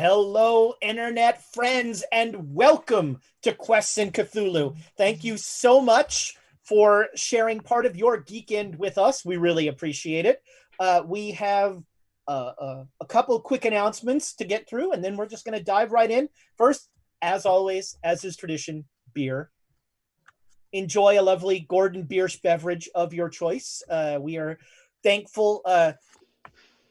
Hello, internet friends, and welcome to Quests in Cthulhu. Thank you so much for sharing part of your geekend with us. We really appreciate it. We have a couple of quick announcements to get through, and then we're just going to dive right in. First, as always, as is tradition, beer. Enjoy a lovely Gordon Biersch beverage of your choice. We are thankful.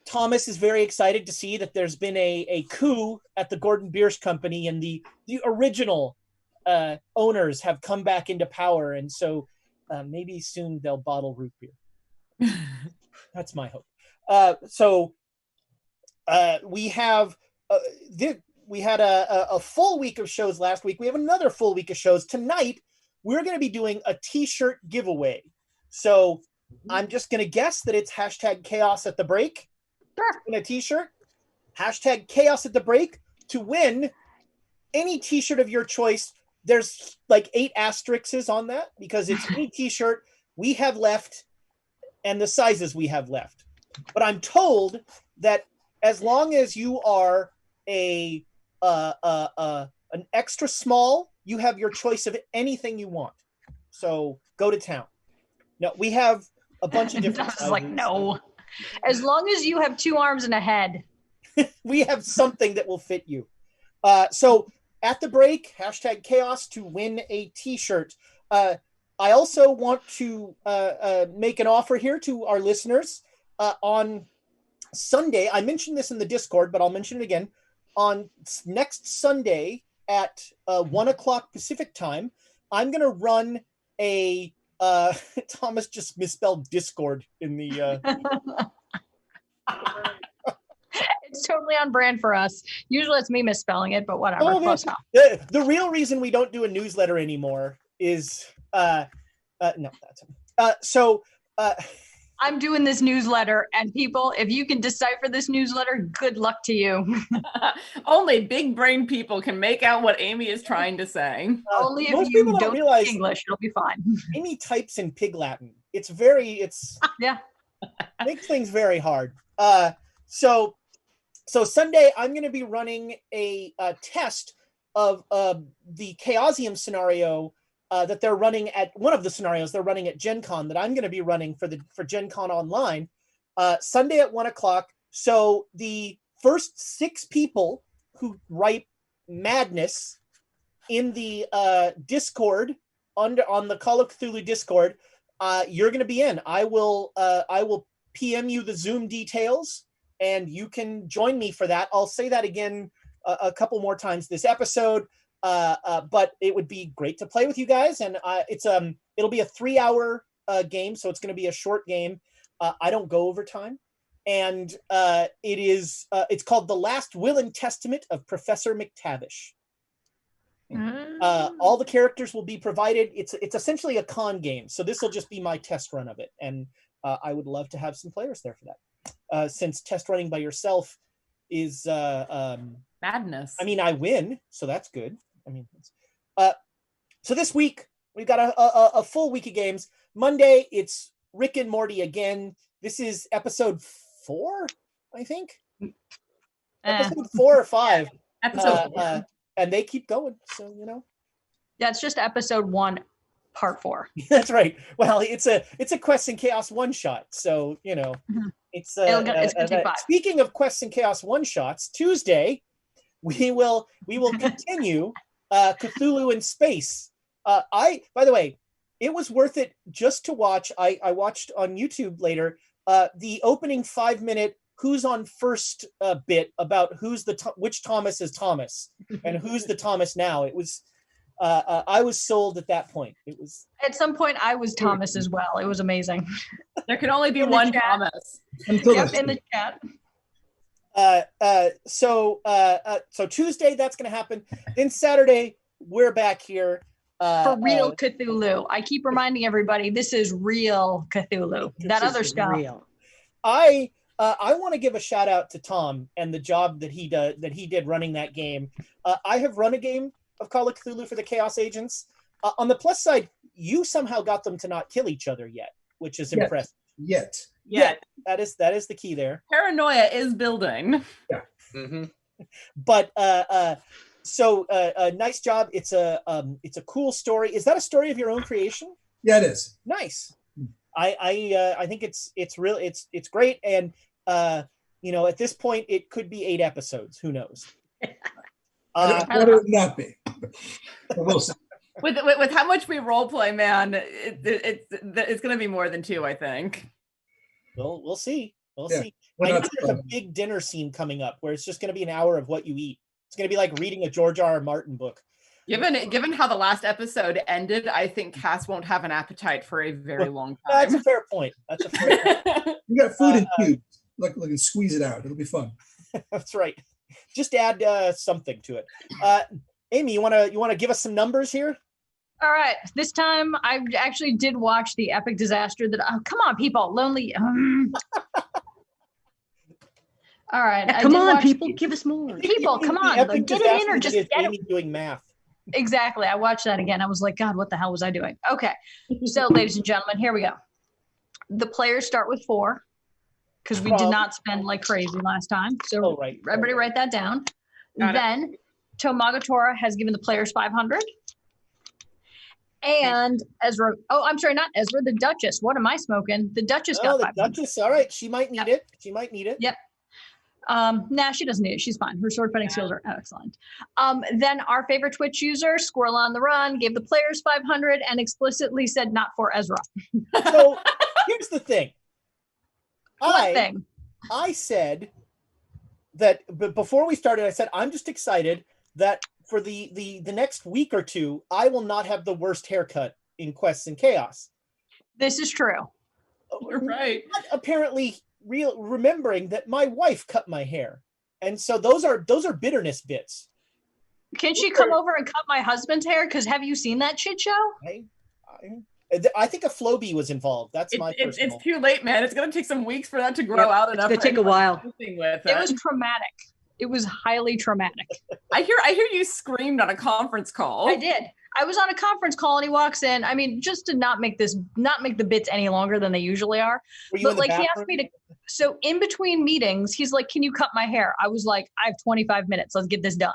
Thomas is very excited to see that there's been a coup at the Gordon Biersch Company, and the original owners have come back into power, and so maybe soon they'll bottle root beer. That's my hope. We have we had a full week of shows last week. We have another full week of shows tonight. We're going to be doing a t-shirt giveaway. So I'm just going to guess that it's hashtag chaos at the break. In a t-shirt, hashtag chaos at the break to win any t-shirt of your choice. There's like 8 asterisks on that because it's any t-shirt we have left and the sizes we have left. But I'm told that as long as you are an extra small, you have your choice of anything you want. So go to town. No, we have a bunch of different sizes. Like, no. As long as you have 2 arms and a head. We have something that will fit you. So at the break, hashtag chaos to win a t-shirt. I also want to make an offer here to our listeners. On Sunday, I mentioned this in the Discord, but I'll mention it again. On next Sunday at 1 o'clock Pacific time, I'm going to run a... Thomas just misspelled Discord in the... It's totally on brand for us. Usually it's me misspelling it, but whatever. Close enough. The real reason we don't do a newsletter anymore is... no, that's... I'm doing this newsletter, and people, if you can decipher this newsletter, good luck to you. Only big brain people can make out what Amy is trying to say. Only if you don't realize English, it'll be fine. Amy types in Pig Latin. It's yeah, makes things very hard. So Sunday I'm going to be running a test of the Chaosium scenario. That they're running at one of the scenarios they're running at Gen Con that I'm going to be running for Gen Con Online Sunday at 1 o'clock. So the first 6 people who write madness in the Discord on the Call of Cthulhu Discord, you're going to be in. I will PM you the Zoom details, and you can join me for that. I'll say that again a couple more times this episode. But it would be great to play with you guys, and it'll be a 3-hour game, so it's going to be a short game. I don't go overtime, and it's called The Last Will and Testament of Professor McTavish. All the characters will be provided. It's essentially a con game, so this will just be my test run of it, and I would love to have some players there for that. Since test running by yourself is madness. I mean, I win, so that's good. I mean, so this week we've got a full week of games. Monday, it's Rick and Morty again. This is episode 4, I think. Episode 4 or 5. Episode 4. And they keep going, so Yeah, it's just episode 1, part 4. That's right. Well, it's a Quests and Chaos one shot, so it's gonna take 5. Speaking of Quests and Chaos one shots, Tuesday we will continue Cthulhu in Space. By the way, it was worth it just to watch. I watched on YouTube later the opening 5-minute who's on first bit about which Thomas is Thomas and who's the Thomas now. It was I was sold at that point. It was at some point I was Thomas as well. It was amazing. There can only be one Thomas. Yep, in the chat. So Tuesday that's going to happen. Then Saturday we're back here for real Cthulhu. I keep reminding everybody this is real Cthulhu. That other stuff. Real. I want to give a shout out to Tom and the job that he did running that game. I have run a game of Call of Cthulhu for the Chaos Agents. On the plus side, you somehow got them to not kill each other yet, which is impressive. Yet. That is the key there. Paranoia is building. Yeah. Mm-hmm. but nice job. It's a cool story. Is that a story of your own creation? Yeah, it is. Nice. I think it's great, and at this point it could be 8 episodes. Who knows? What it would not be. We'll see. With how much we role play, man, it's going to be more than 2, I think. We'll see. We'll see. I know there's a big dinner scene coming up where it's just going to be an hour of what you eat. It's going to be like reading a George R. R. Martin book. Given how the last episode ended, I think Cass won't have an appetite for a very long time. That's a fair point. You got food in cubes. Look, squeeze it out. It'll be fun. That's right. Just add something to it. Amy, you want to give us some numbers here? All right. This time I actually did watch the epic disaster that, come on, people, lonely. All right. Yeah, come on, people, give us more. People, come on. Get it in or just get Amy doing math. Exactly. I watched that again. I was like, God, what the hell was I doing? Okay. So, ladies and gentlemen, here we go. The players start with 4 because we did not spend like crazy last time. So, everybody write that down. Then, Tomagatora has given the players 500. And Ezra, I'm sorry, not Ezra, the Duchess. What am I smoking? The Duchess got 500. The Duchess, all right. She might need it. She might need it. Yep. Nah, she doesn't need it. She's fine. Her sword fighting skills are excellent. Then our favorite Twitch user, Squirrel on the Run, gave the players 500 and explicitly said not for Ezra. So here's the thing. I said that before we started, I said, I'm just excited that for the next week or 2, I will not have the worst haircut in Quests and Chaos. This is true. You're right. Apparently remembering that my wife cut my hair, and so those are bitterness bits. Can she come over and cut my husband's hair? Because have you seen that shit show? I think a Flowbee was involved. That's my personal. It's too late, man. It's gonna take some weeks for that to grow out enough. It's gonna take a while. It was traumatic. It was highly traumatic. I hear you screamed on a conference call. I did. I was on a conference call and he walks in. I mean, just to not make the bits any longer than they usually are. But like he asked me to, so in between meetings, he's like, can you cut my hair? I was like, I have 25 minutes. Let's get this done.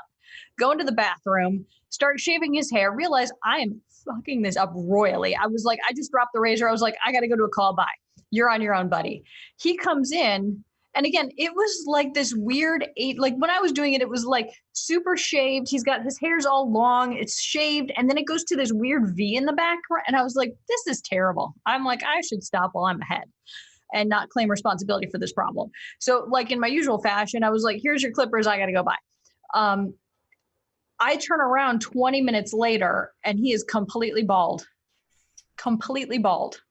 Go into the bathroom, start shaving his hair, realize I am fucking this up royally. I was like, I just dropped the razor. I was like, I got to go to a call. Bye. You're on your own, buddy. He comes in. And again, it was like this weird, like when I was doing it, it was like super shaved. He's got his hair's all long. It's shaved. And then it goes to this weird V in the back. And I was like, this is terrible. I'm like, I should stop while I'm ahead and not claim responsibility for this problem. So like in my usual fashion, I was like, here's your clippers. I got to go by. I turn around 20 minutes later and he is completely bald. Completely bald.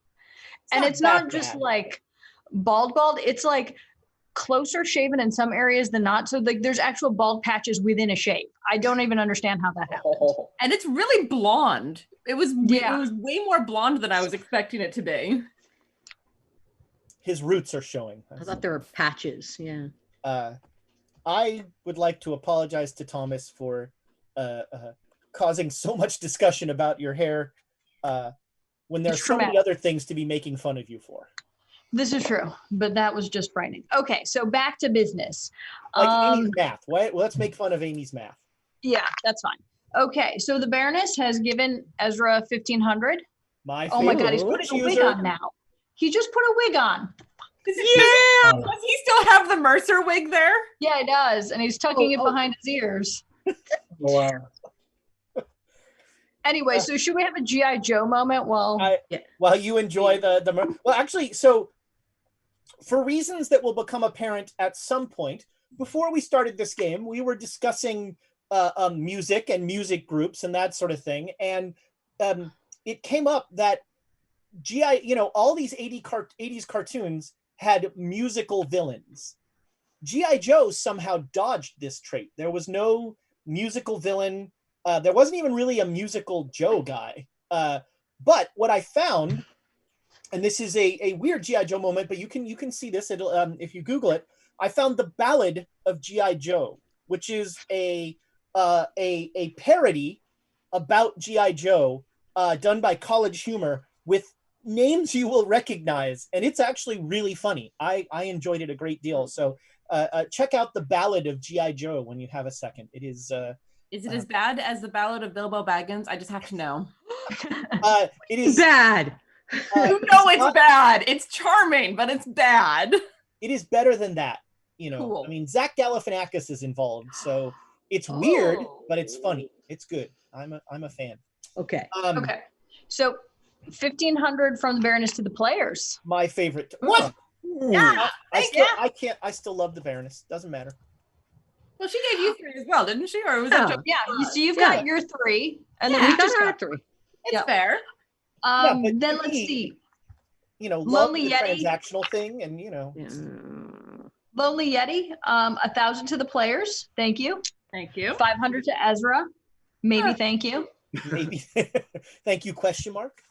And it's not just like bald. It's like closer shaven in some areas than not. So like there's actual bald patches within a shave. I don't even understand how that happened. And it's really blonde. It was way more blonde than I was expecting it to be. His roots are showing. I thought there were patches. Yeah. I would like to apologize to Thomas for causing so much discussion about your hair when there's so many other things to be making fun of you for. This is true, but that was just frightening. Okay, so back to business. Like Amy's math. Well, let's make fun of Amy's math. Yeah, that's fine. Okay, so the Baroness has given Ezra 1,500. Oh my God, he's putting a wig on now. He just put a wig on. Does he still have the Mercer wig there? Yeah, he does, and he's tucking it behind his ears. Wow. Anyway, so should we have a G.I. Joe moment while you enjoy the well, actually, so for reasons that will become apparent at some point, before we started this game, we were discussing music and music groups and that sort of thing, and it came up that all these 80s cartoons had musical villains. G.I. Joe somehow dodged this trait. There was no musical villain. There wasn't even really a musical Joe guy. But what I found, and this is a weird G.I. Joe moment, but you can see this if you Google it. I found the Ballad of G.I. Joe, which is a parody about G.I. Joe done by College Humor with names you will recognize, and it's actually really funny. I enjoyed it a great deal. So check out the Ballad of G.I. Joe when you have a second. It is. Is it as bad as the Ballad of Bilbo Baggins? I just have to know. It is bad. You know it's bad. It's charming, but it's bad. It is better than that. Cool. I mean, Zach Galifianakis is involved, so it's weird, but it's funny. It's good. I'm a fan. Okay. Okay. So 1,500 from the Baroness to the players. My favorite. What? Yeah. I still love the Baroness. Doesn't matter. Well, she gave you 3 as well, didn't she? Or was that just So you've got your 3, and then we we just got 3. It's fair. Then let's see. Lonely Lonely Yeti. transactional thing, and Lonely Yeti, 1,000 to the players. Thank you. Thank you. 500 to Ezra. Maybe thank you. maybe. Thank you? Question mark.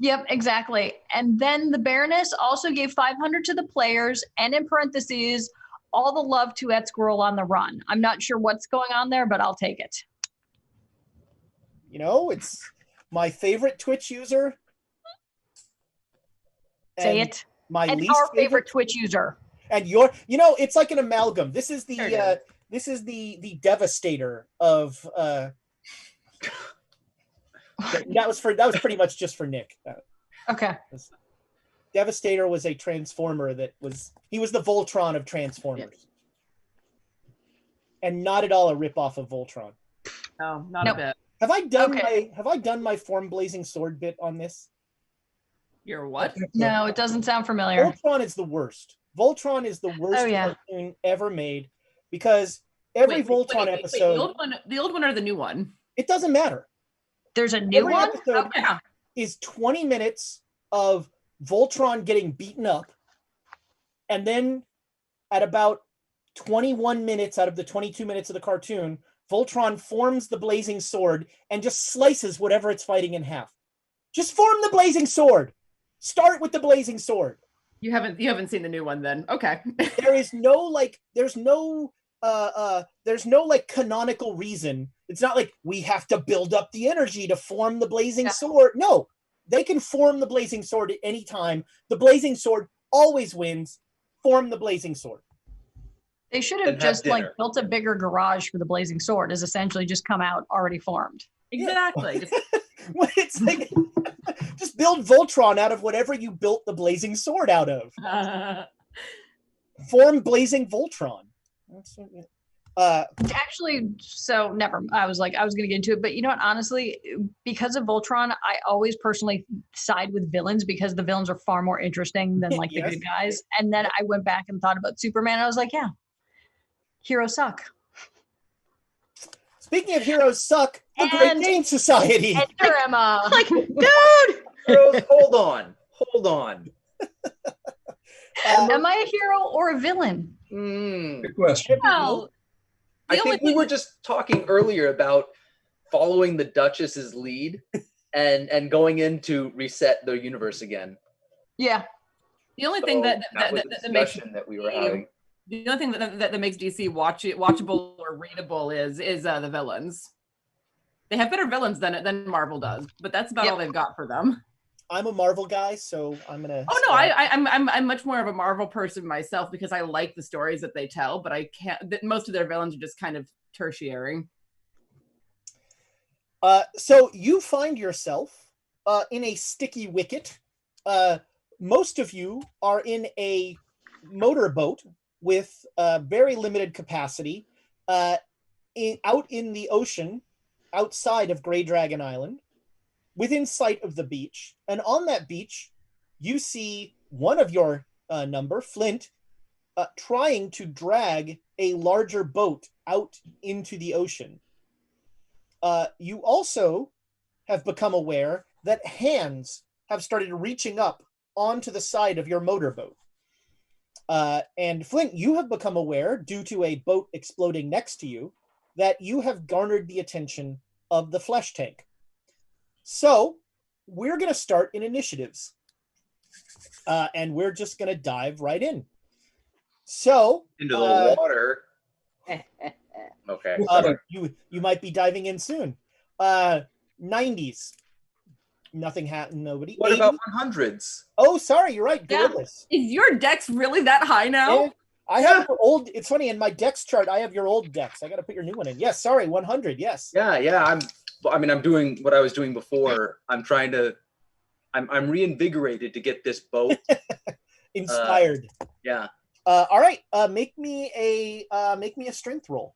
Yep, exactly. And then the Baroness also gave 500 to the players, and in parentheses, all the love to Ed Squirrel on the run. I'm not sure what's going on there, but I'll take it. It's my favorite Twitch user. Say it. My and least our favorite Twitch user. And it's like an amalgam. This is the the Devastator of that was pretty much just for Nick. Okay. Devastator was a transformer he was the Voltron of Transformers. And not at all a ripoff of Voltron. No, not a bit. Have I done my Form Blazing Sword bit on this? You're what? No, it doesn't sound familiar. Voltron is the worst. Voltron is the worst cartoon ever made because every Voltron episode. The old one or the new one? It doesn't matter. There's a new one? Episode is 20 minutes of Voltron getting beaten up. And then at about 21 minutes out of the 22 minutes of the cartoon, Voltron forms the blazing sword and just slices whatever it's fighting in half. Just form the blazing sword. Start with the blazing sword. You haven't seen the new one then. Okay. There's no canonical reason. It's not like we have to build up the energy to form the blazing sword. No. They can form the blazing sword at any time. The blazing sword always wins. Form the blazing sword. They should have just built a bigger garage for the blazing sword, is essentially just come out already formed. Exactly. It's like just build Voltron out of whatever you built the blazing sword out of. Form blazing Voltron. Actually, so never. I was going to get into it, but you know what? Honestly, because of Voltron, I always personally side with villains because the villains are far more interesting than the good guys. And then I went back and thought about Superman. And I was like, yeah, heroes suck. Speaking of heroes suck, the Great Dane Society. Enter Emma. Dude. Heroes, hold on. Am I a hero or a villain? Good question. Well, I think we were just talking earlier about following the Duchess's lead and going in to reset the universe again. Yeah. The only thing that makes that we were having. The only thing that makes DC watchable or readable is the villains. They have better villains than Marvel does, but that's about all they've got for them. I'm a Marvel guy, so I'm gonna. Oh no, I'm much more of a Marvel person myself because I like the stories that they tell, but I can't. Most of their villains are just kind of tertiary. So you find yourself in a sticky wicket. Most of you are in a motorboat with very limited capacity out in the ocean outside of Grey Dragon Island, within sight of the beach. And on that beach, you see one of your number, Flint, trying to drag a larger boat out into the ocean. You also have become aware that hands have started reaching up onto the side of your motorboat. And Flint, you have become aware, due to a boat exploding next to you, that you have garnered the attention of the flesh tank. So we're going to start in initiatives. And we're just going to dive right in. So into the water. Okay. You might be diving in soon. 90s. Nothing happened. Nobody. What about 100s? Oh, sorry. You're right. Gorillas. Is your dex really that high now? I have your old. It's funny in my dex chart. I have your old dex. I got to put your new one in. Yes, sorry, 100. Yes. Yeah. I'm doing what I was doing before. I'm reinvigorated to get this boat Inspired. Yeah. All right. Make me a strength roll.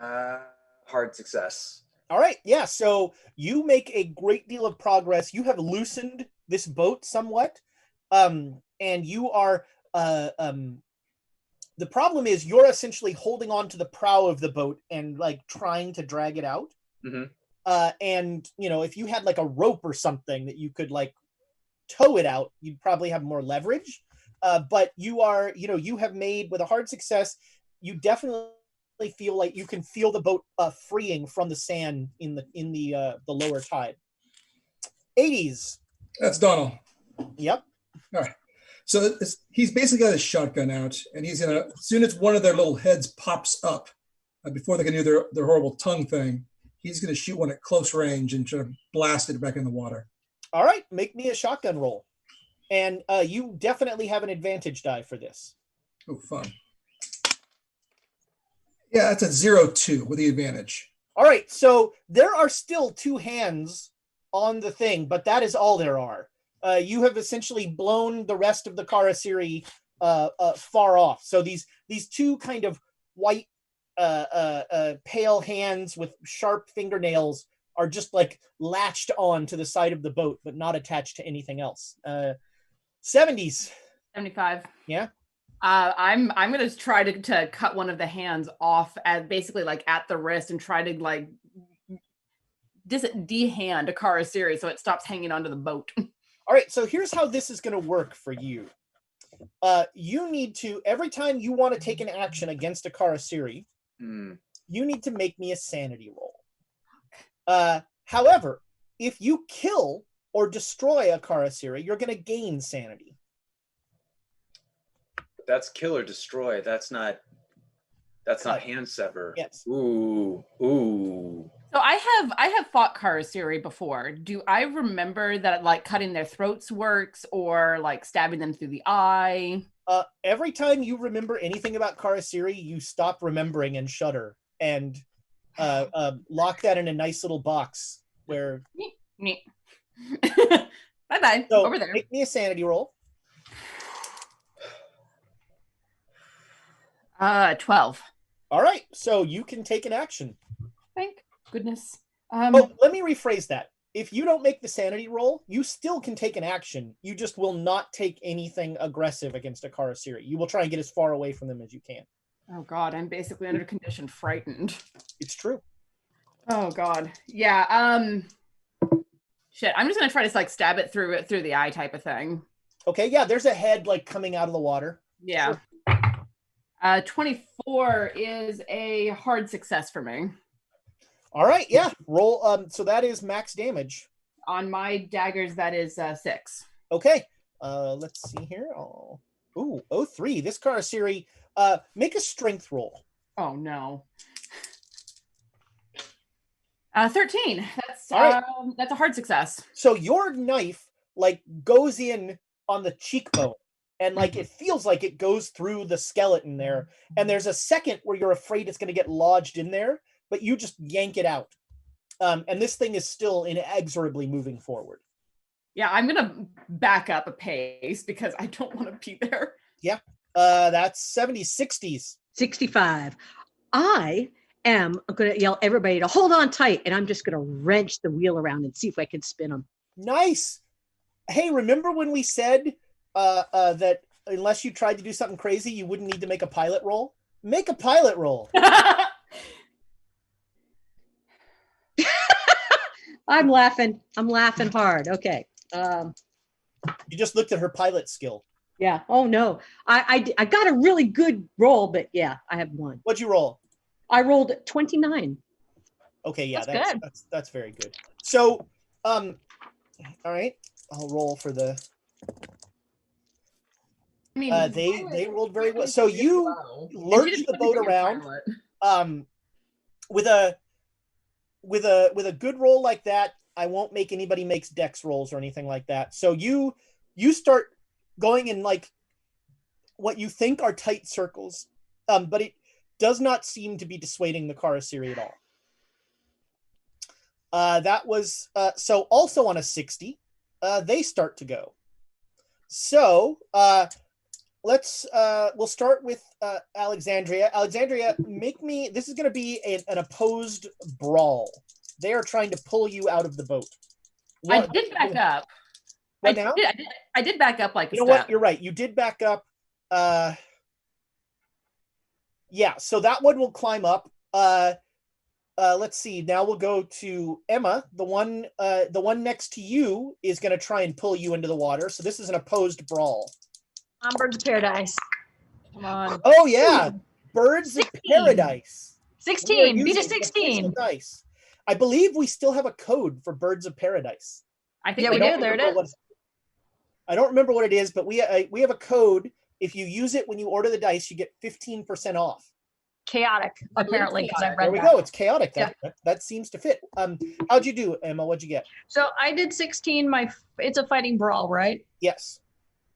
Hard success. All right. Yeah. So you make a great deal of progress. You have loosened this boat somewhat, and you are. The problem is you're essentially holding on to the prow of the boat and like trying to drag it out. Mm-hmm. And if you had like a rope or something that you could like tow it out, you'd probably have more leverage. But you are, you have made with a hard success. You definitely feel like you can feel the boat freeing from the sand in the lower tide. 80s. That's Donald. Yep. All right. So he's basically got his shotgun out, and he's gonna, as soon as one of their little heads pops up, before they can do their horrible tongue thing, he's gonna shoot one at close range and try to blast it back in the water. All right, make me a shotgun roll, and you definitely have an advantage die for this. Oh, fun. Yeah, that's a 0-2 with the advantage. All right, so there are still 2 hands on the thing, but that is all there are. You have essentially blown the rest of the Karasiri far off. So these 2 kind of white, pale hands with sharp fingernails are just like latched on to the side of the boat, but not attached to anything else. 70s. 75. Yeah. I'm gonna try to cut one of the hands off at basically like at the wrist and try to like de-hand a Karasiri so it stops hanging onto the boat. All right, so here's how this is going to work for you. You need to, every time you want to take an action against a Karasiri, you need to make me a sanity roll. However, if you kill or destroy a Karasiri, you're going to gain sanity. That's kill or destroy. That's not hand sever. Yes. Ooh. So I have fought Karasiri before. Do I remember that like cutting their throats works or like stabbing them through the eye? Every time you remember anything about Karasiri, you stop remembering and shudder and lock that in a nice little box where. Bye-bye. So over there. Make me a sanity roll. 12. All right, so you can take an action. Thank goodness. Let me rephrase that. If you don't make the sanity roll, you still can take an action. You just will not take anything aggressive against a Karasiri. You will try and get as far away from them as you can. Oh God, I'm basically under condition frightened. It's true. Oh God, yeah. Shit, I'm just gonna try to like stab it through the eye type of thing. Okay, yeah. There's a head like coming out of the water. Yeah. Sure. 24 is a hard success for me. All right, yeah. Roll. So that is max damage. On my daggers, that is 6. Okay. Let's see here. 03. This Karasiri. Make a strength roll. Oh no. 13. That's right. That's a hard success. So your knife like goes in on the cheekbone. And like it feels like it goes through the skeleton there. And there's a second where you're afraid it's going to get lodged in there, but you just yank it out. And this thing is still inexorably moving forward. Yeah, I'm going to back up a pace because I don't want to be there. Yeah. That's 70s, 60s. 65. I am going to yell everybody to hold on tight, and I'm just going to wrench the wheel around and see if I can spin them. Nice. Hey, remember when we said that unless you tried to do something crazy, you wouldn't need to make a pilot roll? Make a pilot roll. I'm laughing hard. Okay. You just looked at her pilot skill. Yeah. Oh no. I got a really good roll, but yeah, I have one. What'd you roll? I rolled 29. Okay, yeah, that's good. That's very good. So, all right, I'll roll for the. I mean, they rolled very well. So you lurched the boat around, with a good roll like that. won't make anybody makes dex rolls or anything like that. So you start going in like what you think are tight circles, but it does not seem to be dissuading the Karasiri at all. That was so also on a 60, they start to go. So we'll start with Alexandria. Alexandria, make me, this is going to be an opposed brawl. They are trying to pull you out of the boat. I did back up. What now? I did back up like a You know step. what? You're right. You did back up. Yeah, so that one will climb up. Let's see. Now we'll go to Emma. The one next to you is going to try and pull you into the water. So this is an opposed brawl. On Birds of Paradise. Come on. Oh yeah, Birds of Paradise. 16. Beat a 16. Dice. I believe we still have a code for Birds of Paradise. I think we do. There it is. I don't remember what it is, but we have a code. If you use it when you order the dice, you get 15% off. Chaotic, apparently, because I read There we go. It's chaotic. That seems to fit. How'd you do, Emma? What'd you get? So I did 16. It's a fighting brawl, right? Yes.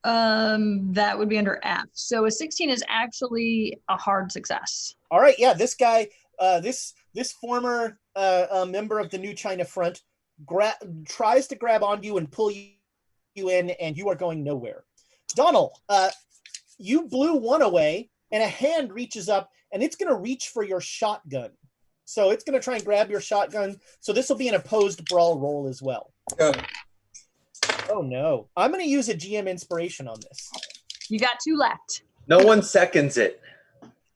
That would be under F. So a 16 is actually a hard success. All right. Yeah. This guy, this former member of the New China Front, tries to grab onto you and pull you in, and you are going nowhere. Donald, you blew one away, and a hand reaches up, and it's going to reach for your shotgun. So it's going to try and grab your shotgun. So this will be an opposed brawl roll as well. Got it. Oh no! I'm going to use a GM inspiration on this. You got 2 left. No one seconds it.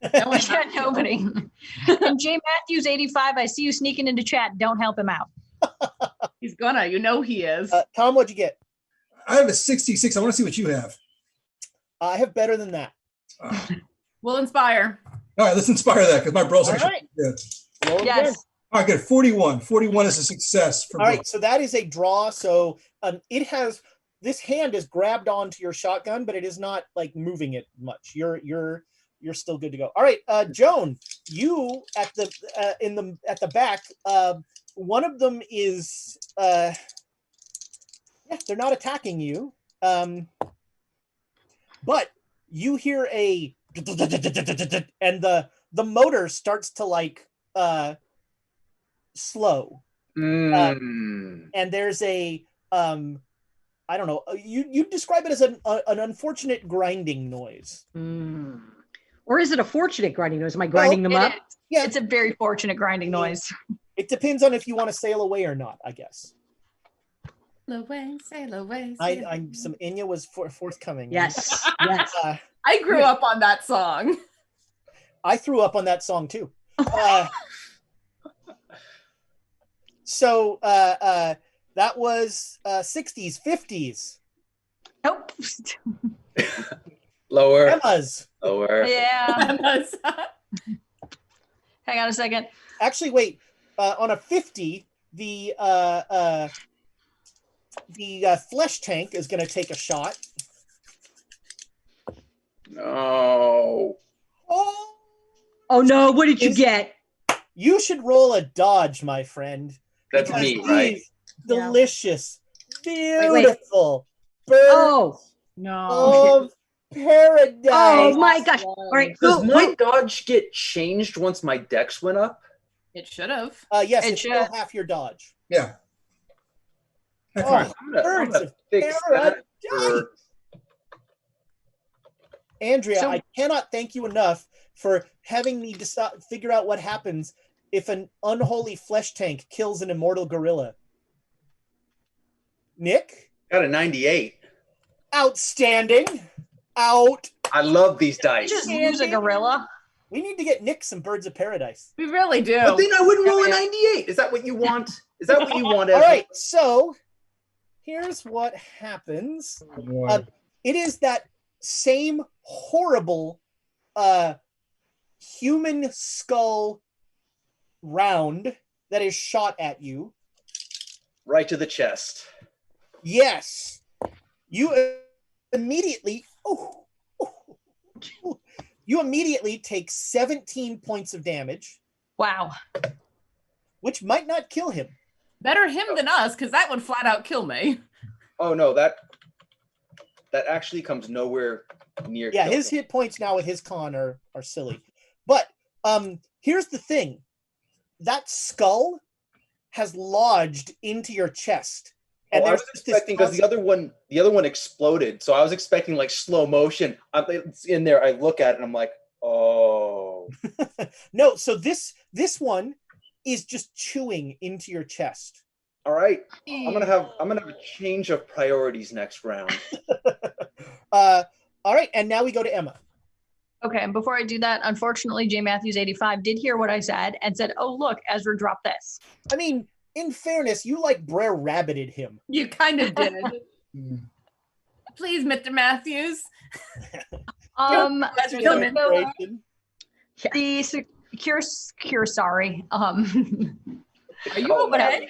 Nobody. And J. Matthews 85. I see you sneaking into chat. Don't help him out. He's gonna. You know he is. Tom, what'd you get? I have a 66. I want to see what you have. I have better than that. We'll inspire. All right, let's inspire that because my brawl's All actually right. good. Roll Yes. again. All right, good. 41. 41 is a success. For All right, brawl. so that is a draw. So this hand is grabbed onto your shotgun, but it is not like moving it much. You're still good to go. All right, Joan, you at the back. One of them is they're not attacking you, but you hear a and the motor starts to like slow. And there's a I don't know, you describe it as an unfortunate grinding noise. Or is it a fortunate grinding noise? Am I grinding them up? Yeah, It's a very fortunate grinding noise. it depends on if you want to sail away or not, I guess. Sail away, sail away. Some Enya was forthcoming. Yes. Yes. I grew up on that song. I threw up on that song too. So that was 60s, 50s. Nope. Lower. Emma's. Lower. Yeah. Hang on a second. Actually, wait. On a 50, the flesh tank is going to take a shot. No. Oh no, what did you get? You should roll a dodge, my friend. That's because me, right? these delicious, wait. beautiful birds Oh. No. of paradise. Oh my gosh. All right. Does my dodge get changed once my dex went up? It should have. Yes, It it's still should. half your dodge. Yeah. Oh, I'm birds gonna of fix that paradise. for- Andrea, So- I cannot thank you enough for having me figure out what happens if an unholy flesh tank kills an immortal gorilla. Nick? Got a 98. Outstanding. Out. I love these dice. Just use a gorilla. We need to get Nick some Birds of Paradise. We really do. But then I wouldn't roll a 98. Is that what you want? Is that what you want? All Ezra? right, so here's what happens. It is that same horrible human skull round that is shot at you. Right to the chest. Yes. You immediately you immediately take 17 points of damage, Wow. which might not kill him. Better him than us, because that would flat out kill me. Oh no, that actually comes nowhere near. Yeah, his hit points now with his con are silly. But here's the thing. That skull has lodged into your chest. And I was expecting, because the other one exploded, so I was expecting like slow motion. It's in there. I look at it and I'm like, oh. No, so this one is just chewing into your chest. All right, I'm gonna have a change of priorities next round. All right, and now we go to Emma. Okay, and before I do that, unfortunately, J. Matthews 85 did hear what I said and said, "Oh look, Ezra dropped this." I mean, in fairness, you like Brer Rabbited him. You kind of did. Please, Mr. Matthews. The cure. Sorry. Are you okay?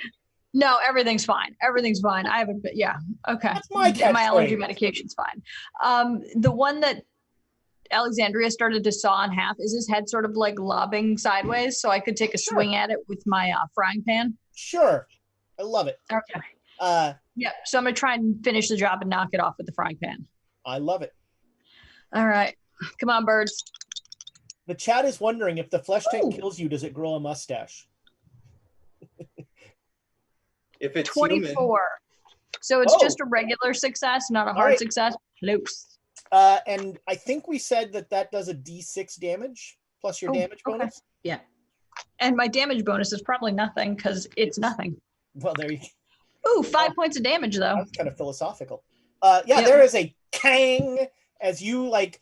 No, everything's fine. Everything's fine. I haven't. Yeah. Okay. That's my allergy medication's fine. The one that Alexandria started to saw in half, is his head sort of like lobbing sideways, so I could take a swing at it with my frying pan? Sure. I love it. Okay. Yeah. So I'm gonna try and finish the job and knock it off with the frying pan. I love it. All right. Come on, birds. The chat is wondering, if the flesh tank kills you, does it grow a mustache? If it's 24. Human. So it's just a regular success, not a hard success. Close. And I think we said that does a D6 damage plus your damage bonus. Yeah. And my damage bonus is probably nothing because it's nothing. Well, there you go. Ooh, 5 points of damage though. That's kind of philosophical. There is a kang as you like.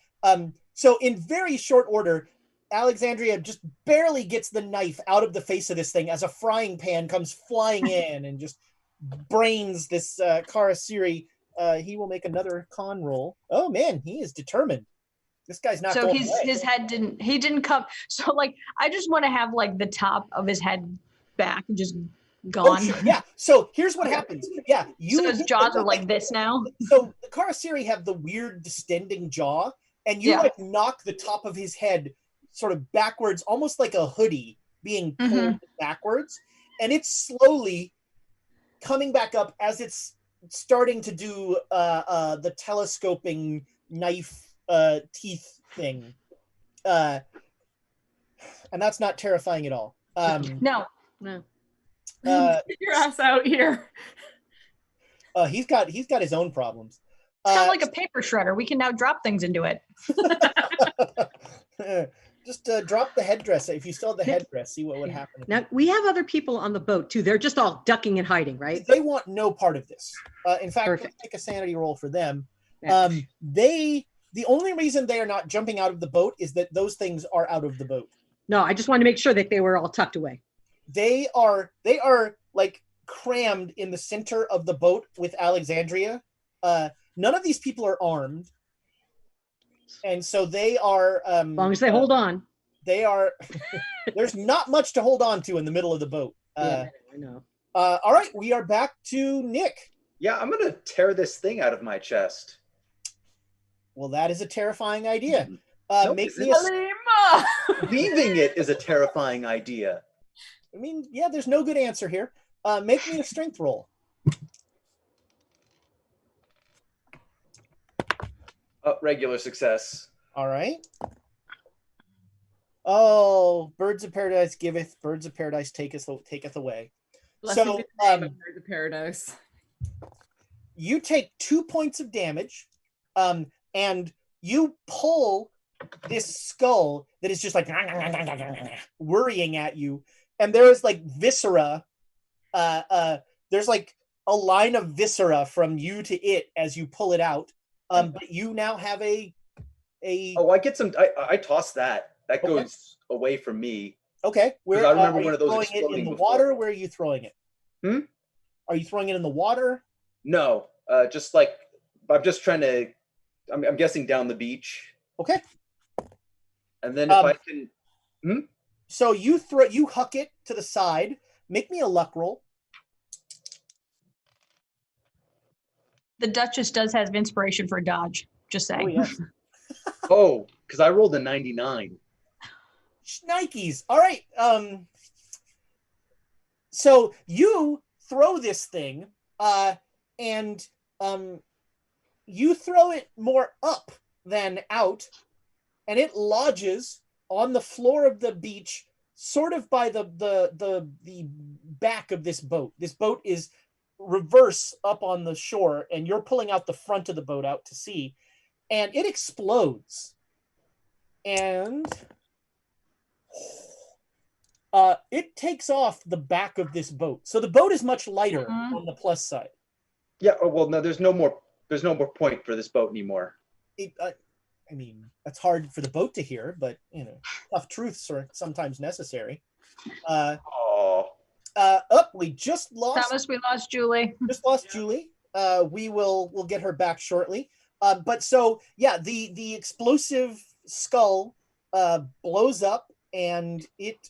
So in very short order, Alexandria just barely gets the knife out of the face of this thing as a frying pan comes flying in and just brains this Karasiri. He will make another con roll. Oh man, he is determined. This guy's not. So going his head didn't come. So like, I just want to have like the top of his head back and just gone. Oh, sure. Yeah. So here's what happens. Yeah, so his jaws are like this now. So the Karasiri have the weird distending jaw, and you like knock the top of his head sort of backwards, almost like a hoodie being pulled backwards, and it's slowly coming back up as it's starting to do the telescoping knife teeth thing, and that's not terrifying at all. No. Get your ass out here. He's got his own problems. It's kind of like a paper shredder. We can now drop things into it. Just drop the headdress. If you still have the headdress, see what would happen. Now, we have other people on the boat, too. They're just all ducking and hiding, right? They want no part of this. In fact, let's take a sanity roll for them. Yeah. The only reason they are not jumping out of the boat is that those things are out of the boat. No, I just wanted to make sure that they were all tucked away. They are like crammed in the center of the boat with Alexandria. None of these people are armed. And so they are as long as they hold on. They are there's not much to hold on to in the middle of the boat. I know. All right, we are back to Nick. Yeah, I'm gonna tear this thing out of my chest. Well, that is a terrifying idea. Leaving it is a terrifying idea. I mean, yeah, there's no good answer here. Make me a strength roll. Regular success. All right. Oh, birds of paradise giveth, birds of paradise taketh away. Blessed So, be the name of birds of paradise. You take 2 points of damage, and you pull this skull that is just like worrying at you, and there's like viscera. There's like a line of viscera from you to it as you pull it out. But you now have a. Oh, I get some. I toss that. That goes away from me. Okay, where I remember are one you of those throwing it in the before. water? Where are you throwing it? Are you throwing it in the water? No, just like I'm just trying to. I'm guessing down the beach. Okay. And then if I can. So you huck it to the side. Make me a luck roll. The Duchess does have inspiration for a dodge. Just saying. Oh, yes. Oh, because I rolled a 99. Shnikes. All right. So you throw this thing, and you throw it more up than out, and it lodges on the floor of the beach, sort of by the back of this boat. This boat is reverse up on the shore, and you're pulling out the front of the boat out to sea, and it explodes. And it takes off the back of this boat. So the boat is much lighter on the plus side. Yeah. Oh, well, no, there's no more point for this boat anymore. I mean, that's hard for the boat to hear, but tough truths are sometimes necessary. We just lost Thomas. We lost Julie. Just lost Julie. We'll get her back shortly. But so yeah, the explosive skull blows up, and it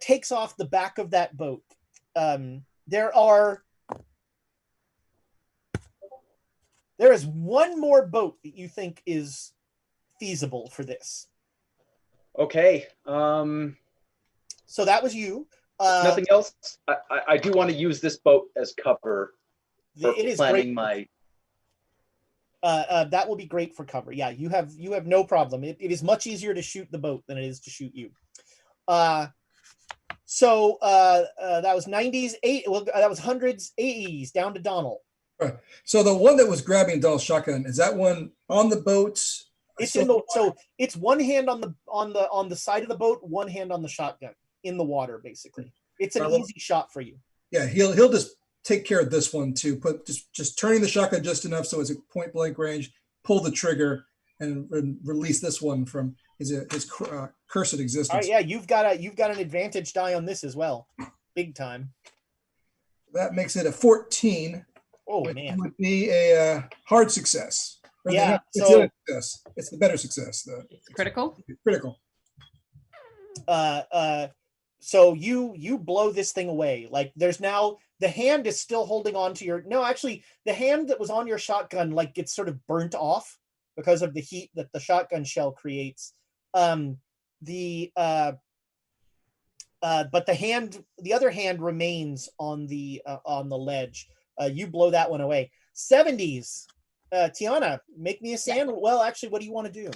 takes off the back of that boat. There is one more boat that you think is feasible for this. Okay. So that was you. Nothing else. I do want to use this boat as cover for it is planning great. my. That will be great for cover. Yeah, you have no problem. It is much easier to shoot the boat than it is to shoot you. So that was 90s, that was 100s, 80s, down to Donald. Right. So the one that was grabbing Donald's shotgun, is that one on the boat? It's so it's one hand on the side of the boat, one hand on the shotgun in the water, basically. It's an easy shot for you. Yeah, he'll just take care of this one too. Just turning the shotgun just enough so it's a point blank range, pull the trigger, and release this one from his cursed existence. All right, yeah, you've got an advantage die on this as well, big time. That makes it a 14. Oh man, it would be a hard success. Yeah, it's the better success. It's critical. Critical. So you blow this thing away. Like there's now the hand is still holding on to your. No, actually, the hand that was on your shotgun gets sort of burnt off because of the heat that the shotgun shell creates. But the other hand remains on the ledge. You blow that one away. 70s. Tiana, make me a sand. Well, actually, what do you want to do?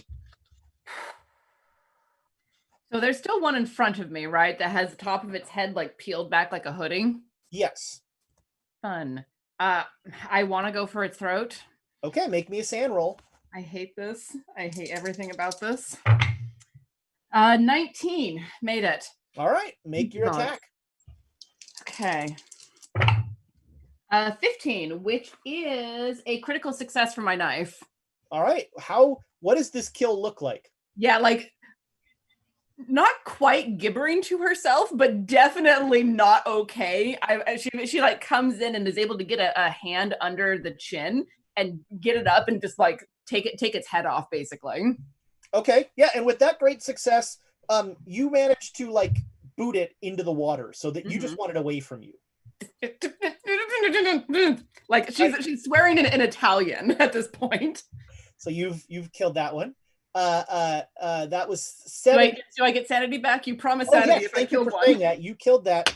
So there's still one in front of me, right? That has the top of its head peeled back like a hoodie. Yes. Fun. I want to go for its throat. Okay, make me a sand roll. I hate this. I hate everything about this. 19 made it. All right, make your attack. Okay. 15, which is a critical success for my knife. All right. What does this kill look like? Yeah, not quite gibbering to herself, but definitely not okay. She comes in and is able to get a hand under the chin and get it up and just take its head off, basically. Okay. Yeah, and with that great success, you managed to boot it into the water so that you just want it away from you. She's swearing in Italian at this point. So you've killed that one. That was 7. Do I get sanity back? You promised sanity. Yes, thank you for saying that. You killed that.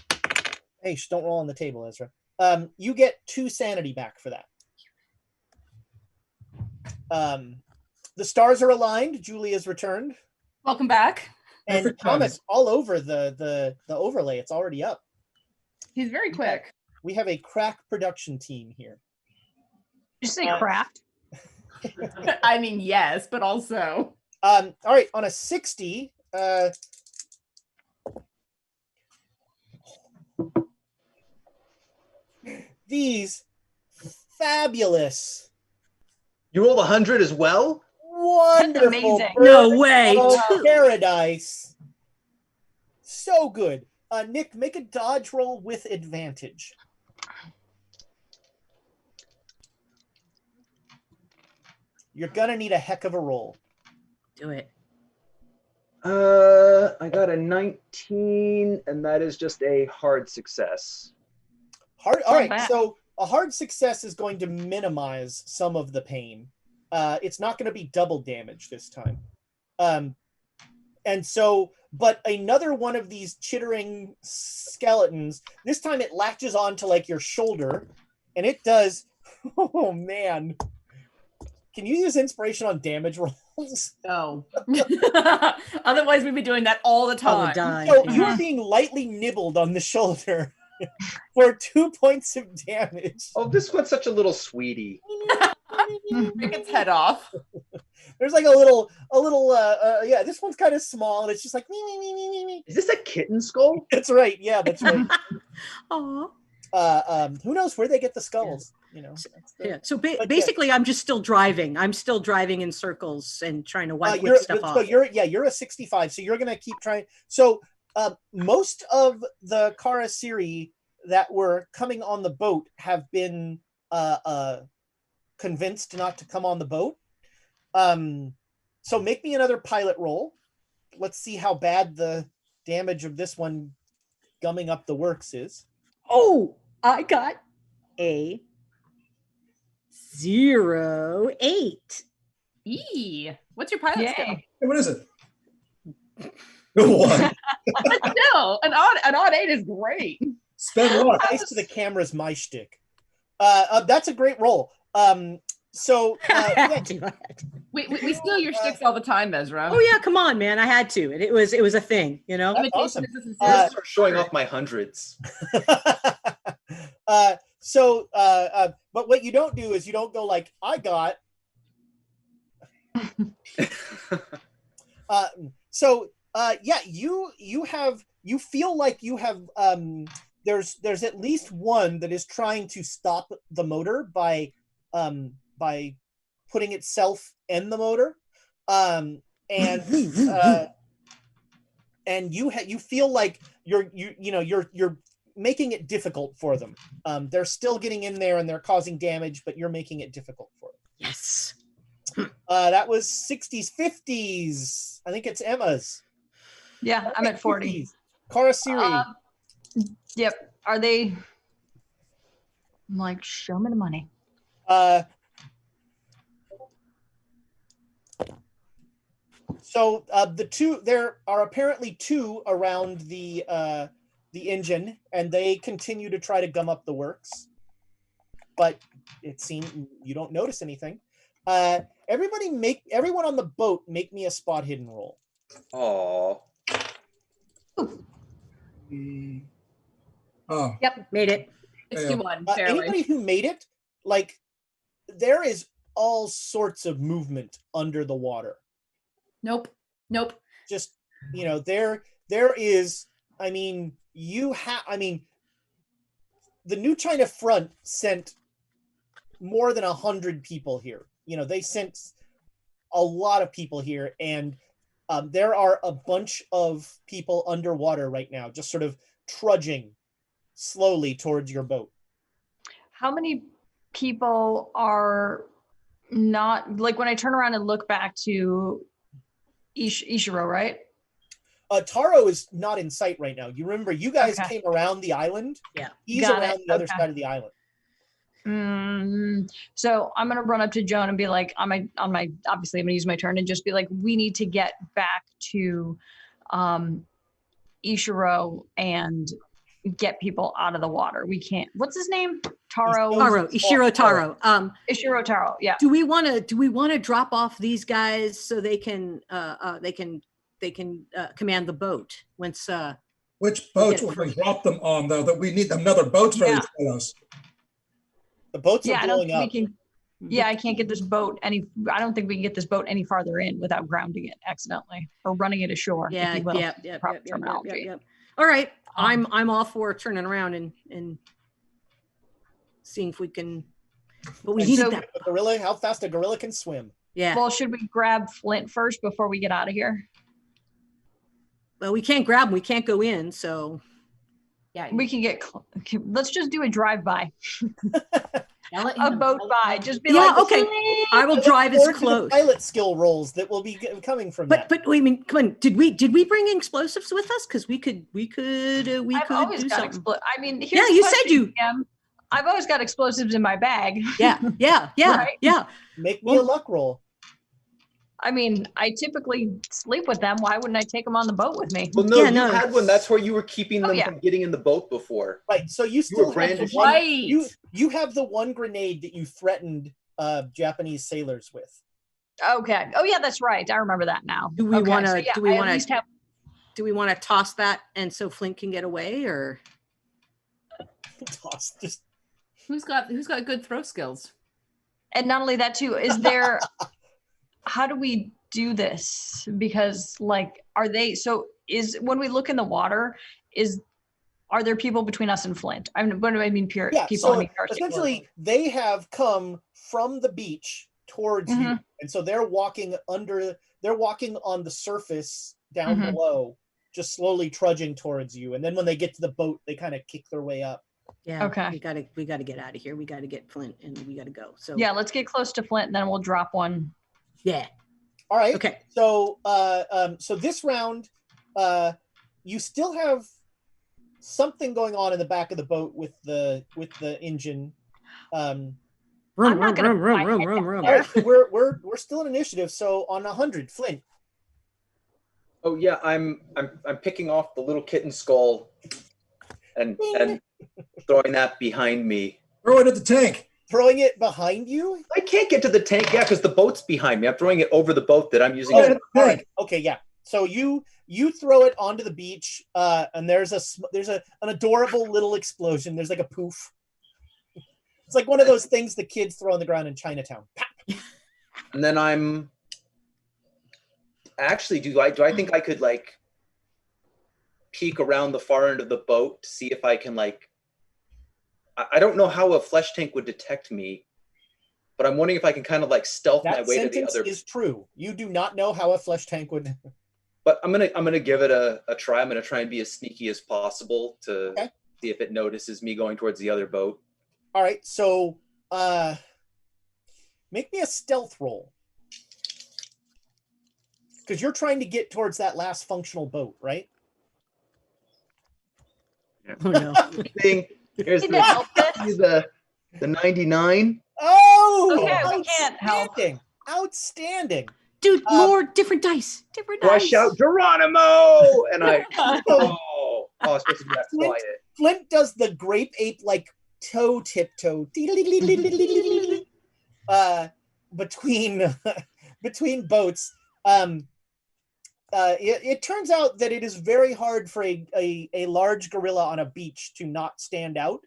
Hey, don't roll on the table, Ezra. You get 2 sanity back for that. The stars are aligned. Julie has returned. Welcome back. And Thomas, all over the overlay. It's already up. He's very quick. We have a crack production team here. Did you say craft? I mean, yes, but also. All right, on a 60, these fabulous. You rolled 100 as well? Wonderful. That's amazing. No way. Paradise. So good. Nick, make a dodge roll with advantage. You're gonna need a heck of a roll. Do it. I got a 19, and that is just a hard success. All right, so a hard success is going to minimize some of the pain. It's not going to be double damage this time. And so, but another one of these chittering skeletons, this time it latches on to like your shoulder, and it does, oh man. Can you use inspiration on damage rolls? No. Otherwise, we'd be doing that all the time. So you're being lightly nibbled on the shoulder for 2 points of damage. Oh, this one's such a little sweetie. Break its head off. There's like a little, yeah, this one's kind of small, and it's just like, me. Is this a kitten skull? That's right. Yeah, that's right. Aw. Who knows where they get the skulls? You know. So basically, I'm just still driving. I'm still driving in circles and trying to wipe stuff off. So you're a 65. So you're gonna keep trying. So most of the Karasiri that were coming on the boat have been convinced not to come on the boat. So make me another pilot roll. Let's see how bad the damage of this one gumming up the works is. Oh, I got a 08. What's your pilot skill? Hey, what is it? One. No, an odd 8 is great. Spend luck. Ice to the camera's my shtick. That's a great roll. So yeah. We steal your sticks all the time, Ezra. Oh yeah, come on, man! I had to, and it was a thing, you know. That's awesome. Start showing off my hundreds. But what you don't do is you don't go like, I got. You feel like you have there's at least one that is trying to stop the motor by putting itself in the motor, and you feel like you're making it difficult for them. They're still getting in there and they're causing damage, but you're making it difficult for them. Yes. That was 60s, 50s. I think it's Emma's. Yeah, I'm at 40. Karasiri. Yep. Are they? I'm like, show me the money. So there are apparently two around the engine, and they continue to try to gum up the works. But it seems you don't notice anything. Everyone on the boat make me a spot hidden roll. Aww. Oh. Yep, made it. 61. Anybody who made it, like, there is all sorts of movement under the water. Nope. Just, there is, the New China Front sent more than 100 people here. They sent a lot of people here, and there are a bunch of people underwater right now, just sort of trudging slowly towards your boat. How many people are not, like, when I turn around and look back to Ishiro, right? Taro is not in sight right now. You remember, you guys came around the island. Yeah. He's around the other side of the island. So I'm gonna run up to Joan and be like, obviously I'm gonna use my turn and just be like, we need to get back to Ishiro and get people out of the water. We can't. What's his name? Ishiro Taro. Ishiro Taro. Yeah. Do we want to drop off these guys so they can command the boat once? Which boats will we drop them on, though? That we need another boat for these fellows. The boats are blowing up. I can't get this boat I don't think we can get this boat any farther in without grounding it accidentally or running it ashore. Yeah. All right. I'm all for turning around and seeing if we can. But we need that gorilla. How fast a gorilla can swim? Yeah. Well, should we grab Flint first before we get out of here? Well, we can't grab them. We can't go in. So. Yeah, we can let's just do a drive-by. A boat by. Just be like, okay. I will drive as close. Pilot skill rolls that will be coming from that. But I mean, come on. Did we bring explosives with us? Because we could I've always do got something. You said you. I've always got explosives in my bag. Yeah. Right? Yeah. Make me a luck roll. I mean, I typically sleep with them. Why wouldn't I take them on the boat with me? Well, no, you had one. That's where you were keeping them from getting in the boat before. Right. So you still have the one, right. you have the one grenade that you threatened Japanese sailors with. Okay. Oh yeah, that's right. I remember that now. Do we want to? So, yeah, do we want to toss that and so Flint can get away, or toss? Just who's got good throw skills? And not only that too, is there? How do we do this? Because like, are they? So is when we look in the water, are there people between us and Flint? I mean, what do I mean? People. So I mean, essentially, they have come from the beach towards you, and so they're walking They're walking on the surface down below, just slowly trudging towards you. And then when they get to the boat, they kind of kick their way up. Yeah. Okay. We gotta get out of here. We gotta get Flint and we gotta go. So yeah, let's get close to Flint, and then we'll drop one. Yeah. All right. Okay. So so this round, you still have something going on in the back of the boat with the engine. Room. All right, so we're still in initiative. So on 100, Flint. Oh yeah, I'm picking off the little kitten skull and throwing that behind me. Throw it at the tank. Throwing it behind you? I can't get to the tank, because the boat's behind me. I'm throwing it over the boat that I'm using. Right. Okay, yeah. So you throw it onto the beach, and there's an adorable little explosion. There's like a poof. It's like one of those things the kids throw on the ground in Chinatown. And then I'm actually, do I think I could like peek around the far end of the boat to see if I can like, I don't know how a flesh tank would detect me, but I'm wondering if I can kind of like stealth my way to the other. That sentence is true. You do not know how a flesh tank would. But I'm gonna give it a try. I'm gonna try and be as sneaky as possible to see if it notices me going towards the other boat. All right, so make me a stealth roll. Because you're trying to get towards that last functional boat, right? Yeah. Oh, no. Here's the 99. Oh! Okay, we can't help. Outstanding. Dude, more different dice. Different dice. I shout, Geronimo! And I, I was supposed to be that quiet. Flint does the grape ape like toe tiptoe between boats. It turns out that it is very hard for a large gorilla on a beach to not stand out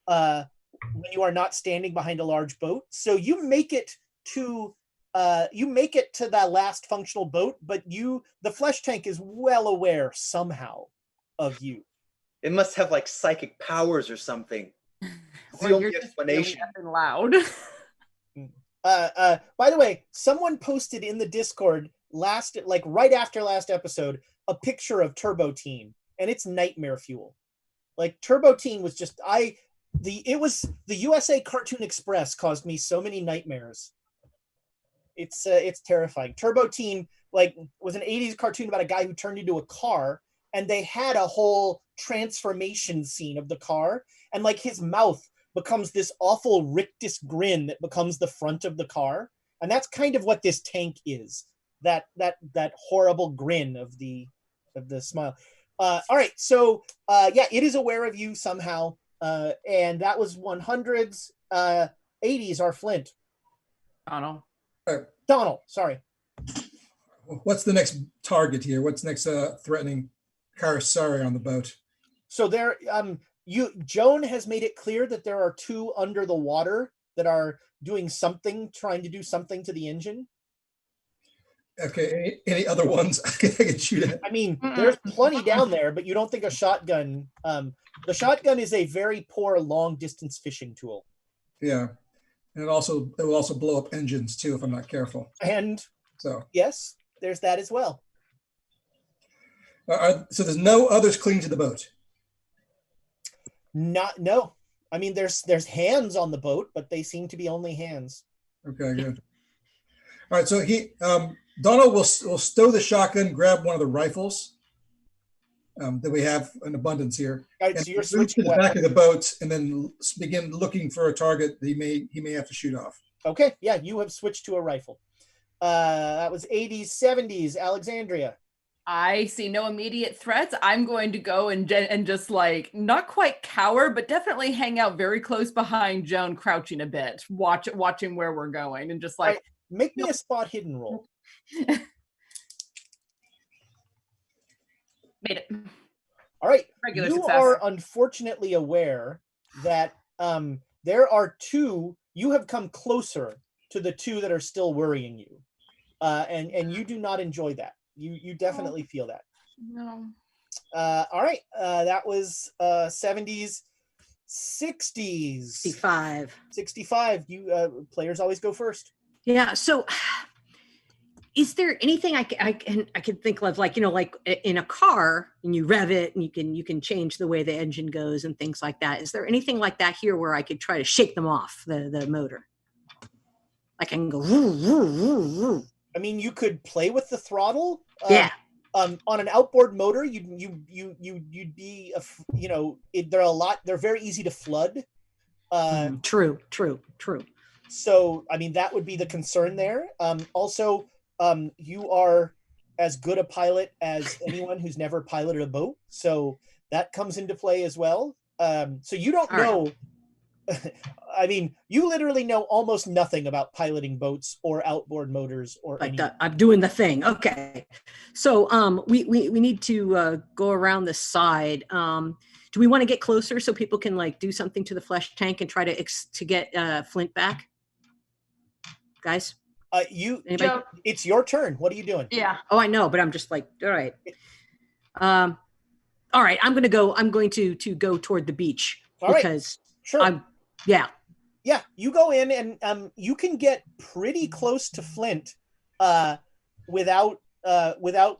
when you are not standing behind a large boat. So you make it to that last functional boat, but the flesh tank is well aware somehow of you. It must have like psychic powers or something. It's the only explanation. Loud. By the way, someone posted in the Discord right after last episode a picture of Turbo Teen, and it's nightmare fuel. Like Turbo Teen was just the USA Cartoon Express caused me so many nightmares. It's terrifying. Turbo Teen was an 80s cartoon about a guy who turned into a car, and they had a whole transformation scene of the car, and like his mouth becomes this awful rictus grin that becomes the front of the car, and that's kind of what this tank is. That horrible grin of the smile. All right, so it is aware of you somehow, and that was 100s. 80s are Flint. Donald, sorry. What's the next target here? What's next threatening Karasari on the boat? So there, Joan has made it clear that there are two under the water that are doing something, trying to do something to the engine. Okay, any other ones I can shoot at? I mean, there's plenty down there, but you don't think a shotgun. The shotgun is a very poor long-distance fishing tool. Yeah, and it will also blow up engines too if I'm not careful. And so yes, there's that as well. So there's no others clinging to the boat. No. I mean, there's hands on the boat, but they seem to be only hands. Okay, good. All right, so Donald will stow the shotgun, grab one of the rifles that we have in abundance here, all right, and so you're move to the back of the boat, and then begin looking for a target that he may have to shoot off. Okay, yeah, you have switched to a rifle. That was 80s, 70s. Alexandria. I see no immediate threats. I'm going to go and just like not quite cower, but definitely hang out very close behind Joan, crouching a bit, watching where we're going, and just like make me a spot hidden roll. Made it. All right. Regular you success. Are unfortunately aware that there are two. You have come closer to the two that are still worrying you, and you do not enjoy that. You definitely feel that. No. All right. That was 70s, 60s. 65. You players always go first. Yeah. So, is there anything I can think of, like, like in a car, and you rev it, and you can change the way the engine goes and things like that? Is there anything like that here where I could try to shake them off the motor? Like I can go. Woo, woo, woo, woo. I mean, you could play with the throttle. Yeah. On an outboard motor, you'd be they're very easy to flood. True. So I mean, that would be the concern there. Also, you are as good a pilot as anyone who's never piloted a boat, so that comes into play as well. So you don't know. I mean, you literally know almost nothing about piloting boats or outboard motors or anything. I'm doing the thing. Okay. So we need to go around the side. Do we want to get closer so people can like do something to the flesh tank and try to get Flint back? Guys? Joe, it's your turn. What are you doing? Yeah. Oh, I know, but I'm just like, all right. All right, I'm going to go toward the beach because sure. Yeah, you go in and you can get pretty close to Flint without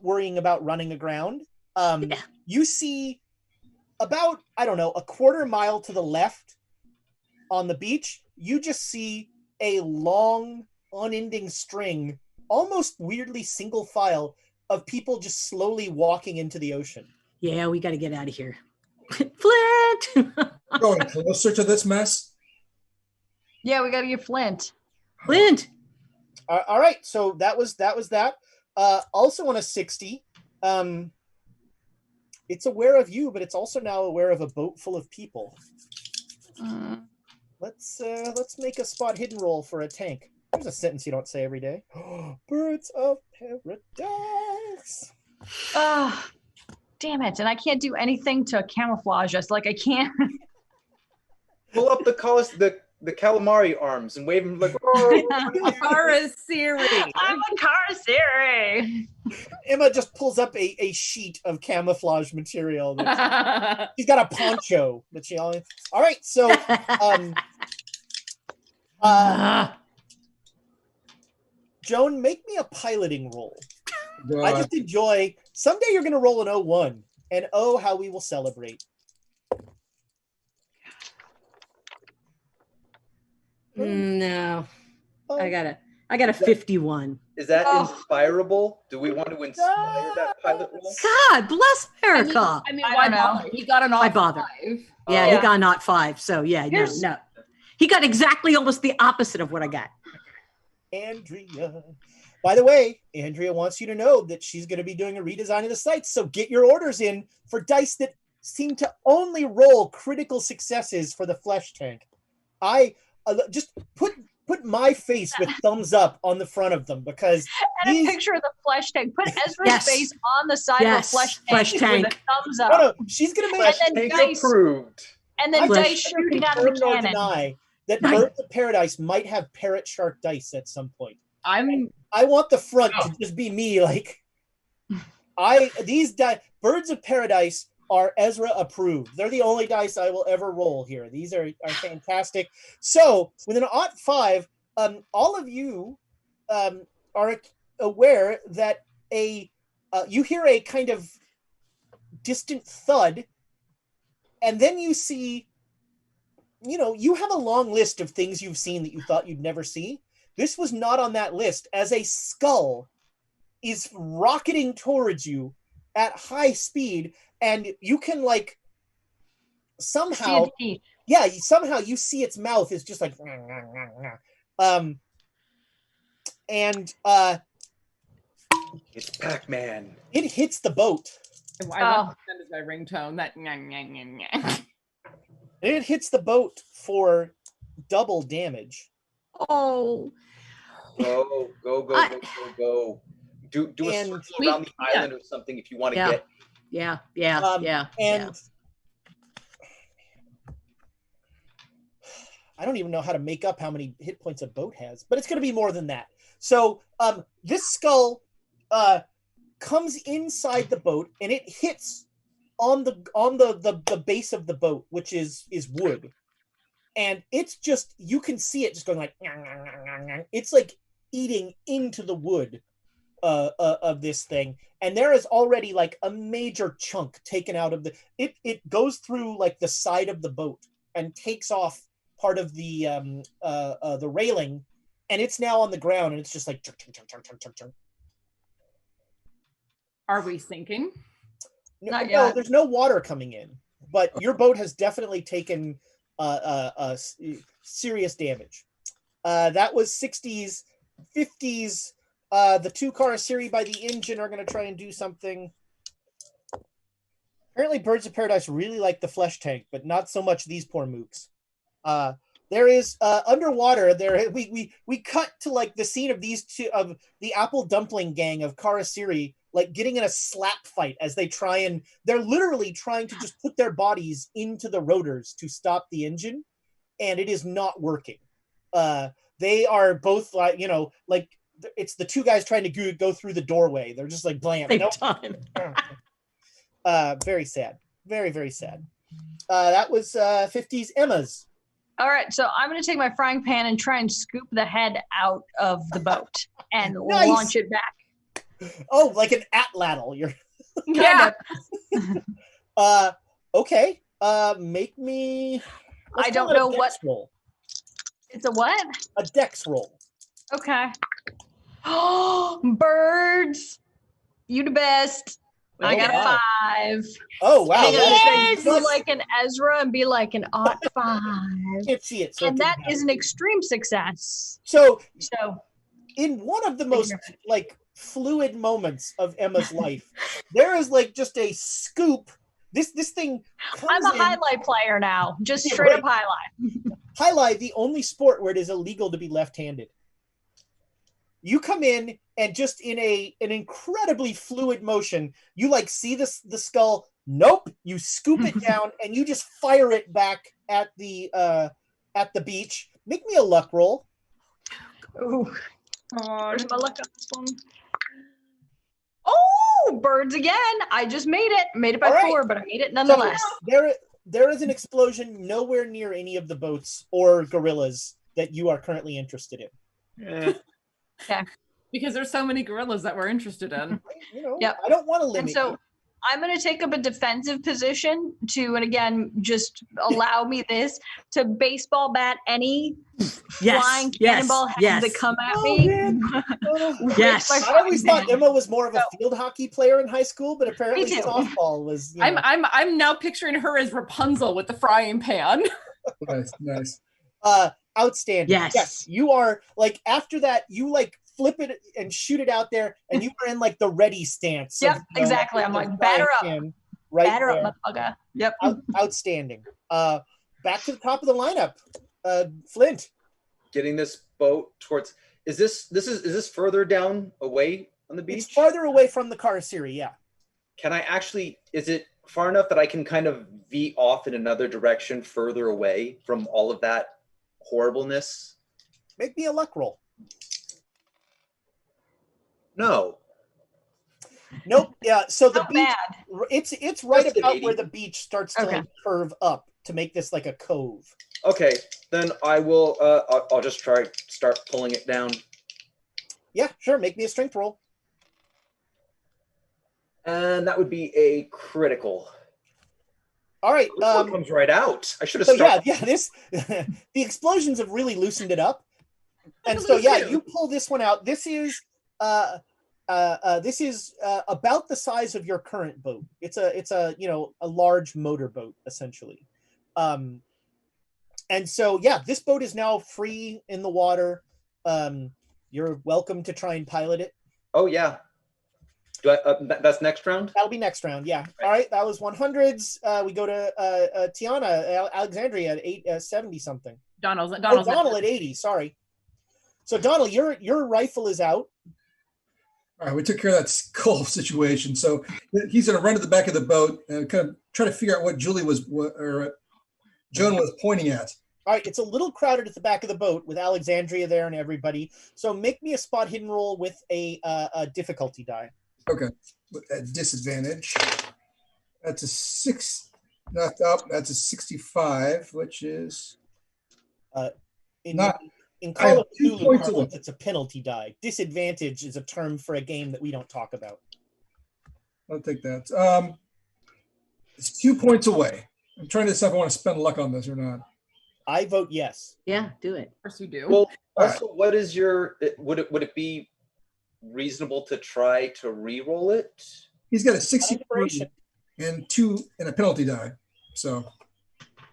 worrying about running aground. You see about, I don't know, a quarter mile to the left on the beach, you just see a long, unending string, almost weirdly single file, of people just slowly walking into the ocean. Yeah, we got to get out of here. Flint! Going closer to this mess? Yeah, we got to get Flint. Flint! All right, so that was that. Also on a 60, it's aware of you, but it's also now aware of a boat full of people. Let's make a spot hidden roll for a tank. There's a sentence you don't say every day. Birds of paradise. Damn it! And I can't do anything to camouflage us. Like I can't. Pull up the calamari arms and wave them like, oh, Karisiri. I'm a Karisiri. Emma just pulls up a sheet of camouflage material. She's got a poncho that she always. All right, so Joan, make me a piloting roll. I just enjoy. Someday you're going to roll an 01, and oh, how we will celebrate. No, I got a 51. Is that inspirable? Do we want to inspire that pilot roll? God bless America. I mean, why bother? He got an Why off bother? 5. Yeah, he got not 5. So yeah, no. He got exactly almost the opposite of what I got. Andrea. By the way, Andrea wants you to know that she's going to be doing a redesign of the site. So get your orders in for dice that seem to only roll critical successes for the flesh tank. I just put my face with thumbs up on the front of them because and a picture of the flesh tank. Put Ezra's face on the side of the flesh tank with a thumbs up. No, she's going to make and then dice approved. And then dice shooting out of the cannon. Deny that Birds of Paradise might have parrot shark dice at some point. I want the front to just be me, like Birds of Paradise are Ezra approved. They're the only dice I will ever roll here. These are fantastic. So with an 05, all of you are aware that you hear a kind of distant thud, and then you see, you have a long list of things you've seen that you thought you'd never see. This was not on that list, as a skull is rocketing towards you at high speed, and you can somehow you see its mouth is just like and it's Pac-Man. it hits the boat. I want to send as my ringtone. That nyah. It hits the boat for double damage. Oh. Go. Do a circle around the island or something if you want to get. Yeah. And I don't even know how to make up how many hit points a boat has, but it's going to be more than that. So this skull comes inside the boat, and it hits on the base of the boat, which is wood, and it's just, you can see it just going like, it's like eating into the wood of this thing, and there is already like a major chunk taken out of it goes through like the side of the boat and takes off part of the railing, and it's now on the ground, and it's just like Are we sinking? No, there's no water coming in, but your boat has definitely taken serious damage. That was 60s, 50s. The two Karasiri by the engine are going to try and do something. Apparently, Birds of Paradise really like the flesh tank, but not so much these poor mooks. There is underwater. There we cut to like the scene of these two, of the apple dumpling gang of Karasiri, like getting in a slap fight as they're literally trying to just put their bodies into the rotors to stop the engine, and it is not working. They are both like, it's the two guys trying to go through the doorway. They're just like blam. Same time. Very sad. Very, very sad. That was 50s Emma's. All right, so I'm going to take my frying pan and try and scoop the head out of the boat and Nice. launch it back. Oh, like an atlatl. You're Yeah. okay. Make me. I don't know what. Roll. It's a what? A dex roll. Okay. Oh, birds! You the best. Oh, I got wow. a 5. Oh wow! I gotta do like an Ezra and be like an odd 5. I can't see it, so And that is an extreme success. So So in one of the most like fluid moments of Emma's life, there is like just a scoop. This thing comes I'm a in, highlight player now. Just straight up highlight. highlight, the only sport where it is illegal to be left-handed. You come in and just in an incredibly fluid motion, you like see the skull. Nope, you scoop it down and you just fire it back at the beach. Make me a luck roll. Ooh. Where's my luck on this one? Oh, birds again. I just made it. Made it by 4, but I made it nonetheless. So there is an explosion nowhere near any of the boats or gorillas that you are currently interested in. Okay. Because there's so many gorillas that we're interested in. Yep. I don't want to limit And so you. I'm going to take up a defensive position and again, just allow me this to baseball bat any flying cannonball heads that come at me. Yes. I always thought Emma was more of a field hockey player in high school, but apparently softball was. I'm now picturing her as Rapunzel with the frying pan. Nice. Outstanding. Yes. You are like, after that, you like flip it and shoot it out there, and you were in like the ready stance. Yep, exactly. I'm like, batter up. Right, batter up, motherfucker. Yep. Outstanding. Back to the top of the lineup. Flint. Getting this boat towards. Is this further down away on the beach? It's farther away from the Karasiri, yeah. Can I actually? Is it far enough that I can kind of veer off in another direction, further away from all of that horribleness? Make me a luck roll. No. Nope. Yeah. So the Not beach, bad. it's right about where the beach starts to like curve up to make this like a cove. Okay, then I will. I'll just start pulling it down. Yeah, sure. Make me a strength roll. And that would be a critical. All right. This one comes right out. I should have so started. this the explosions have really loosened it up. And so you pull this one out. This is about the size of your current boat. It's a large motor boat essentially. And so this boat is now free in the water. You're welcome to try and pilot it. Oh yeah. Do I? That's next round. That'll be next round. Yeah. All right. That was 100s. We go to Tiana Alexandria at 70 something. Donald at 80. Sorry. So Donald, your rifle is out. All right, we took care of that skull situation. So he's going to run to the back of the boat and kind of try to figure out what Joan was pointing at. All right, it's a little crowded at the back of the boat with Alexandria there and everybody. So make me a spot hidden roll with a difficulty die. Okay, at disadvantage. That's a 6. Not up. That's a 65, which is in Call of Cthulhu parlance, it's a penalty die. Disadvantage is a term for a game that we don't talk about. I'll take that. It's 2 points away. I'm trying to decide if I want to spend luck on this or not. I vote yes. Yeah, do it. Of course you do. Well, also, what is your? Would it be reasonable to try to re-roll it? He's got a 63 and 2 and a penalty die. So.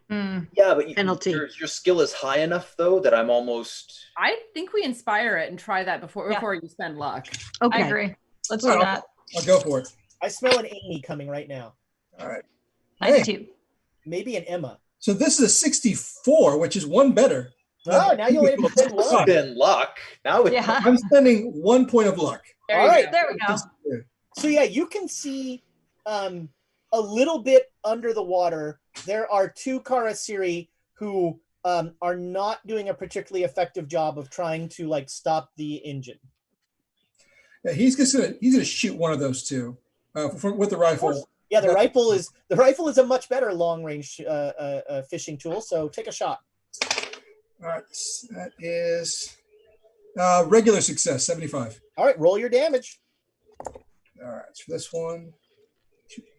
Yeah, but your skill is high enough though that I'm almost. I think we inspire it and try that before you spend luck. Okay, I agree. Let's do that. I'll go for it. I smell an Amy coming right now. All right. I do too. Maybe an Emma. So this is a 64, which is one better. Oh, now you're able to spend luck. Spend luck. Now I'm spending 1 point of luck. All right, there we go. So yeah, you can see a little bit under the water. There are 2 Karasiri who are not doing a particularly effective job of trying to like stop the engine. Yeah, he's gonna shoot one of those 2 with the rifle. Yeah, the rifle is a much better long range fishing tool. So take a shot. All right, that is regular success, 75. All right, roll your damage. All right, so this one.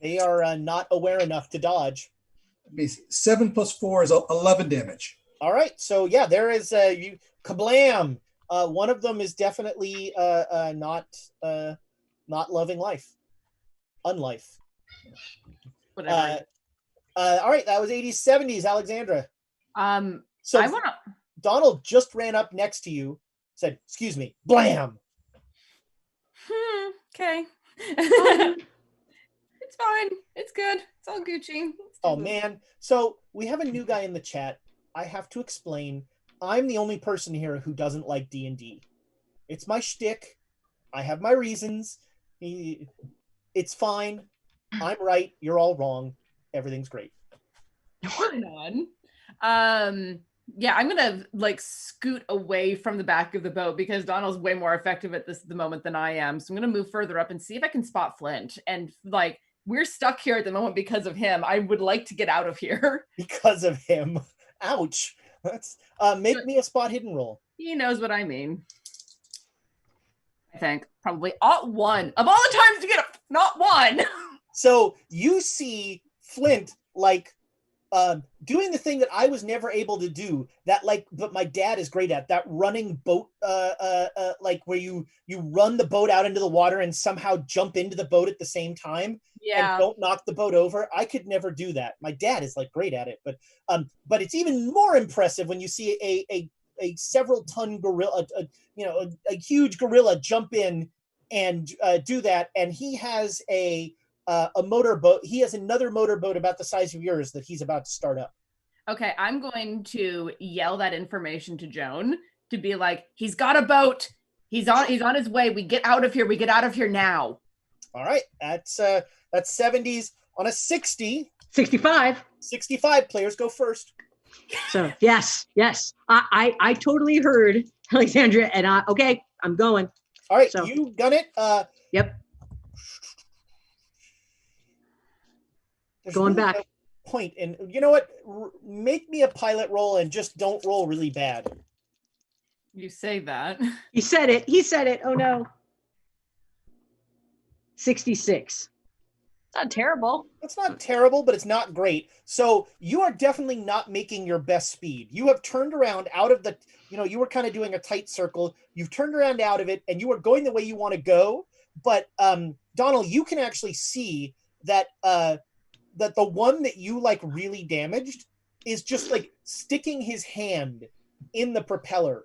They are not aware enough to dodge. 7 + 4 is 11 damage. All right, so yeah, there is kablam. One of them is definitely not loving life, unlife. Whatever. All right, that was 80s, 70s, Alexandra. So I want to. Donald just ran up next to you, said, "Excuse me," blam. Okay. It's fine. It's good. It's all Gucci. Oh man. So we have a new guy in the chat. I have to explain. I'm the only person here who doesn't like D&D. It's my shtick. I have my reasons. It's fine. I'm right. You're all wrong. Everything's great. None. Yeah, I'm gonna scoot away from the back of the boat because Donald's way more effective at the moment than I am. So I'm gonna move further up and see if I can spot Flint. And we're stuck here at the moment because of him. I would like to get out of here. Because of him. Ouch. That's make me a spot hidden roll. He knows what I mean. I think probably +1 of all the times to get a not 1. So you see Flint doing the thing that I was never able to do, but my dad is great at, that running boat, where you run the boat out into the water and somehow jump into the boat at the same time. Yeah. And don't knock the boat over. I could never do that. My dad is great at it, but it's even more impressive when you see a several ton gorilla, a huge gorilla jump in and do that. And he has a motorboat. He has another motorboat about the size of yours that he's about to start up. Okay, I'm going to yell that information to Joan to be like, he's got a boat. He's on his way. We get out of here. We get out of here now. All right, that's 70s on a 60. 65. 65 players go first. So yes. I totally heard Alexandra, and I'm going. All right, so you gun it. Yep. There's going really back. No point, and you know what? Make me a pilot roll and just don't roll really bad. You say that. He said it. Oh no. 66. Not terrible. It's not terrible, but it's not great. So you are definitely not making your best speed. You have turned around out of the, you were kind of doing a tight circle. You've turned around out of it and you are going the way you want to go. But Donald, you can actually see that that the one that you really damaged is just sticking his hand in the propeller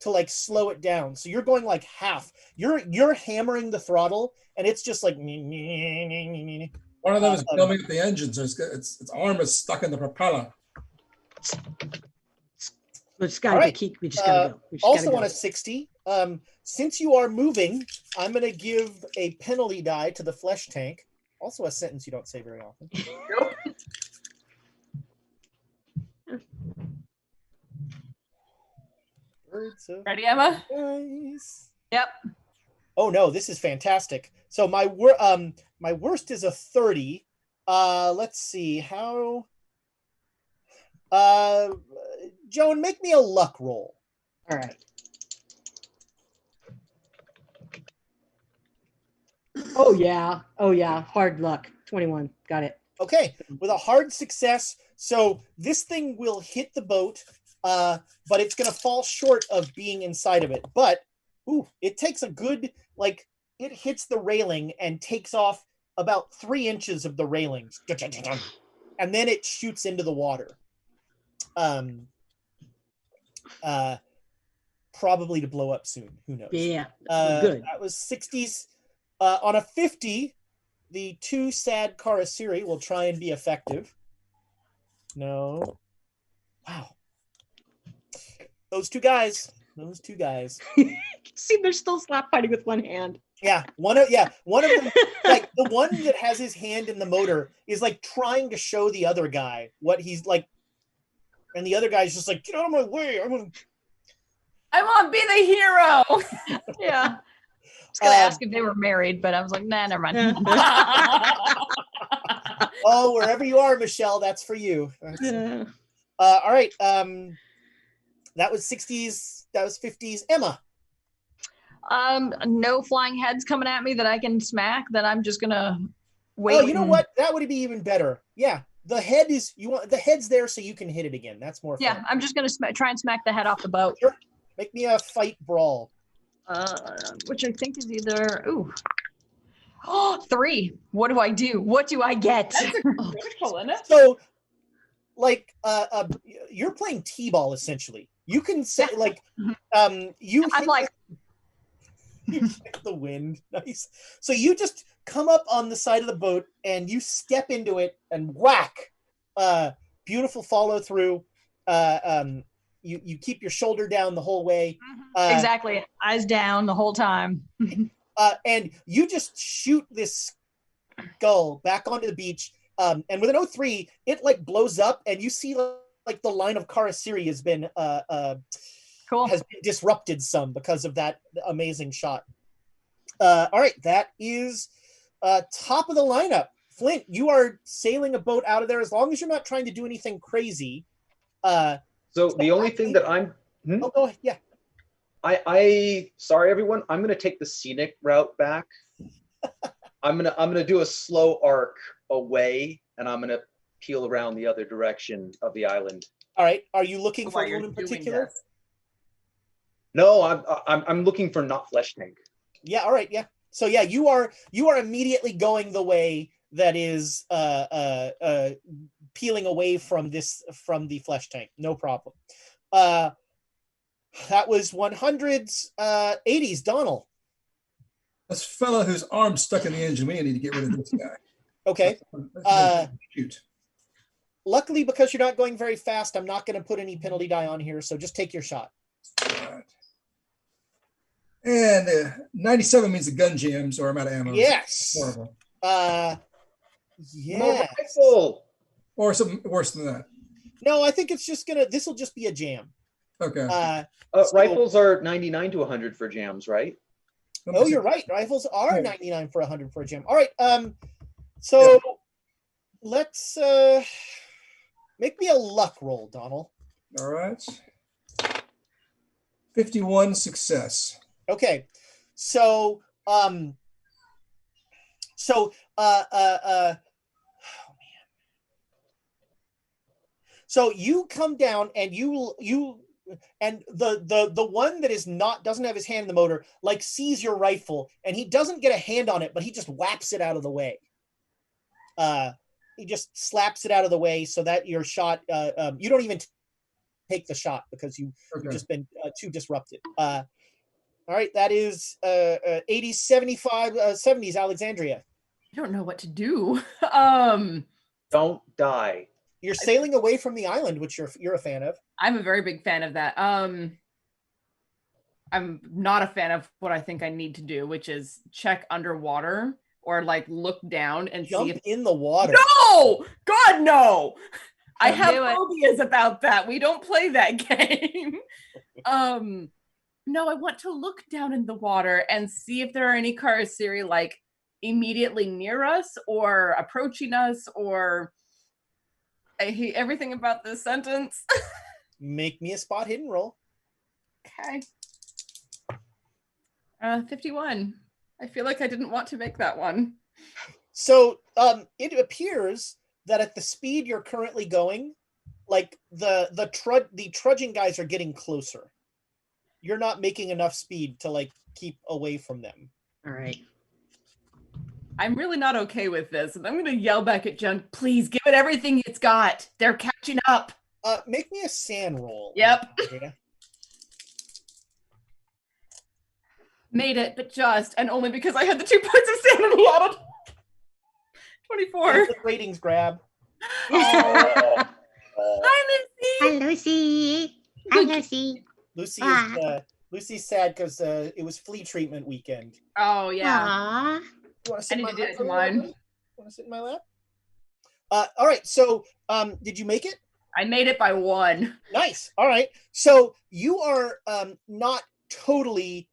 to like slow it down. So you're going like half. You're hammering the throttle, and it's just like. One of them is bumming up the engine, so its arm is stuck in the propeller. We just gotta go. Also on a 60. Since you are moving, I'm going to give a penalty die to the flesh tank. Also a sentence you don't say very often. Nope. Ready, Emma? Nice. Yep. Oh no, this is fantastic. So my worst is a 30. Let's see how. Joan, make me a luck roll. All right. Oh yeah. Hard luck. 21. Got it. Okay, with a hard success. So this thing will hit the boat, but it's going to fall short of being inside of it. But it takes a good, like, it hits the railing and takes off about 3 inches of the railings, and then it shoots into the water. Probably to blow up soon. Who knows? Yeah. Good. That was 60s. On a 50, the 2 sad Karasiri will try and be effective. No. Wow. Those two guys. See, they're still slap fighting with one hand. Yeah, one of them, like the one that has his hand in the motor is like trying to show the other guy what he's like, and the other guy's just like, get out of my way. I want to be the hero. Yeah. I was gonna ask if they were married, but I was like, nah, never mind. Oh, wherever you are, Michelle, that's for you. All right. That was 60s. That was 50s. Emma. No flying heads coming at me that I can smack. That I'm just gonna wait. Oh, you know what? That would be even better. Yeah, the head's there so you can hit it again. That's more fun. Yeah, I'm just gonna try and smack the head off the boat. Sure. Make me a fight brawl. Which I think is either 3. What do I do? What do I get? That's a critical, isn't it? So, like, you're playing t-ball essentially. You can say like, you. I'm like. You hit the wind. Nice. So you just come up on the side of the boat and you step into it and whack. Beautiful follow through. You keep your shoulder down the whole way. Exactly. Eyes down the whole time. And you just shoot this skull back onto the beach. And with an 03, it like blows up and you see like the line of Karasiri has been cool. Has been disrupted some because of that amazing shot. All right, that is top of the lineup. Flint, you are sailing a boat out of there as long as you're not trying to do anything crazy. So the only thing that I'm... Oh, go ahead. Yeah. Sorry, everyone. I'm going to take the scenic route back. I'm gonna do a slow arc away, and I'm going to peel around the other direction of the island. All right. Are you looking for one in particular? This. No, I'm looking for not flesh tank. Yeah. All right. Yeah. So yeah, you are immediately going the way that is peeling away from the flesh tank. No problem. That was 100s, 80s. Donald. This fella whose arm's stuck in the engine. We need to get rid of this guy. Okay. Shoot. Luckily, because you're not going very fast, I'm not going to put any penalty die on here. So just take your shot. Right. And 97 means the gun jams, or I'm out of ammo. Yes. Horrible. Yeah. Or something worse than that. No, I think it's just this will just be a jam. Okay. Rifles are 99 to 100 for jams, right? Oh, you're right. Rifles are 99 for 100 for a jam. All right. So let's make me a luck roll, Donald. All right. 51 success. Okay. So oh man. So you come down and and the one that doesn't have his hand in the motor, like sees your rifle and he doesn't get a hand on it, but he just whaps it out of the way. He just slaps it out of the way so that your shot, you don't even take the shot because you've just been too disrupted. All right, that is 80s, 75, 70s Alexandria. I don't know what to do. Don't die. You're sailing away from the island, which you're a fan of. I'm a very big fan of that. I'm not a fan of what I think I need to do, which is check underwater or like look down and Jump see if in the water. No, God, no. I have do it. phobias about that. We don't play that game. No, I want to look down in the water and see if there are any Karasiri like immediately near us or approaching us, or I hate everything about this sentence. Make me a spot hidden roll. Okay. 51. I feel like I didn't want to make that one. So it appears that at the speed you're currently going, like the trudging guys are getting closer. You're not making enough speed to like keep away from them. All right. I'm really not okay with this. And I'm going to yell back at Jen, please give it everything it's got. They're catching up. Make me a sand roll. Yep. Made it, but just, and only because I had the 2 points of sanity added. 24. Ratings grab. Hi, Hi, Lucy. Hi, Lucy. Lucy's sad because it was flea treatment weekend. Oh, yeah. Aww. You want to sit I in need my to do lap? it to mine. Want to sit in my lap? All right. So, did you make it? I made it by 1. Nice. All right. So you are not totally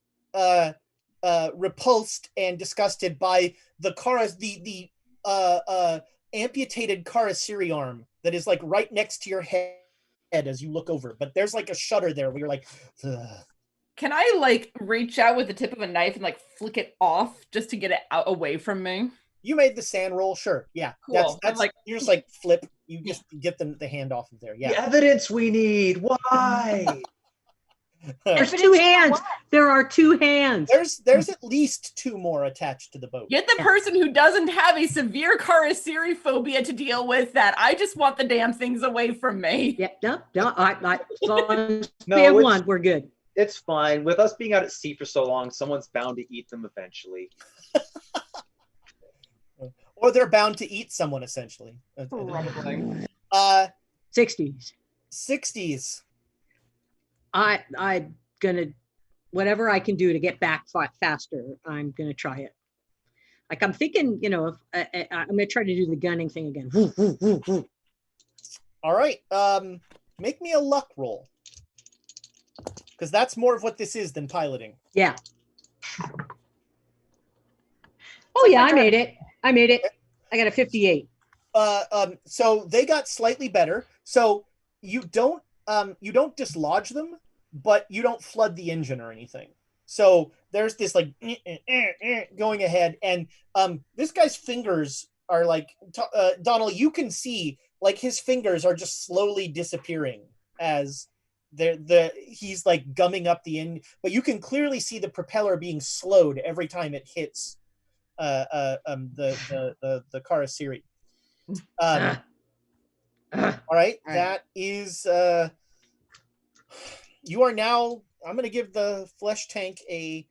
repulsed and disgusted by the amputated Karasiri arm that is like right next to your head as you look over. But there's like a shutter there where you're like, ugh. Can I like reach out with the tip of a knife and like flick it off just to get it out away from me? You made the sand roll, sure. Yeah. Cool. That's like you just like flip. You just get the hand off of there. Yeah. The evidence we need. Why? There's 2 hands. There are 2 hands. There's at least 2 more attached to the boat. Get the person who doesn't have a severe Karasiri phobia to deal with that. I just want the damn things away from me. Yep. No. As long as No, we have it's- 1, we're good. It's fine. With us being out at sea for so long, someone's bound to eat them eventually. Or they're bound to eat someone, essentially. Probably. 60s. 60s. I'm gonna, whatever I can do to get back faster, I'm gonna try it. Like I'm thinking, if I'm gonna try to do the gunning thing again. All right. Make me a luck roll. Because that's more of what this is than piloting. Yeah. Oh yeah, I made it. I got a 58. So they got slightly better. So you don't dislodge them, but you don't flood the engine or anything. So there's this like going ahead, and this guy's fingers are like Donald. You can see like his fingers are just slowly disappearing as he's like gumming up the end, but you can clearly see the propeller being slowed every time it hits the Karasiri. All right, that is you are now. I'm going to give the flesh tank a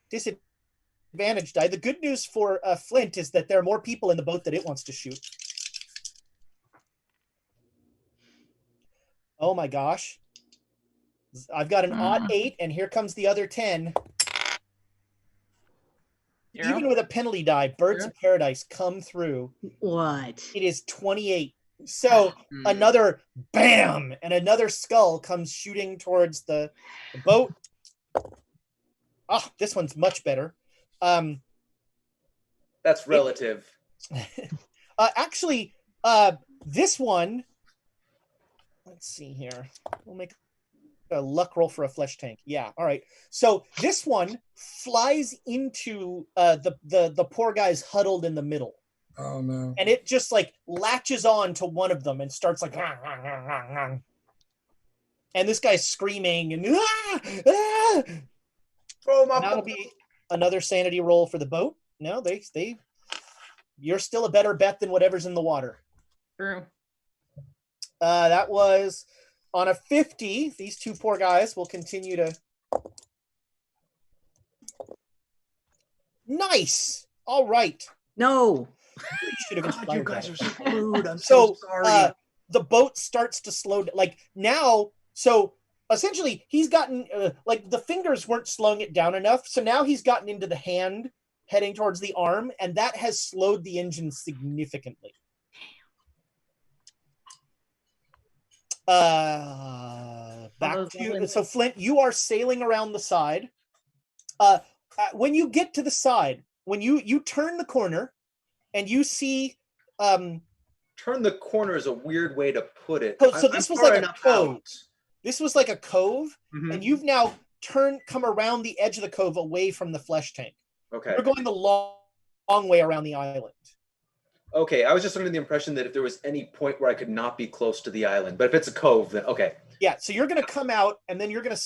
disadvantage die. The good news for Flint is that there are more people in the boat that it wants to shoot. Oh my gosh. I've got an odd 8, and here comes the other 10. Zero? Even with a penalty die, Birds of Paradise come through. What? It is 28. So another bam, and another skull comes shooting towards the boat. This one's much better. That's relative. Actually, this one, let's see here. We'll make a luck roll for a flesh tank. Yeah, all right. So this one flies into the poor guys huddled in the middle. Oh no. And it just like latches on to one of them and starts like and this guy's screaming and Throw him up. that'll be another sanity roll for the boat. No, they you're still a better bet than whatever's in the water. True. That was On a 50, these two poor guys will continue to... Nice! All right. No. You should have God, you inspired guys that. are so rude. I'm so sorry. The boat starts to slow down. Like, now, so essentially, he's gotten, like, the fingers weren't slowing it down enough, so now he's gotten into the hand, heading towards the arm, and that has slowed the engine significantly. Back to so Flint, you are sailing around the side. When you get to the side, when you turn the corner, and you see, turn the corner is a weird way to put it. So this was like a cove. This was like a cove, and you've now come around the edge of the cove away from the flesh tank. Okay. You're going the long way around the island. Okay, I was just under the impression that if there was any point where I could not be close to the island, but if it's a cove, then okay. Yeah, so you're gonna come out, and then you're gonna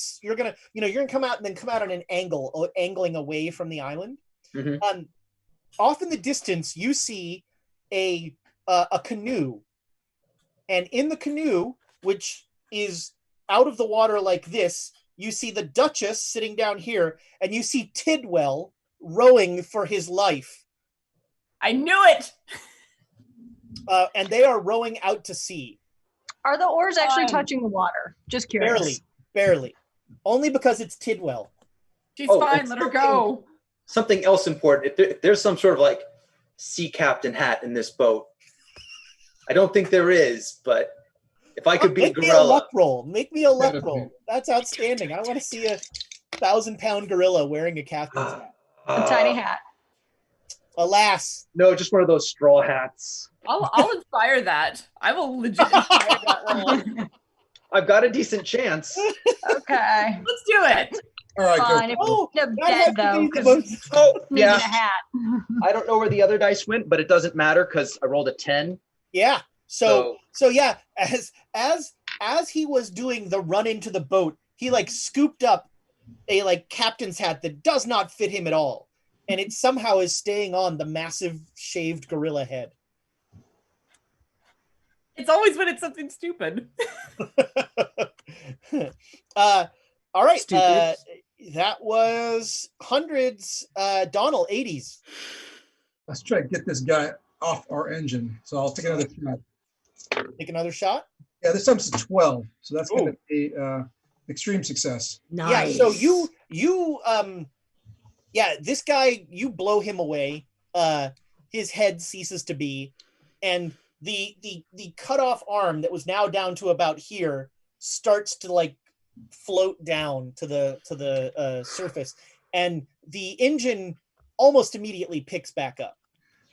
come out and then come out on an angle, angling away from the island. Mm-hmm. Off in the distance, you see a canoe, and in the canoe, which is out of the water like this, you see the Duchess sitting down here, and you see Tidwell rowing for his life. I knew it. And they are rowing out to sea. Are the oars actually touching the water? Just curious. Barely. Only because it's Tidwell. She's fine. Let her go. Something else important. If there's some sort of like sea captain hat in this boat, I don't think there is, but if I could be a gorilla. Make me a luck roll. Make me a luck roll. That's outstanding. I want to see a 1,000-pound gorilla wearing a captain's hat. A tiny hat. Alas. No, just one of those straw hats. I'll inspire that. I will legit inspire that role. I've got a decent chance. Okay. Let's do it. All right, fine. go. If dead though, because yeah. a hat. I don't know where the other dice went, but it doesn't matter because I rolled a 10. Yeah. So yeah, as he was doing the run into the boat, he like scooped up a like captain's hat that does not fit him at all. And it somehow is staying on the massive shaved gorilla head. It's always when it's something stupid. All right. That was hundreds. Donald, 80s. Let's try to get this guy off our engine. So I'll take another shot. Take another shot? Yeah, this time it's a 12. So that's going to be extreme success. Nice. Yeah, so you this guy, you blow him away. His head ceases to be, and the cut off arm that was now down to about here starts to like float down to the surface, and the engine almost immediately picks back up.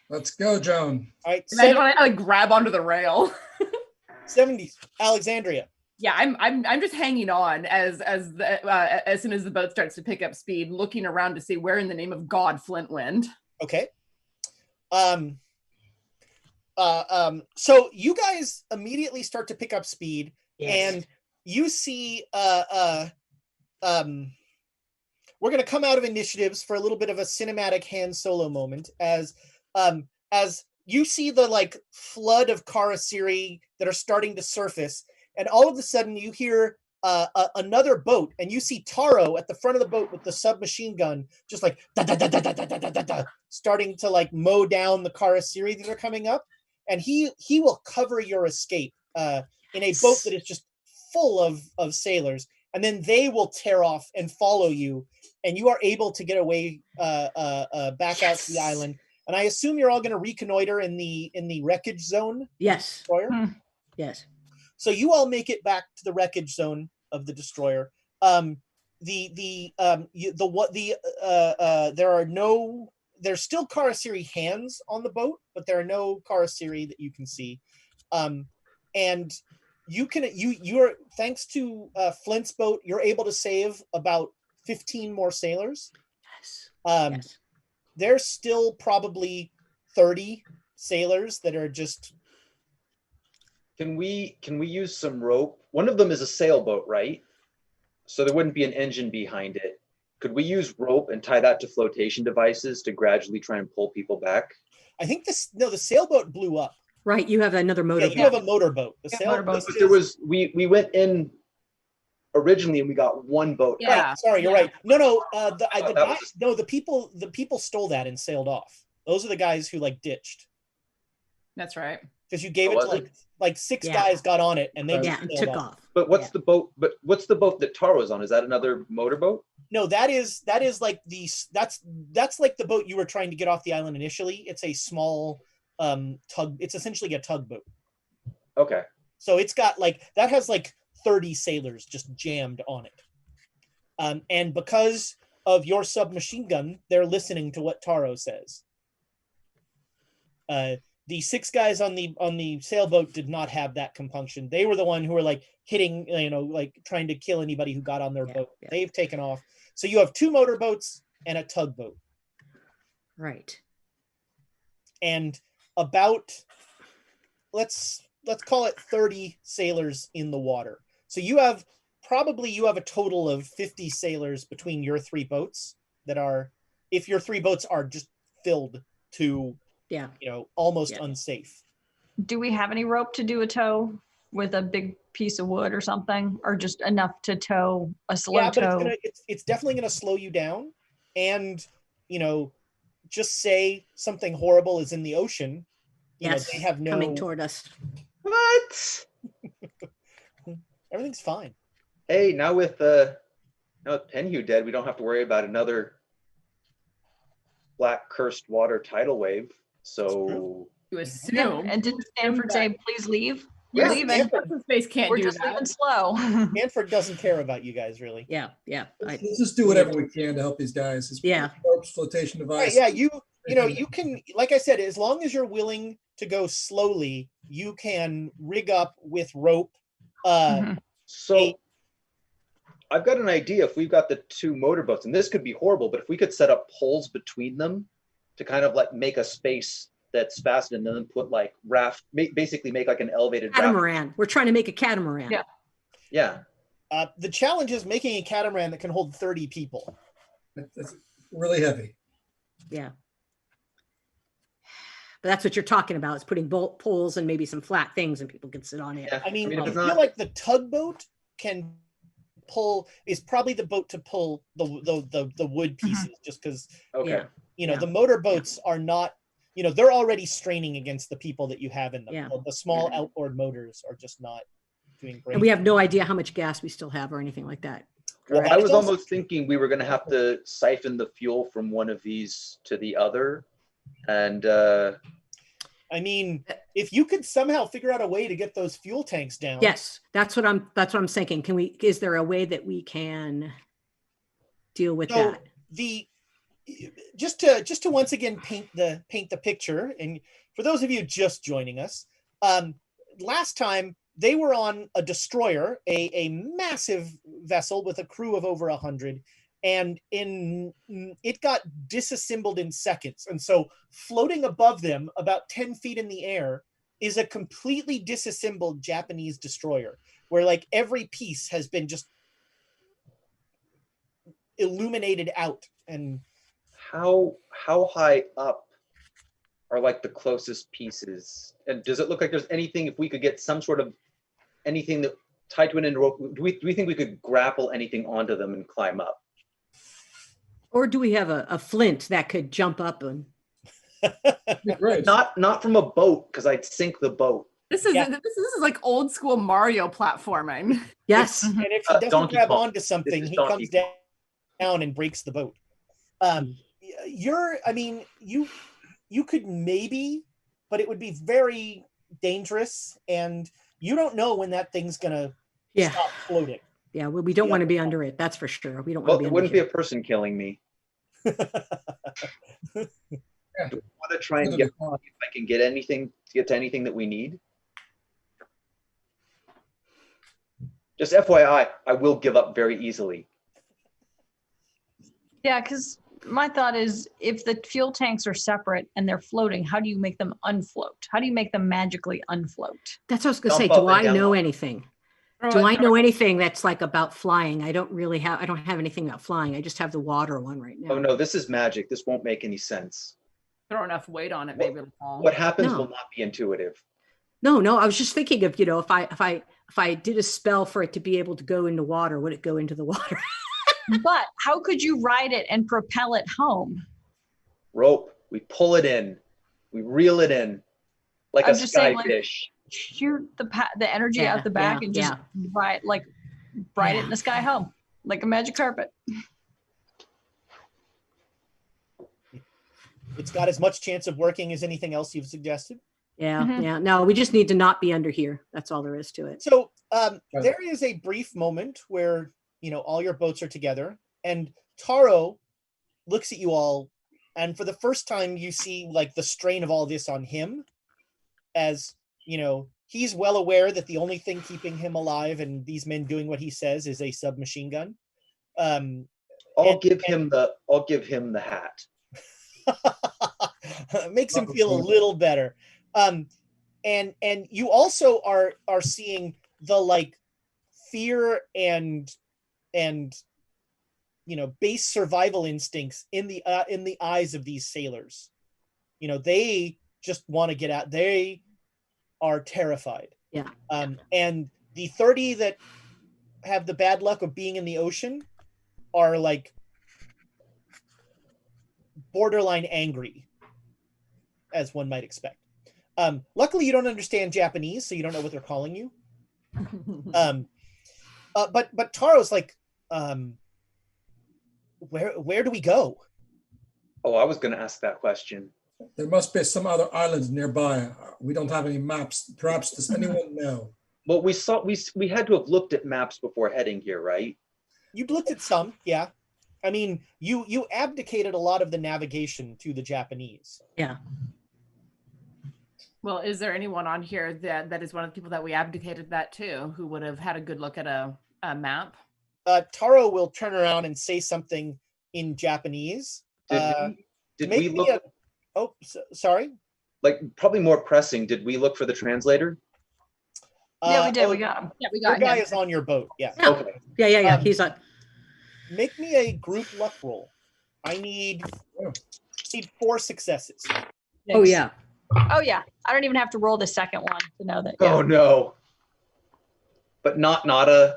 Let's go, Joan. All right, I like grab onto the rail. 70s, Alexandria. Yeah, I'm just hanging on as soon as the boat starts to pick up speed, looking around to see where in the name of God Flint went. Okay. So you guys immediately start to pick up speed, and you see we're going to come out of initiatives for a little bit of a cinematic Han Solo moment as you see the like flood of Karasiri that are starting to surface, and all of a sudden you hear another boat, and you see Taro at the front of the boat with the submachine gun, just like da, da, da, da, da, da, da, da, da, starting to like mow down the Karasiri that are coming up, and he will cover your escape in a boat that is just full of sailors, and then they will tear off and follow you, and you are able to get away back out to the island. And I assume you're all going to reconnoiter in the wreckage zone. Yes. Destroyer? Yes. So you all make it back to the wreckage zone of the destroyer. There's still Karasiri hands on the boat, but there are no Karasiri that you can see. And you're thanks to Flint's boat, you're able to save about 15 more sailors. Yes. Yes. There's still probably 30 sailors that are just. Can we use some rope? One of them is a sailboat, right? So there wouldn't be an engine behind it. Could we use rope and tie that to flotation devices to gradually try and pull people back? I think the sailboat blew up. Right, you have another motorboat. Yeah, you have a motorboat. The motorboat. But there was we went in originally and we got one boat. Yeah. Right, sorry, you're right. No, the people stole that and sailed off. Those are the guys who like ditched. That's right. Because you gave it to like six guys got on it and they and took off. But what's the boat? But what's the boat that Taro's on? Is that another motorboat? No, that is like that's like the boat you were trying to get off the island initially. It's a small tug. It's essentially a tugboat. Okay. So it's got like that has like 30 sailors just jammed on it. And because of your submachine gun, they're listening to what Taro says. The six guys on the sailboat did not have that compunction. They were the one who were like hitting, like trying to kill anybody who got on their boat. Yeah. They've taken off. So you have 2 motorboats and a tugboat. Right. And about let's call it 30 sailors in the water. So you have a total of 50 sailors between your 3 boats that are, if your 3 boats are just filled to almost unsafe. Do we have any rope to do a tow with a big piece of wood or something, or just enough to tow a slow tow? But it's definitely going to slow you down, and just say something horrible is in the ocean. They have no coming toward us. What? Everything's fine. Hey, now with Penhew dead, we don't have to worry about another black cursed water tidal wave. So you assume. And didn't Stanford say, please leave? Yeah, We're leaving. Space can't We're do just that. leaving slow. Stanford doesn't care about you guys, really. Yeah. Let's just do whatever we can to help these guys. Flotation device. Right, yeah, you can, like I said, as long as you're willing to go slowly, you can rig up with rope. So I've got an idea. If we've got the 2 motorboats, and this could be horrible, but if we could set up poles between them to kind of like make a space that's fastened and then put like basically make like an elevated catamaran. We're trying to make a catamaran. Yeah. The challenge is making a catamaran that can hold 30 people. That's really heavy. Yeah. But that's what you're talking about, is putting bolt poles and maybe some flat things and people can sit on it. Yeah. I mean, I feel like the tugboat is probably the boat to pull the wood pieces, just because the motorboats are not, they're already straining against the people that you have in them. Yeah. The small outboard motors are just not doing great. And we have no idea how much gas we still have or anything like that. Well, I was almost thinking we were going to have to siphon the fuel from one of these to the other. And I mean, if you could somehow figure out a way to get those fuel tanks down. Yes, that's what I'm thinking. Is there a way that we can deal with that? Just to once again paint the picture, and for those of you just joining us, last time they were on a destroyer, a massive vessel with a crew of over 100. And it got disassembled in seconds. And so floating above them about 10 feet in the air is a completely disassembled Japanese destroyer, where like every piece has been just illuminated out. And how high up are like the closest pieces? And does it look like there's anything, if we could get some sort of anything that tied to an end rope, do we think we could grapple anything onto them and climb up? Or do we have a flint that could jump up and? Not from a boat, because I'd sink the boat. This is like old school Mario platforming. Yes. And if he doesn't grab onto something, he comes down and breaks the boat. You could maybe, but it would be very dangerous, and you don't know when that thing's gonna stop floating. Yeah, we don't want to be under it. That's for sure. We don't want to be under it. It wouldn't be a person killing me. Do I want to try and get, if I can get to anything that we need? Just FYI, I will give up very easily. Yeah, because my thought is, if the fuel tanks are separate and they're floating, how do you make them unfloat? How do you make them magically unfloat? That's what I was going to say. Do I know anything? Do I know anything that's like about flying? I don't have anything about flying. I just have the water one right now. Oh no, this is magic. This won't make any sense. Throw enough weight on it, maybe it'll fall. What happens will not be intuitive. No, I was just thinking of, if I did a spell for it to be able to go into water, would it go into the water? But how could you ride it and propel it home? Rope. We pull it in. We reel it in like a skyfish. Shoot the energy out the back and just ride it in the sky home like a magic carpet. It's got as much chance of working as anything else you've suggested. Yeah. No, we just need to not be under here. That's all there is to it. So there is a brief moment where, all your boats are together, and Taro looks at you all, and for the first time you see like the strain of all this on him, as, he's well aware that the only thing keeping him alive and these men doing what he says is a submachine gun. I'll give him the hat. Makes him feel a little better. And you also are seeing the fear and base survival instincts in the eyes of these sailors. They just want to get out. They are terrified. Yeah. And the 30 that have the bad luck of being in the ocean are borderline angry, as one might expect. Luckily, you don't understand Japanese, so you don't know what they're calling you. But Taro's where do we go? Oh, I was going to ask that question. There must be some other islands nearby. We don't have any maps. Perhaps does anyone know? Well, we had to have looked at maps before heading here, right? You'd looked at some, yeah. I mean, you abdicated a lot of the navigation to the Japanese. Yeah. Well, is there anyone on here that is one of the people that we abdicated that to, who would have had a good look at a map? Taro will turn around and say something in Japanese. Did we look? Sorry. Probably more pressing. Did we look for the translator? Yeah, we did. We got him. Yeah, we got him. Your guy is on your boat. Yeah. Okay. Yeah. He's on. Make me a group luck roll. I need 4 successes. Oh yeah. Oh yeah. I don't even have to roll the second one to know that. Yeah. Oh no. But not a.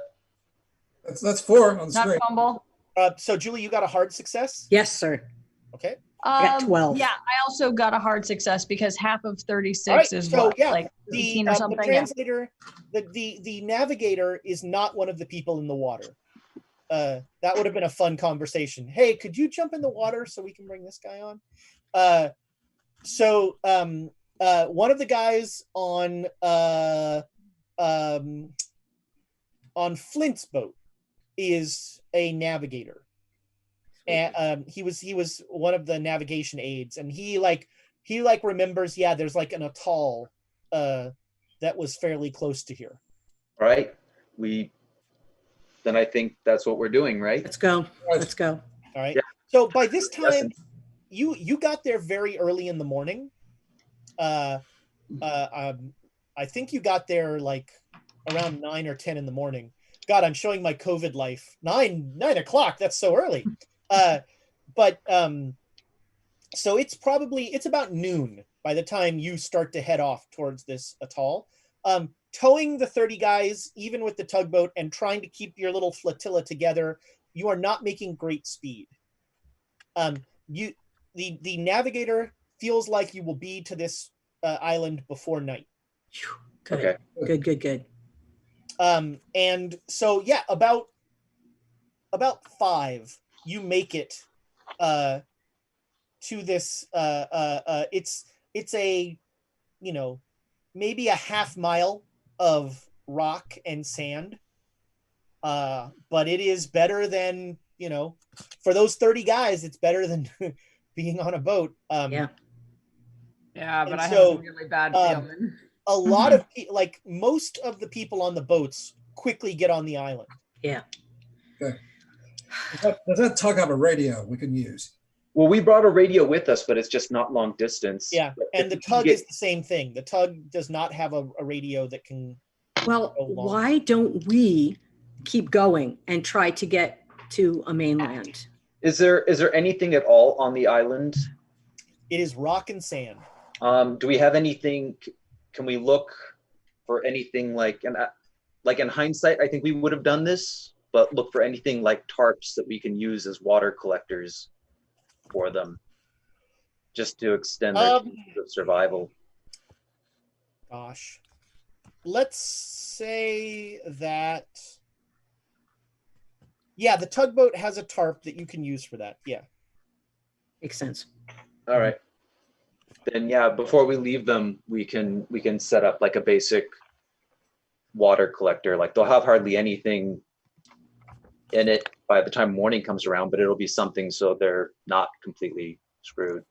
That's 4 on the not screen. Fumble. So Julie, you got a hard success? Yes, sir. Okay. I got 12. Yeah, I also got a hard success because half of 36 is what, 18 or something. The translator, the navigator is not one of the people in the water. That would have been a fun conversation. Hey, could you jump in the water so we can bring this guy on? One of the guys on Flint's boat is a navigator. And he was one of the navigation aides, and he remembers, there's an atoll that was fairly close to here. All right. Then I think that's what we're doing, right? Let's go. All right. Yeah. So by this time, you got there very early in the morning. I think you got there around 9 or 10 in the morning. God, I'm showing my COVID life. 9 o'clock. That's so early. So it's about noon by the time you start to head off towards this atoll. Towing the 30 guys, even with the tugboat, and trying to keep your little flotilla together, you are not making great speed. The navigator feels like you will be to this island before night. Good. Okay. Good. And so about 5, you make it to this. It's a maybe a half mile of rock and sand, but it is better than for those 30 guys. It's better than being on a boat. Yeah, but I have a really bad feeling. A lot of most of the people on the boats quickly get on the island. Yeah. Okay. Does that tug have a radio we can use? Well, we brought a radio with us, but it's just not long distance. Yeah, and the tug is the same thing. The tug does not have a radio that can. Well, why don't we keep going and try to get to a mainland? Is there anything at all on the island? It is rock and sand. Do we have anything? Can we look for anything like in hindsight, I think we would have done this, but look for anything like tarps that we can use as water collectors for them, just to extend their chances of survival. Gosh, let's say that. Yeah, the tugboat has a tarp that you can use for that. Yeah, makes sense. All right. Then yeah, before we leave them, we can set up like a basic water collector. Like they'll have hardly anything in it by the time morning comes around, but it'll be something so they're not completely screwed.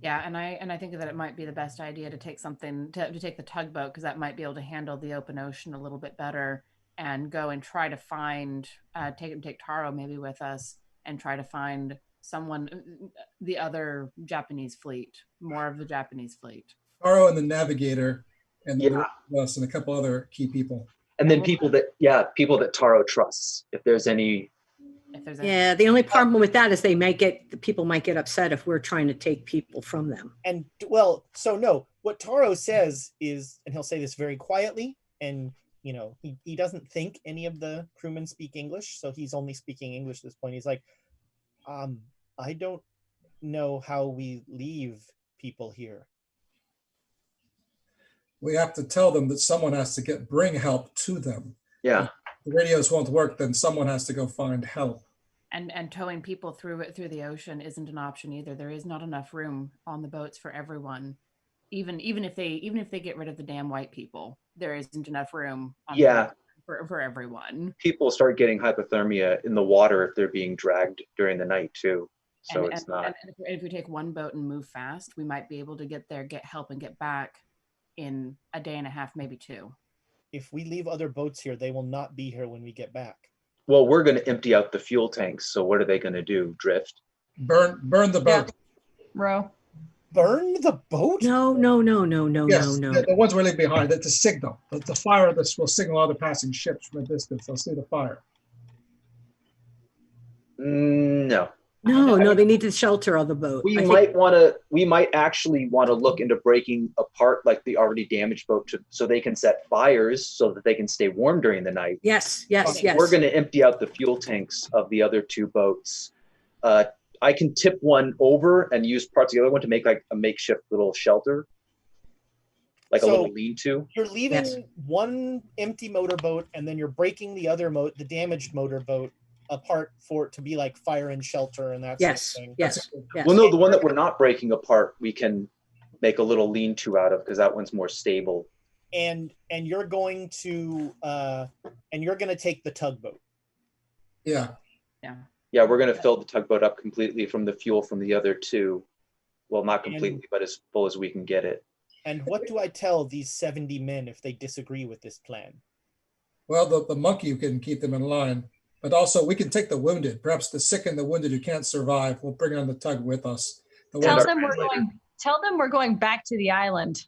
Yeah, and I think that it might be the best idea to take something to take the tugboat, because that might be able to handle the open ocean a little bit better, and go and try to find take Taro maybe with us and try to find someone, the other Japanese fleet, more of the Japanese fleet. Taro and the navigator and us and a couple other key people. And then people that Taro trusts. If there's any. Yeah, the only problem with that is the people might get upset if we're trying to take people from them. And well, so no, what Taro says is, and he'll say this very quietly, and you know, he doesn't think any of the crewmen speak English, so he's only speaking English at this point. He's like, I don't know how we leave people here. We have to tell them that someone has to bring help to them. Yeah. If the radios won't work, then someone has to go find help. And towing people through the ocean isn't an option either. There is not enough room on the boats for everyone. Even if they get rid of the damn white people, there isn't enough room on for everyone. People start getting hypothermia in the water if they're being dragged during the night too. So it's not. And if we take one boat and move fast, we might be able to get there, get help, and get back in a day and a half, maybe 2. If we leave other boats here, they will not be here when we get back. Well, we're going to empty out the fuel tanks. So what are they going to do? Drift? Burn the boat. Row. Burn the boat? No. Yes, the ones we're leaving behind. That's a signal. The fire of this will signal other passing ships from a distance. They'll see the fire. No. No, they need to shelter on the boat. We might actually want to look into breaking apart like the already damaged boat so they can set fires so that they can stay warm during the night. Yes. We're going to empty out the fuel tanks of the other 2 boats. I can tip one over and use parts of the other one to make like a makeshift little shelter, like a little lean-to. You're leaving one empty motorboat, and then you're breaking the other the damaged motorboat apart for it to be like fire and shelter and that sort of thing. Yes. Well, no, the one that we're not breaking apart, we can make a little lean-to out of, because that one's more stable. And you're going to take the tugboat. Yeah. Yeah, we're going to fill the tugboat up completely from the fuel from the other 2. Well, not completely, but as full as we can get it. And what do I tell these 70 men if they disagree with this plan? Well, the monkey can keep them in line. But also, we can take the wounded. Perhaps the sick and the wounded who can't survive, we'll bring on the tug with us. Tell them we're going back to the island.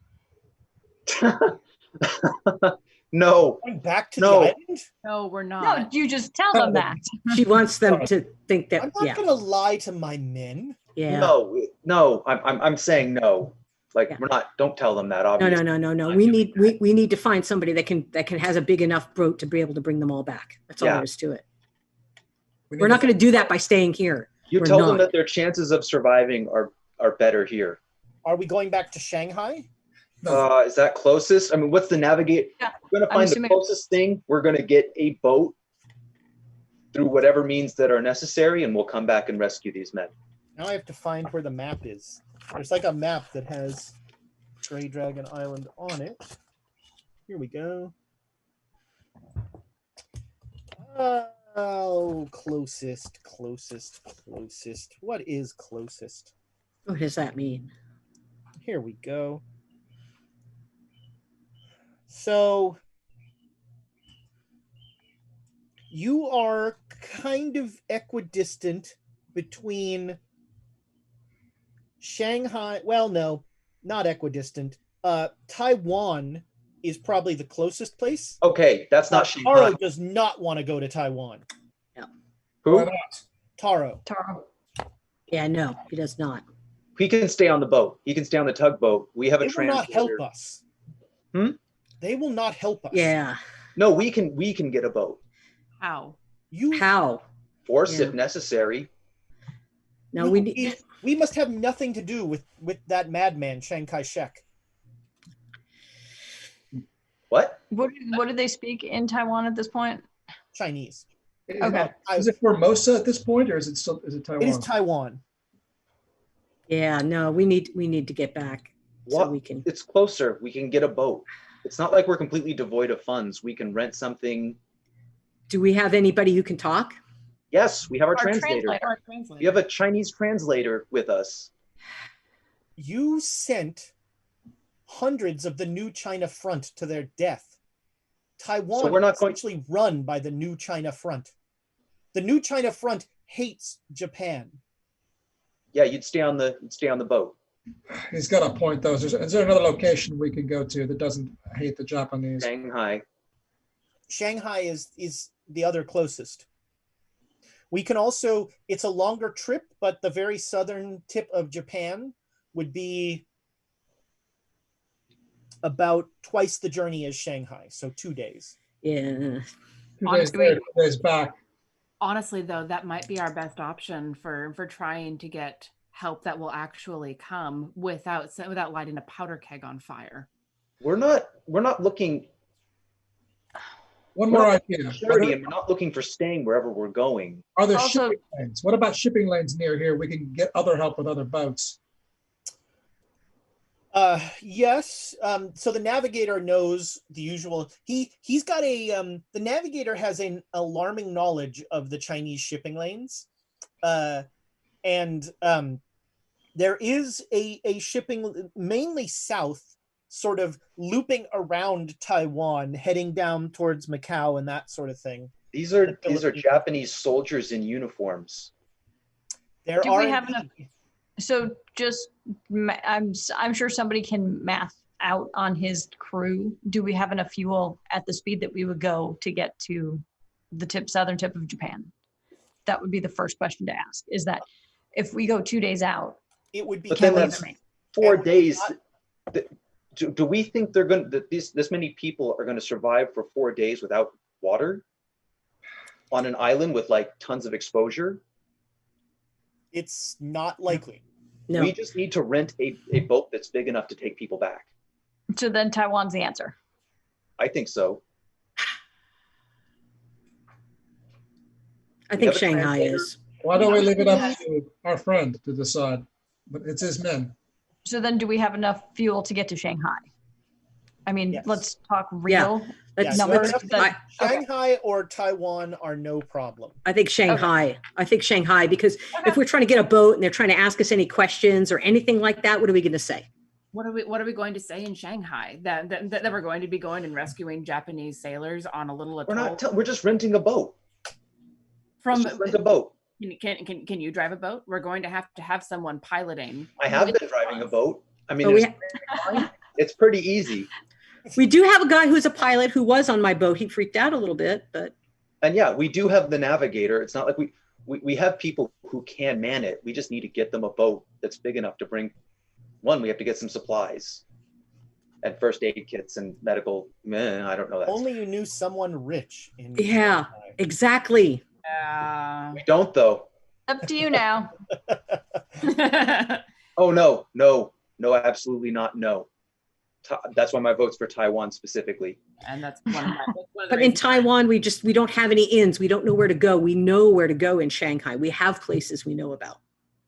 No. Going back to the island? No, we're not. No, you just tell them that. She wants them to think that. I'm not going to lie to my men. Yeah. No. I'm saying no. Like we're not. Don't tell them that. Obviously. No. We need to find somebody that can has a big enough boat to be able to bring them all back. That's all there is to it. We're not going to do that by staying here. You tell them that their chances of surviving are better here. Are we going back to Shanghai? Is that closest? I mean, what's the navigate? Yeah, we're going to find the closest thing. We're going to get a boat through whatever means that are necessary, and we'll come back and rescue these men. Now I have to find where the map is. There's like a map that has Grey Dragon Island on it. Here we go. Closest. What is closest? What does that mean? Here we go. So you are kind of equidistant between Shanghai. Well, no, not equidistant. Taiwan is probably the closest place. Okay, that's not Shanghai. Taro does not want to go to Taiwan. No. Who? Taro. Yeah, no, he does not. He can stay on the boat. He can stay on the tugboat. We have a translator. They will not help us. They will not help us. Yeah. No, we can get a boat. How? How? Force if necessary. No, we must have nothing to do with that madman, Chiang Kai-shek. What? What do they speak in Taiwan at this point? Chinese. Okay. Is it Formosa at this point, or is it Taiwan? It is Taiwan. Yeah, no, we need to get back. What? So we can. It's closer. We can get a boat. It's not like we're completely devoid of funds. We can rent something. Do we have anybody who can talk? Yes, we have our translator. Translator. We have a Chinese translator with us. You sent hundreds of the New China Front to their death. Taiwan is essentially run by the New China Front. The New China Front hates Japan. Yeah, you'd stay on the boat. He's got a point, though. Is there another location we can go to that doesn't hate the Japanese? Shanghai. Shanghai is the other closest. We can also, it's a longer trip, but the very southern tip of Japan would be about twice the journey as Shanghai, so 2 days. Yeah. 2 days there, 2 days back. Honestly, though, that might be our best option for trying to get help that will actually come without lighting a powder keg on fire. We're not looking. One more idea. Charity, and we're not looking for staying wherever we're going. Are there shipping lanes? What about shipping lanes near here? We can get other help with other boats. Yes. So the navigator knows the usual. He's got the navigator has an alarming knowledge of the Chinese shipping lanes. And there is a shipping mainly south, sort of looping around Taiwan, heading down towards Macau and that sort of thing. These are Japanese soldiers in uniforms. Do we have enough? So just, I'm sure somebody can math out on his crew. Do we have enough fuel at the speed that we would go to get to the southern tip of Japan? That would be the first question to ask. Is that if we go 2 days out, it would be. But then that's 4 days. Do we think that this many people are going to survive for 4 days without water on an island with like tons of exposure? It's not likely. No. We just need to rent a boat that's big enough to take people back. So then Taiwan's the answer. I think so. I think Shanghai is. Why don't we leave it up to our friend to decide? But it's his men. So then do we have enough fuel to get to Shanghai? I mean, Yes. Let's talk real numbers. Shanghai or Taiwan are no problem. I think Shanghai. Okay. I think Shanghai, because if we're trying to get a boat and they're trying to ask us any questions or anything like that, what are we going to say? What are we going to say in Shanghai? That we're going to be going and rescuing Japanese sailors on a little atoll? We're just renting a boat. Just rent a boat. Can you drive a boat? We're going to have someone piloting. I have been driving a boat. I mean, it's pretty easy. We do have a guy who's a pilot who was on my boat. He freaked out a little bit, but. And yeah, we do have the navigator. It's not like we have people who can man it. We just need to get them a boat that's big enough to bring. One, we have to get some supplies and first aid kits and medical. I don't know that. Only you knew someone rich. Yeah, exactly. We don't, though. Up to you now. Oh, no, absolutely not. No. That's why my vote's for Taiwan specifically. And that's one of But in Taiwan, we don't have any inns. We don't know where to go. We know where to go in Shanghai. We have places we know about.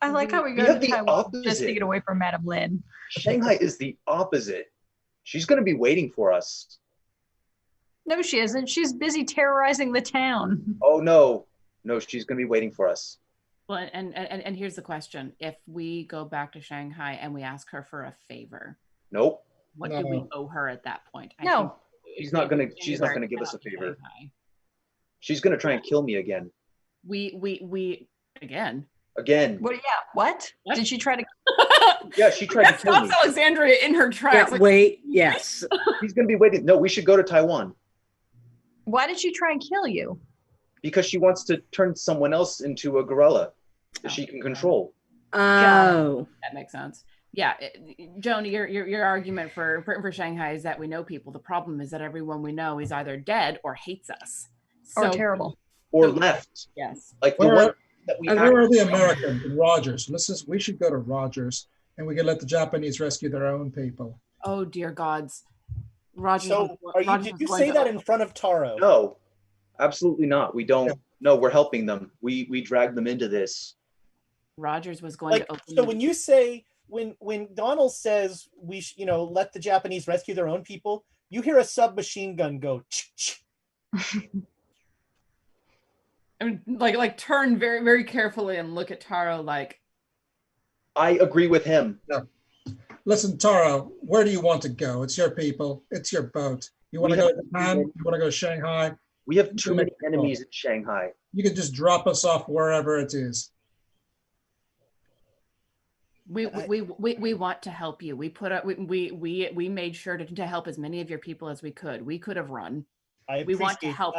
I like how we go to Taiwan just to get away from Madame Lin. Shanghai is the opposite. She's going to be waiting for us. No, she isn't. She's busy terrorizing the town. Oh, no, she's going to be waiting for us. Well, and here's the question. If we go back to Shanghai and we ask her for a favor. Nope. What do we owe her at that point? She's not gonna give us a favor. She's gonna try and kill me again. We again. What? Yeah. What? Did she try to? Yeah, she tried to kill me. Alexandria in her tracks. Yeah, wait. Yes. He's gonna be waiting. No, we should go to Taiwan. Why did she try and kill you? Because she wants to turn someone else into a gorilla that she can control. Oh, that makes sense. Yeah, Joan, your argument for Shanghai is that we know people. The problem is that everyone we know is either dead or hates us. Or terrible. Or left. Yes. Like the one that we where are the Americans in Rogers? We should go to Rogers, and we can let the Japanese rescue their own people. Oh dear gods. Rogers. So did you say that in front of Taro? No, absolutely not. We don't. No, we're helping them. We dragged them into this. Rogers was going to open. So when you say when Donald says we let the Japanese rescue their own people, you hear a submachine gun go. I mean, like turn very, very carefully and look at Taro like. I agree with him. No. Listen, Taro, where do you want to go? It's your people. It's your boat. You want to go to Japan? You want to go to Shanghai? We have too many enemies in Shanghai. You can just drop us off wherever it is. We want to help you. We put up. We made sure to help as many of your people as we could. We could have run. We want to help.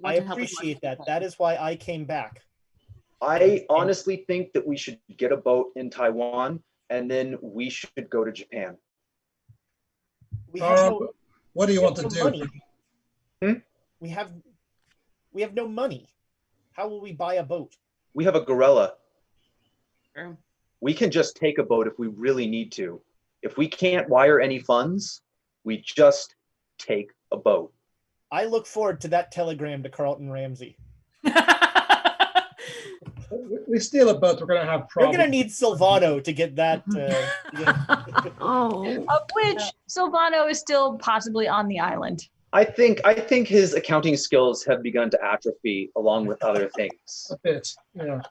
I appreciate that. That is why I came back. I honestly think that we should get a boat in Taiwan, and then we should go to Japan. What do you want to do? We have no money. How will we buy a boat? We have a gorilla. Sure. We can just take a boat if we really need to. If we can't wire any funds, we just take a boat. I look forward to that telegram to Carlton Ramsey. We steal a boat, we're going to have problems. We're going to need Silvano to get that. Of which Silvano is still possibly on the island. I think his accounting skills have begun to atrophy along with other things. A bit, yeah.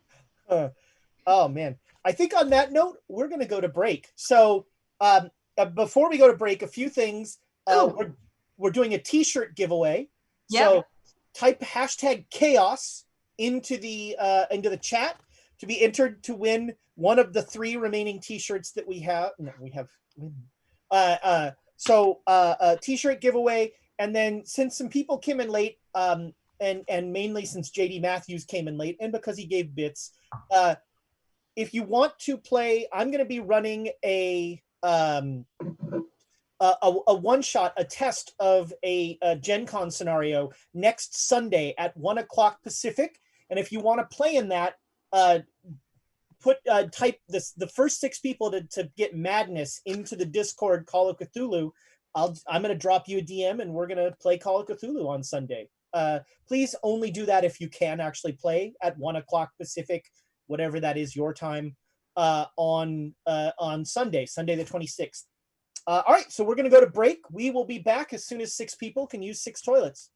Oh, man. I think on that note, we're going to go to break. So before we go to break, a few things. We're doing a T-shirt giveaway. Yep. So type #chaos into the chat to be entered to win one of the 3 remaining T-shirts that we have. No, we have. So a T-shirt giveaway, and then since some people came in late, and mainly since JD Matthews came in late, and because he gave bits, if you want to play, I'm going to be running a one-shot, a test of a Gen Con scenario next Sunday at 1:00 Pacific. And if you want to play in that, type the first 6 people to get Madness into the Discord Call of Cthulhu. I'm going to drop you a DM and we're going to play Call of Cthulhu on Sunday. Please only do that if you can actually play at 1:00 Pacific, whatever that is your time, on Sunday the 26th. All right, so we're going to go to break. We will be back as soon as 6 people can use 6 toilets.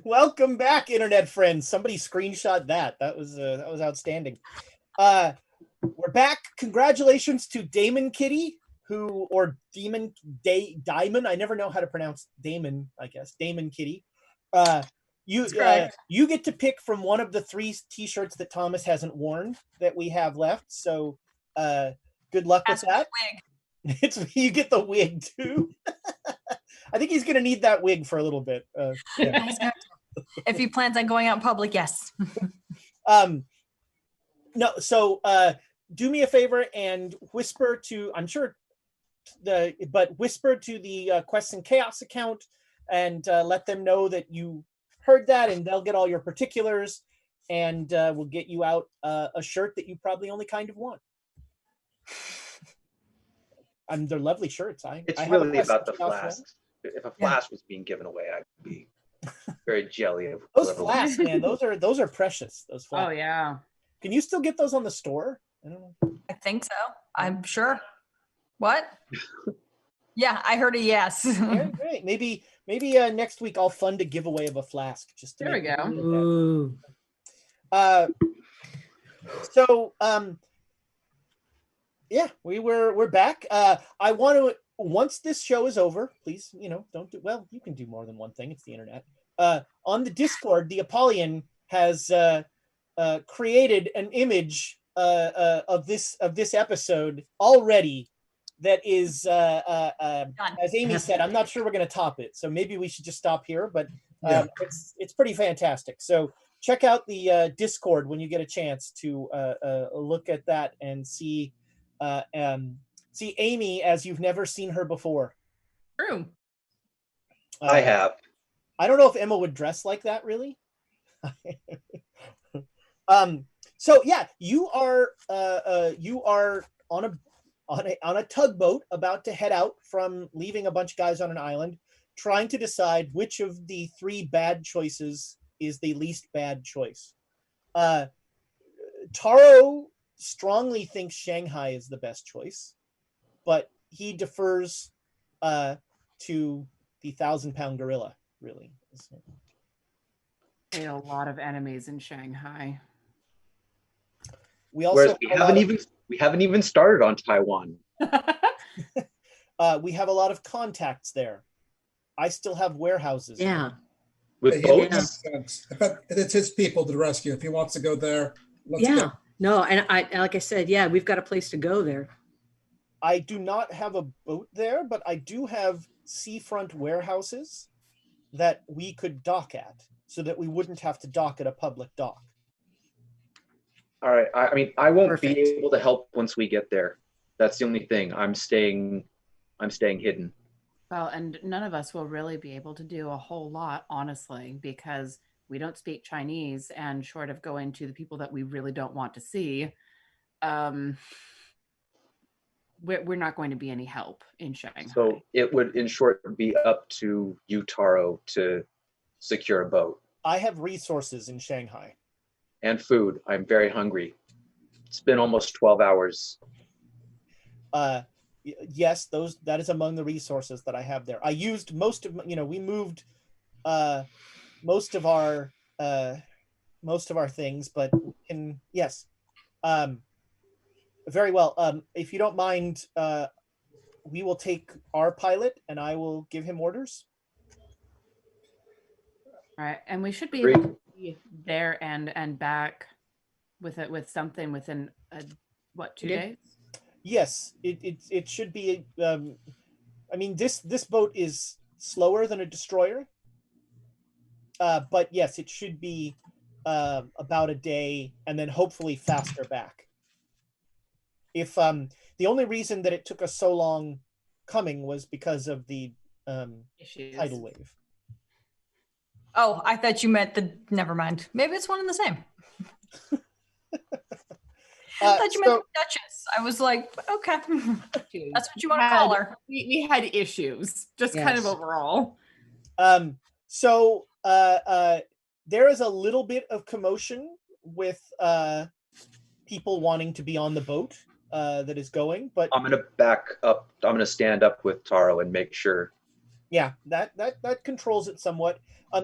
Welcome back, internet friends. Somebody screenshot that. That was outstanding. We're back. Congratulations to Damon Kitty, Diamond. I never know how to pronounce Damon. I guess Damon Kitty. You get to pick from one of the 3 T-shirts that Thomas hasn't worn that we have left. So, good luck with that. You get the wig too. I think he's going to need that wig for a little bit. Yeah. If he plans on going out in public, yes. No, so do me a favor and whisper to, whisper to the Quests and Chaos account and let them know that you heard that, and they'll get all your particulars, and we'll get you out a shirt that you probably only kind of want. They're lovely shirts. It's really about the flasks. If a flask was being given away, I'd be very jelly of those flasks, man. Those are precious. Those flasks. Oh yeah. Can you still get those on the store? I don't know. I think so. I'm sure. What? Yeah, I heard a yes. Yeah, great. Maybe next week I'll fund a giveaway of a flask. Just to there we go. Ooh. Yeah, we're back. I want to, once this show is over, please, don't do, well, you can do more than one thing. It's the internet. On the Discord, the Apollyon has created an image of this episode already that is as Amy said, I'm not sure we're going to top it, so maybe we should just stop here, but it's pretty fantastic. So check out the Discord when you get a chance to look at that and see Amy as you've never seen her before. True. I have. I don't know if Emma would dress like that, really. So yeah, you are on a tugboat about to head out from leaving a bunch of guys on an island, trying to decide which of the 3 bad choices is the least bad choice. Taro strongly thinks Shanghai is the best choice, but he defers to the 1,000-pound gorilla, really. A lot of enemies in Shanghai. We also we haven't even started on Taiwan. We have a lot of contacts there. I still have warehouses. Yeah. With boats? It's his people to rescue. If he wants to go there, let's go. No, and like I said, yeah, we've got a place to go there. I do not have a boat there, but I do have seafront warehouses that we could dock at, so that we wouldn't have to dock at a public dock. All right. I mean, I won't Perfect. be able to help once we get there. That's the only thing. I'm staying hidden. Well, and none of us will really be able to do a whole lot, honestly, because we don't speak Chinese, and short of going to the people that we really don't want to see, we're not going to be any help in Shanghai. So it would, in short, be up to you, Taro, to secure a boat. I have resources in Shanghai. And food. I'm very hungry. It's been almost 12 hours. Yes, that is among the resources that I have there. I used most of, we moved most of our things, but yes. Very well. If you don't mind, we will take our pilot and I will give him orders. All right, and we should be able to be there and back with something within 2 days? Yes, it should be. I mean, this boat is slower than a destroyer, but yes, it should be about a day, and then hopefully faster back. If the only reason that it took us so long coming was because of the tidal wave. Oh, I thought you meant never mind. Maybe it's one and the same. I thought you meant the Duchess. I was like, okay. That's what you want to call her. We had issues, just kind of overall. So there is a little bit of commotion with people wanting to be on the boat that is going, but I'm going to back up. I'm going to stand up with Taro and make sure Yeah, that controls it somewhat.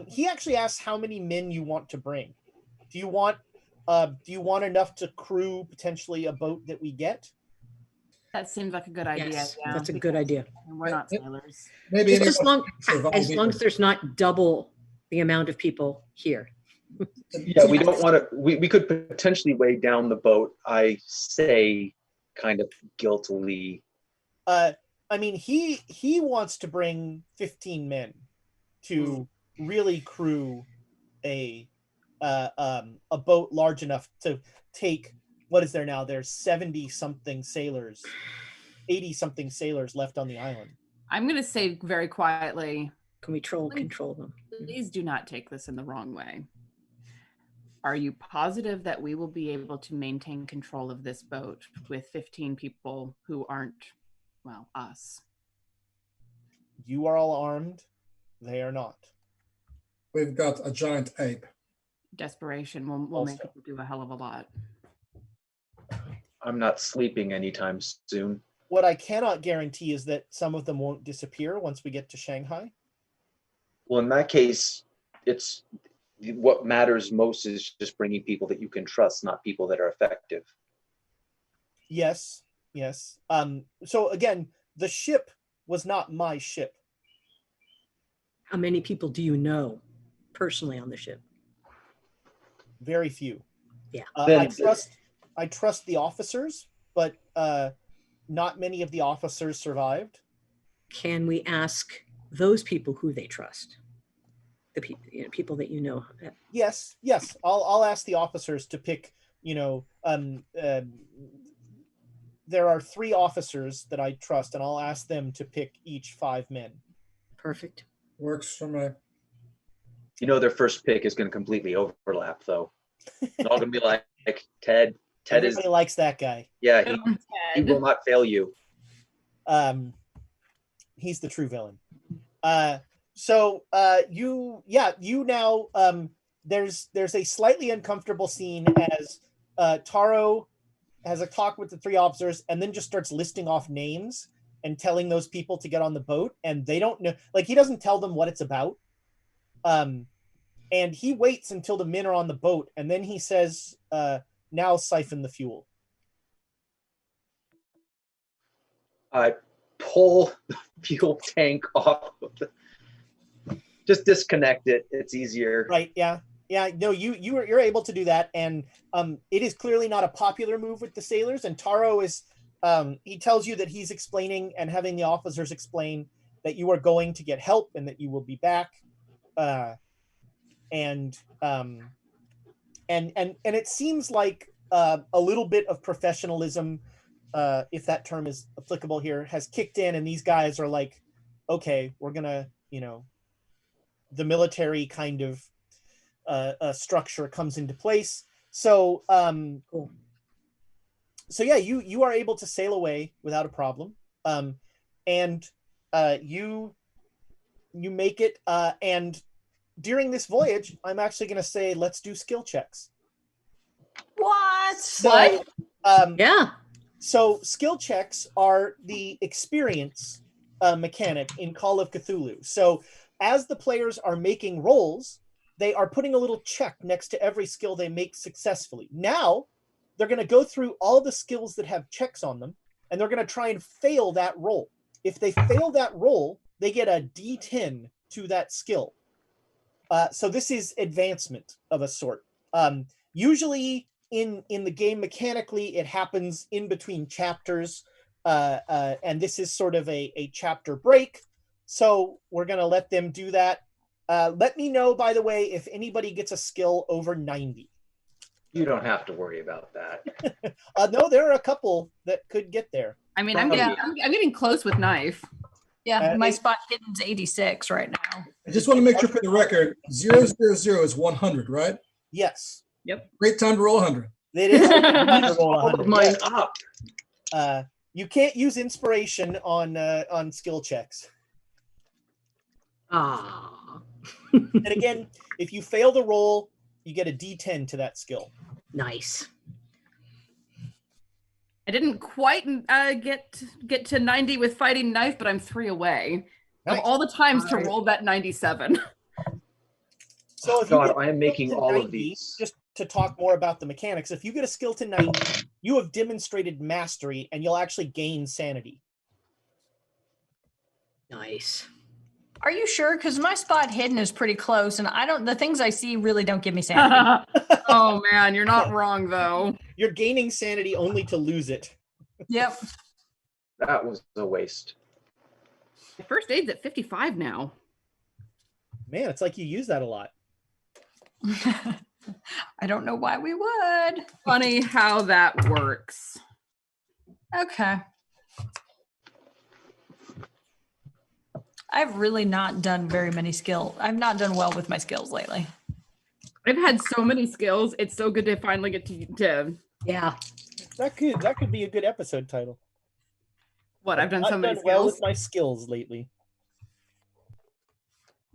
He actually asks how many men you want to bring. Do you want enough to crew potentially a boat that we get? That seems like a good idea. Yes, yeah, that's a good idea. We're not sailors. Maybe Just as long survive as there's not double the amount of people here. Yeah, we don't want to. We could potentially weigh down the boat. I say, kind of guiltily. I mean, he wants to bring 15 men to really crew a boat large enough to take, what is there now? There's 70 something sailors, 80 something sailors left on the island. I'm going to say very quietly, can we control them? Please do not take this in the wrong way. Are you positive that we will be able to maintain control of this boat with 15 people who aren't, well, us? You are all armed. They are not. We've got a giant ape. Desperation will make people do a hell of a lot. I'm not sleeping anytime soon. What I cannot guarantee is that some of them won't disappear once we get to Shanghai. Well, in that case, it's what matters most is just bringing people that you can trust, not people that are effective. Yes. So again, the ship was not my ship. How many people do you know personally on the ship? Very few. Yeah. I trust the officers, but not many of the officers survived. Can we ask those people who they trust? The people that you know. Yes. I'll ask the officers to pick. There are 3 officers that I trust, and I'll ask them to pick each 5 men. Perfect. Works for me. Their first pick is going to completely overlap, though. It's all going to be like Ted. Everybody likes that guy. Yeah, he will not fail you. He's the true villain. So you now there's a slightly uncomfortable scene as Taro has a talk with the 3 officers and then just starts listing off names and telling those people to get on the boat, and they don't know, like, he doesn't tell them what it's about. And he waits until the men are on the boat, and then he says, now siphon the fuel. Pull the fuel tank off of just disconnect it. It's easier. Right. Yeah. No, you're able to do that. And it is clearly not a popular move with the sailors. And Taro is, he tells you that he's explaining and having the officers explain that you are going to get help and that you will be back. And it seems like a little bit of professionalism, if that term is applicable here, has kicked in, and these guys are like, okay, we're gonna, the military kind of structure comes into place. So cool. So yeah, you are able to sail away without a problem, and you make it. And during this voyage, I'm actually going to say, let's do skill checks. What? So, yeah. So skill checks are the experience mechanic in Call of Cthulhu. So as the players are making rolls, they are putting a little check next to every skill they make successfully. Now, they're going to go through all the skills that have checks on them, and they're going to try and fail that roll. If they fail that roll, they get a D10 to that skill. So this is advancement of a sort. Usually in the game, mechanically, it happens in between chapters, and this is sort of a chapter break. So we're going to let them do that. Let me know, by the way, if anybody gets a skill over 90. You don't have to worry about that. No, there are a couple that could get there. I mean, I'm getting close with knife. Yeah, my spot hidden's 86 right now. I just want to make sure for the record, 000 is 100, right? Yes. Yep. Great time to roll 100. It is to roll 100. Mine up. You can't use inspiration on skill checks. Ah. And again, if you fail the roll, you get a D10 to that skill. Nice. I didn't quite get to 90 with fighting knife, but I'm 3 away. Nice. Of all the times to roll that 97. So if God, you get I am making skill to all 90, of these. Just to talk more about the mechanics, if you get a skill to 90, you have demonstrated mastery, and you'll actually gain sanity. Nice. Are you sure? Because my spot hidden is pretty close, and the things I see really don't give me sanity. Oh man, you're not wrong though. You're gaining sanity only to lose it. Yep. That was a waste. My first aid's at 55 now. Man, it's like you use that a lot. I don't know why we would. Funny how that works. Okay. I've really not done very many skills. I've not done well with my skills lately. I've had so many skills. It's so good to finally get to Yeah. That could be a good episode title. what I've done so many well skills. with my skills lately.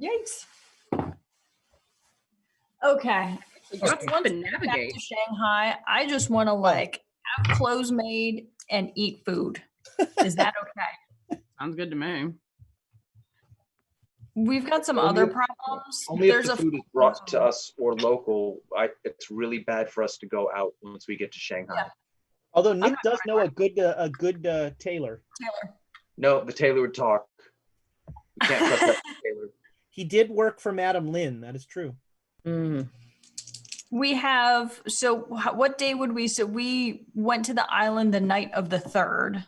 Yikes. Okay. Got Once to back navigate. to Shanghai, I just want to have clothes made and eat food. Is that okay? Sounds good to me. We've got some Only other if- problems. Only if There's the food is brought to us or local. It's really bad for us to go out once we get to Shanghai. Yeah. Although Nick not does know a good tailor. Taylor. No, the tailor would talk. We can't trust that tailor. He did work for Madam Lin. That is true. Mm. We have, so what day would we, so we went to the island the night of the 3rd.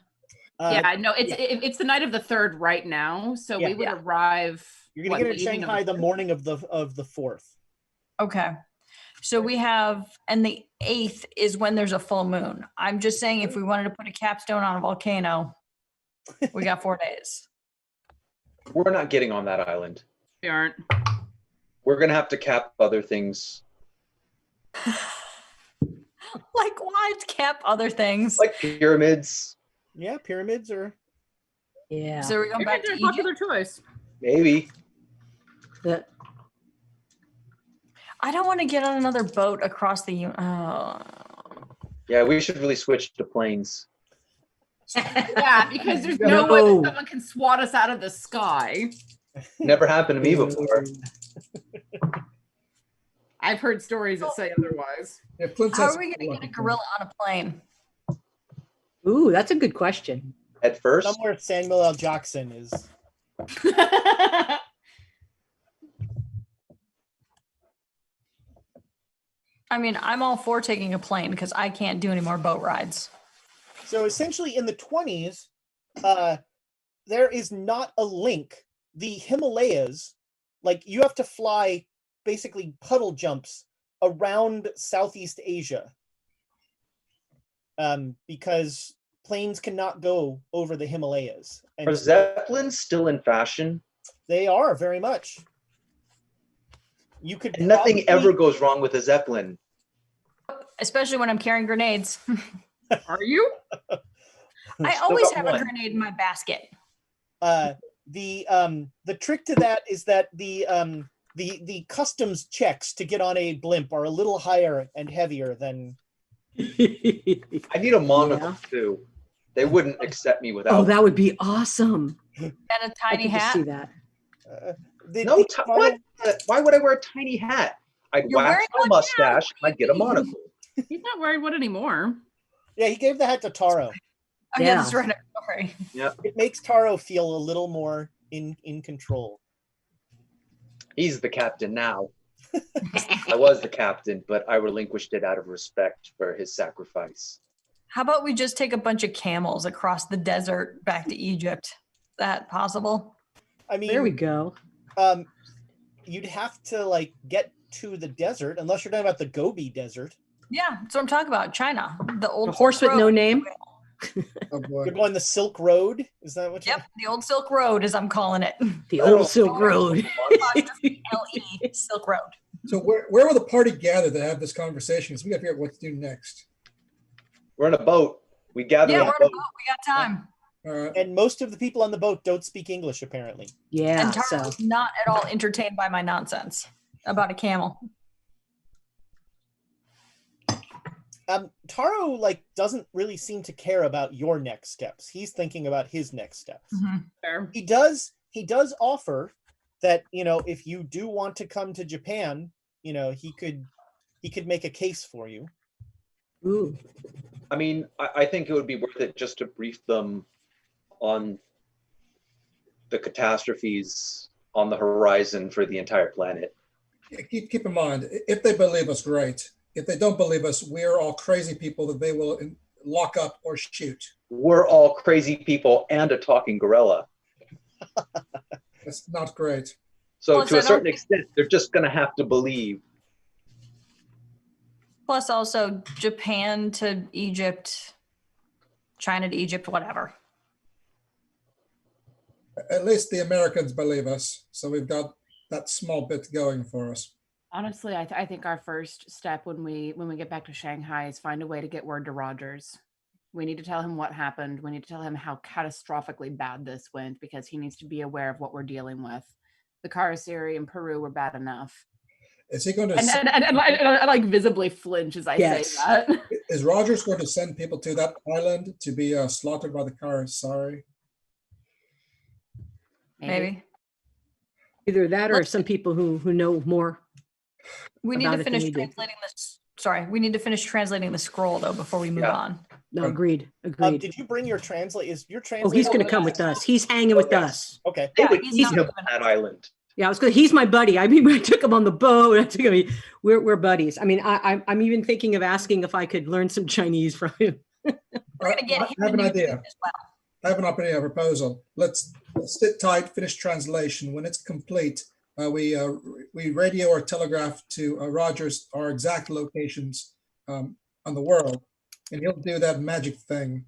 Yeah, no, it's the night of the 3rd right now, so we would arrive. You're gonna get in Shanghai the morning of the 4th. Okay. So we have, and the 8th is when there's a full moon. I'm just saying, if we wanted to put a capstone on a volcano, we got 4 days. We're not getting on that island. We aren't. We're gonna have to cap other things. Like, why cap other things? Like pyramids. Yeah, pyramids are. Yeah. So we're going back to Pyramids are a popular Egypt. choice. Maybe. The- I don't want to get on another boat across the. Yeah, we should really switch to planes. Yeah, because there's no way that someone can swat us out of the sky. Never happened to me before. I've heard stories that say otherwise. Yeah, Flint How says- are we going to get a gorilla on a plane? Ooh, that's a good question. At first, Somewhere Samuel L. Jackson is. I mean, I'm all for taking a plane because I can't do any more boat rides. So essentially, in the 20s, there is not a link. The Himalayas, like you have to fly basically puddle jumps around Southeast Asia, because planes cannot go over the Himalayas. And are Zeppelins still in fashion? they are very much. You could And nothing probably- ever goes wrong with a Zeppelin. Especially when I'm carrying grenades. Are you? I Still always got have one. a grenade in my basket. The trick to that is that the customs checks to get on a blimp are a little higher and heavier than. I need a monocle too. They wouldn't accept me without. Oh, that would be awesome. And a I tiny could just hat. see that. No, what? Why would I wear a tiny hat? I'd You're wax wearing my one now. mustache. I'd get a monocle. He's not wearing one anymore. Yeah, he gave the hat to Taro. Oh, yeah, Yeah. that's right. I'm sorry. It makes Taro feel a little more in control. He's the captain now. I was the captain, but I relinquished it out of respect for his sacrifice. How about we just take a bunch of camels across the desert back to Egypt? Is that possible? I mean, There we go. You'd have to like get to the desert, unless you're talking about the Gobi Desert. Yeah, that's what I'm talking about. China, the old A horse with Silk no Road. name. Oh boy. You're going the Silk Road. Is that what? Yep, the old Silk Road, as I'm calling it. The old Silk Road. L-E, Silk Road. So where will the party gather to have this conversation? Because we got to figure out what to do next. We're in a boat. We gather Yeah, in we're a in a boat. boat. We got time. All right. And most of the people on the boat don't speak English, apparently. Yeah. And So Tara's not at all entertained by my nonsense about a camel. Taro like doesn't really seem to care about your next steps. He's thinking about his next steps. Mm-hmm. Fair. He does he does offer that, if you do want to come to Japan, he could make a case for you. Ooh. I mean, I think it would be worth it just to brief them on the catastrophes on the horizon for the entire planet. Keep in mind, if they believe us, great. If they don't believe us, we're all crazy people that they will lock up or shoot. We're all crazy people and a talking gorilla. That's not great. So Plus, to a certain extent, they're just going to have to believe. Plus also Japan to Egypt, China to Egypt, whatever. At least the Americans believe us. So we've got that small bit going for us. Honestly, I think our first step when we get back to Shanghai is find a way to get word to Rogers. We need to tell him what happened. We need to tell him how catastrophically bad this went, because he needs to be aware of what we're dealing with. The Karasiri and Peru were bad enough. Is he going to? And I like visibly flinch as I say that. Is Rogers going to send people to that island to be slaughtered by the Karasiri? Maybe. Either that or some people who know more. We need to finish translating this. Sorry, we need to finish translating the scroll though before we move on. No, agreed. Did you bring your translate? Is your translator? Oh, he's going to come with us. He's hanging with us. Okay. Yeah, He's on that island. Yeah, I was good. He's my buddy. I mean, I took him on the boat. I took him. We're buddies. I mean, I'm even thinking of asking if I could learn some Chinese from him. I have an idea. I have an opportunity, a proposal. Let's sit tight, finish translation. When it's complete, we radio or telegraph to Rogers our exact locations on the world, and he'll do that magic thing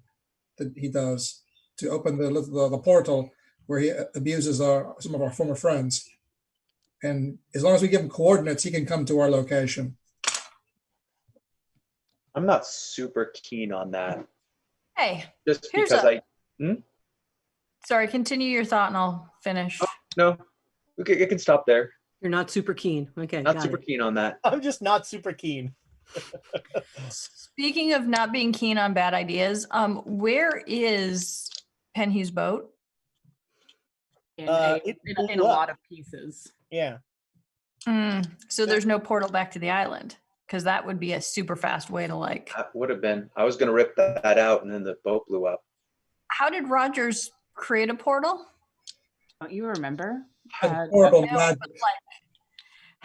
that he does to open the portal where he abuses some of our former friends. And as long as we give him coordinates, he can come to our location. I'm not super keen on that. Hey, just because Sorry, continue your thought and I'll finish. Oh, no, it can stop there. You're not super keen. Okay. Not super keen on that. I'm just not super keen. Speaking of not being keen on bad ideas, where is Penhue's boat? In a lot of pieces. Yeah. So there's no portal back to the island, because that would be a super fast way to That would have been. I was going to rip that out, and then the boat blew up. How did Rogers create a portal? Don't you remember? Horrible magic.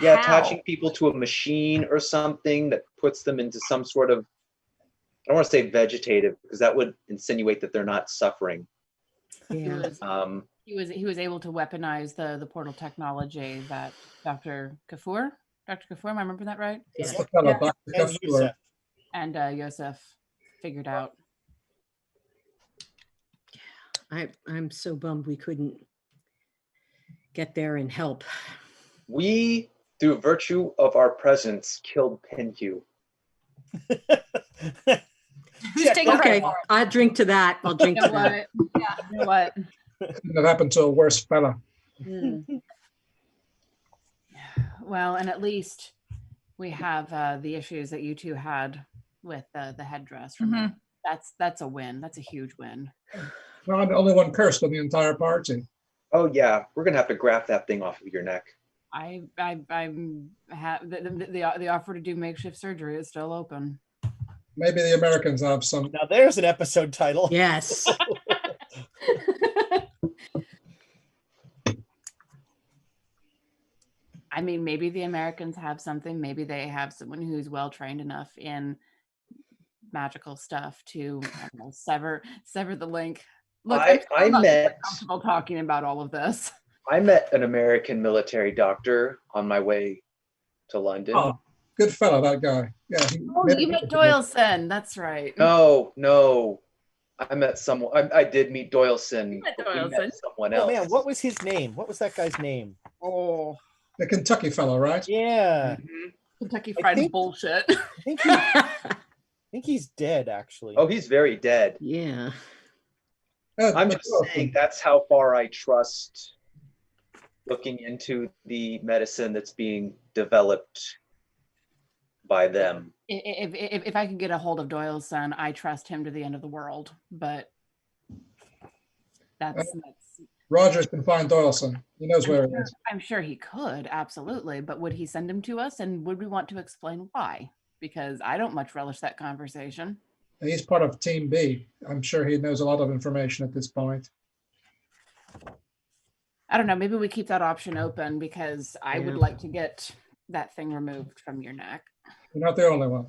Yeah, attaching people to a machine or something that puts them into some sort of, I don't want to say vegetative, because that would insinuate that they're not suffering. Yeah. He was able to weaponize the portal technology that Dr. Kafur, am I remembering that right? It's Yeah. the fellow, Yeah. Dr. Kafur. And Yosef figured out. I'm so bummed we couldn't get there and help. We, through virtue of our presence, killed Penhue. Who's taking Okay, credit for it? I'll drink to that. I'll drink to that. You know what? That happened to a worse fella. Well, and at least we have the issues that you two had with the headdress. Mhm. That's a win. That's a huge win. Well, I'm the only one cursed on the entire party. Oh yeah, we're gonna have to graft that thing off of your neck. I'm the offer to do makeshift surgery is still open. Maybe the Americans have some. Now there's an episode title. Yes. I mean, maybe the Americans have something. Maybe they have someone who's well trained enough in magical stuff to sever the link. Look, I'm not comfortable talking about all of this. I met an American military doctor on my way to London. Oh, good fellow, that guy. Yeah. You met Doyleson. That's right. No. I met someone. I did meet Doyleson. You met but we Doyleson. met someone else. Oh man, what was his name? What was that guy's name? Oh, The Kentucky fellow, right? Yeah. Mhm. Kentucky Fried bullshit. I think he's dead, actually. Oh, he's very dead. Yeah. I'm just saying that's how far I trust looking into the medicine that's being developed by them. If I could get a hold of Doyleson, I trust him to the end of the world. But Rogers can find Doyleson. He knows where it is. I'm sure he could, absolutely. But would he send him to us? And would we want to explain why? Because I don't much relish that conversation. He's part of Team B. I'm sure he knows a lot of information at this point. I don't know. Maybe we keep that option open because I would like to get that thing removed from your neck. You're not the only one.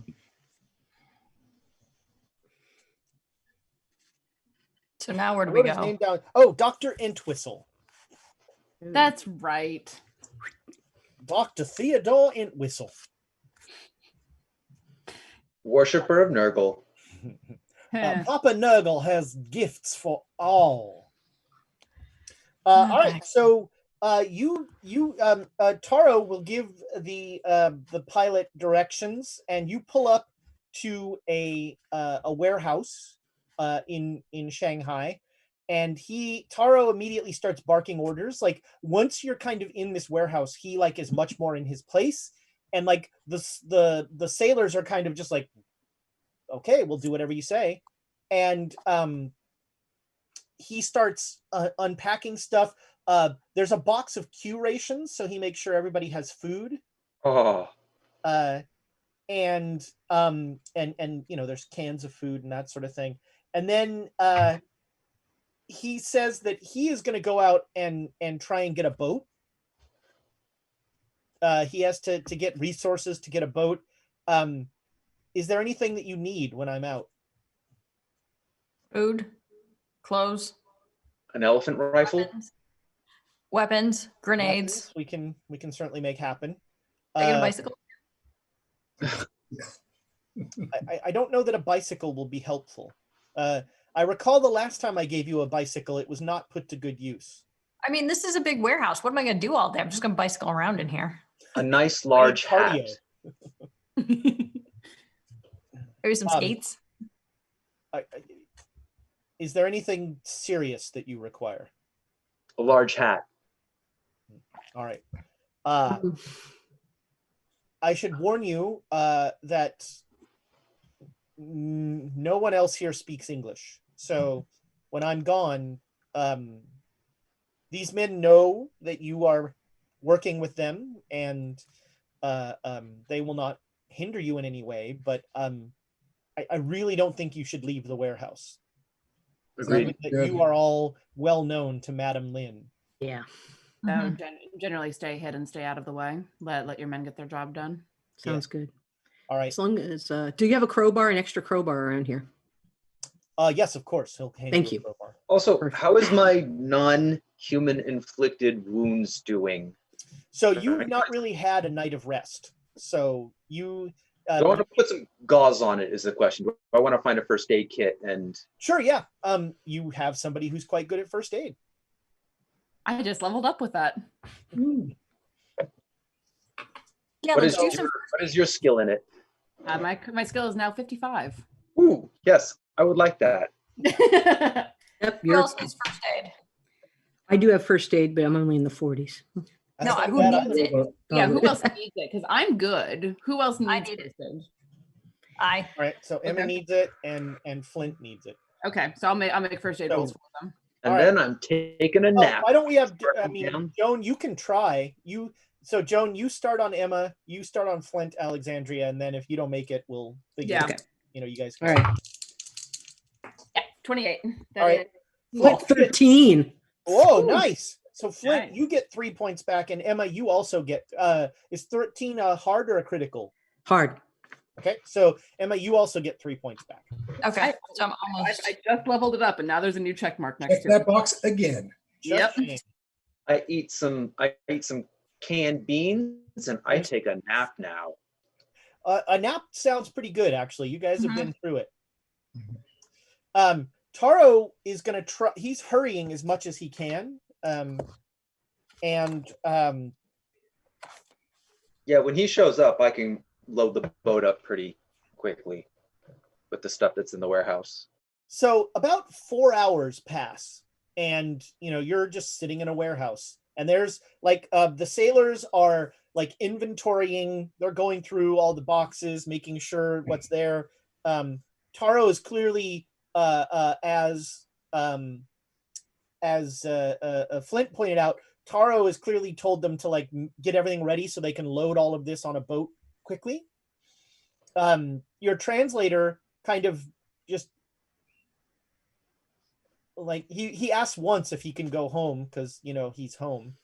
So now where do we His go? name down. Oh, Dr. Entwistle. That's right. Dr. Theodore Entwistle. Worshipper of Nurgle. Papa Nurgle has gifts for all. All right, so Taro will give the pilot directions, and you pull up to a warehouse in Shanghai, and Taro immediately starts barking orders. Like once you're kind of in this warehouse, he like is much more in his place, and like the sailors are kind of just like, okay, we'll do whatever you say, and he starts unpacking stuff. There's a box of Q rations, so he makes sure everybody has food. Oh. And you know, there's cans of food and that sort of thing. And then he says that he is going to go out and try and get a boat. He has to get resources to get a boat. Is there anything that you need when I'm out? Food, clothes, An elephant rifle? weapons, grenades. We can certainly make happen. I get a bicycle. I don't know that a bicycle will be helpful. I recall the last time I gave you a bicycle, it was not put to good use. I mean, this is a big warehouse. What am I going to do all day? I'm just going to bicycle around in here. A nice large hat. Maybe some skates. Is there anything serious that you require? A large hat. All right. I should warn you that no one else here speaks English. So when I'm gone, these men know that you are working with them, and they will not hinder you in any way. But I really don't think you should leave the warehouse. Agreed. That you are all well known to Madam Lynn. Yeah. So generally stay hid and stay out of the way. Let your men get their job done. Sounds good. All right. As long as do you have a crowbar, an extra crowbar around here? Yes, of course. He'll hand Thank you you. a crowbar. Also, Perfect. how is my non-human inflicted wounds doing? So you've not really had a night of rest. So you Do I want to put some gauze on it is the question. Do I want to find a first aid kit and Sure, yeah. You have somebody who's quite good at first aid. I just leveled up with that. Yeah, what let's is do what is your skill in it? My skill is now 55. Ooh, yes, I would like that. Yep. Who else needs first aid? I do have first aid, but I'm only in the 40s. No, That's who not needs bad. it? Yeah, who else needs it? Because I'm good. Who else needs need it. it? I. All right, so Emma Okay. needs it, and Flint needs it. Okay, so I'll make first aid So- rolls for them. And All right. then I'm taking a Oh, nap. why don't we have? Start I them mean, down. Joan, you can try. So Joan, you start on Emma. You start on Flint, Alexandria, and then if you don't make it, we'll figure. Yeah. It out. You know, you guys. All right. Yeah, 28. All right. Oh, 13. Whoa, Ooh. nice. So Flint, Nice. you get 3 points back, and Emma, you also get. Is 13 a hard or a critical? Hard. Okay, so Emma, you also get 3 points back. Okay, so I'm I almost. just leveled it up, and now there's a new check mark next Check to it. that box again. Yep. Just- I eat some canned beans and I take a nap now. A nap sounds pretty good, actually. You guys have Mhm. been through it. Taro is going to try. He's hurrying as much as he can, and Yeah, when he shows up, I can load the boat up pretty quickly with the stuff that's in the warehouse. so about 4 hours pass, and you're just sitting in a warehouse, and there's like the sailors are like inventorying. They're going through all the boxes, making sure what's there. Taro is clearly as Flint pointed out, Taro has clearly told them to like get everything ready so they can load all of this on a boat quickly. Your translator kind of just like he asks once if he can go home because he's home.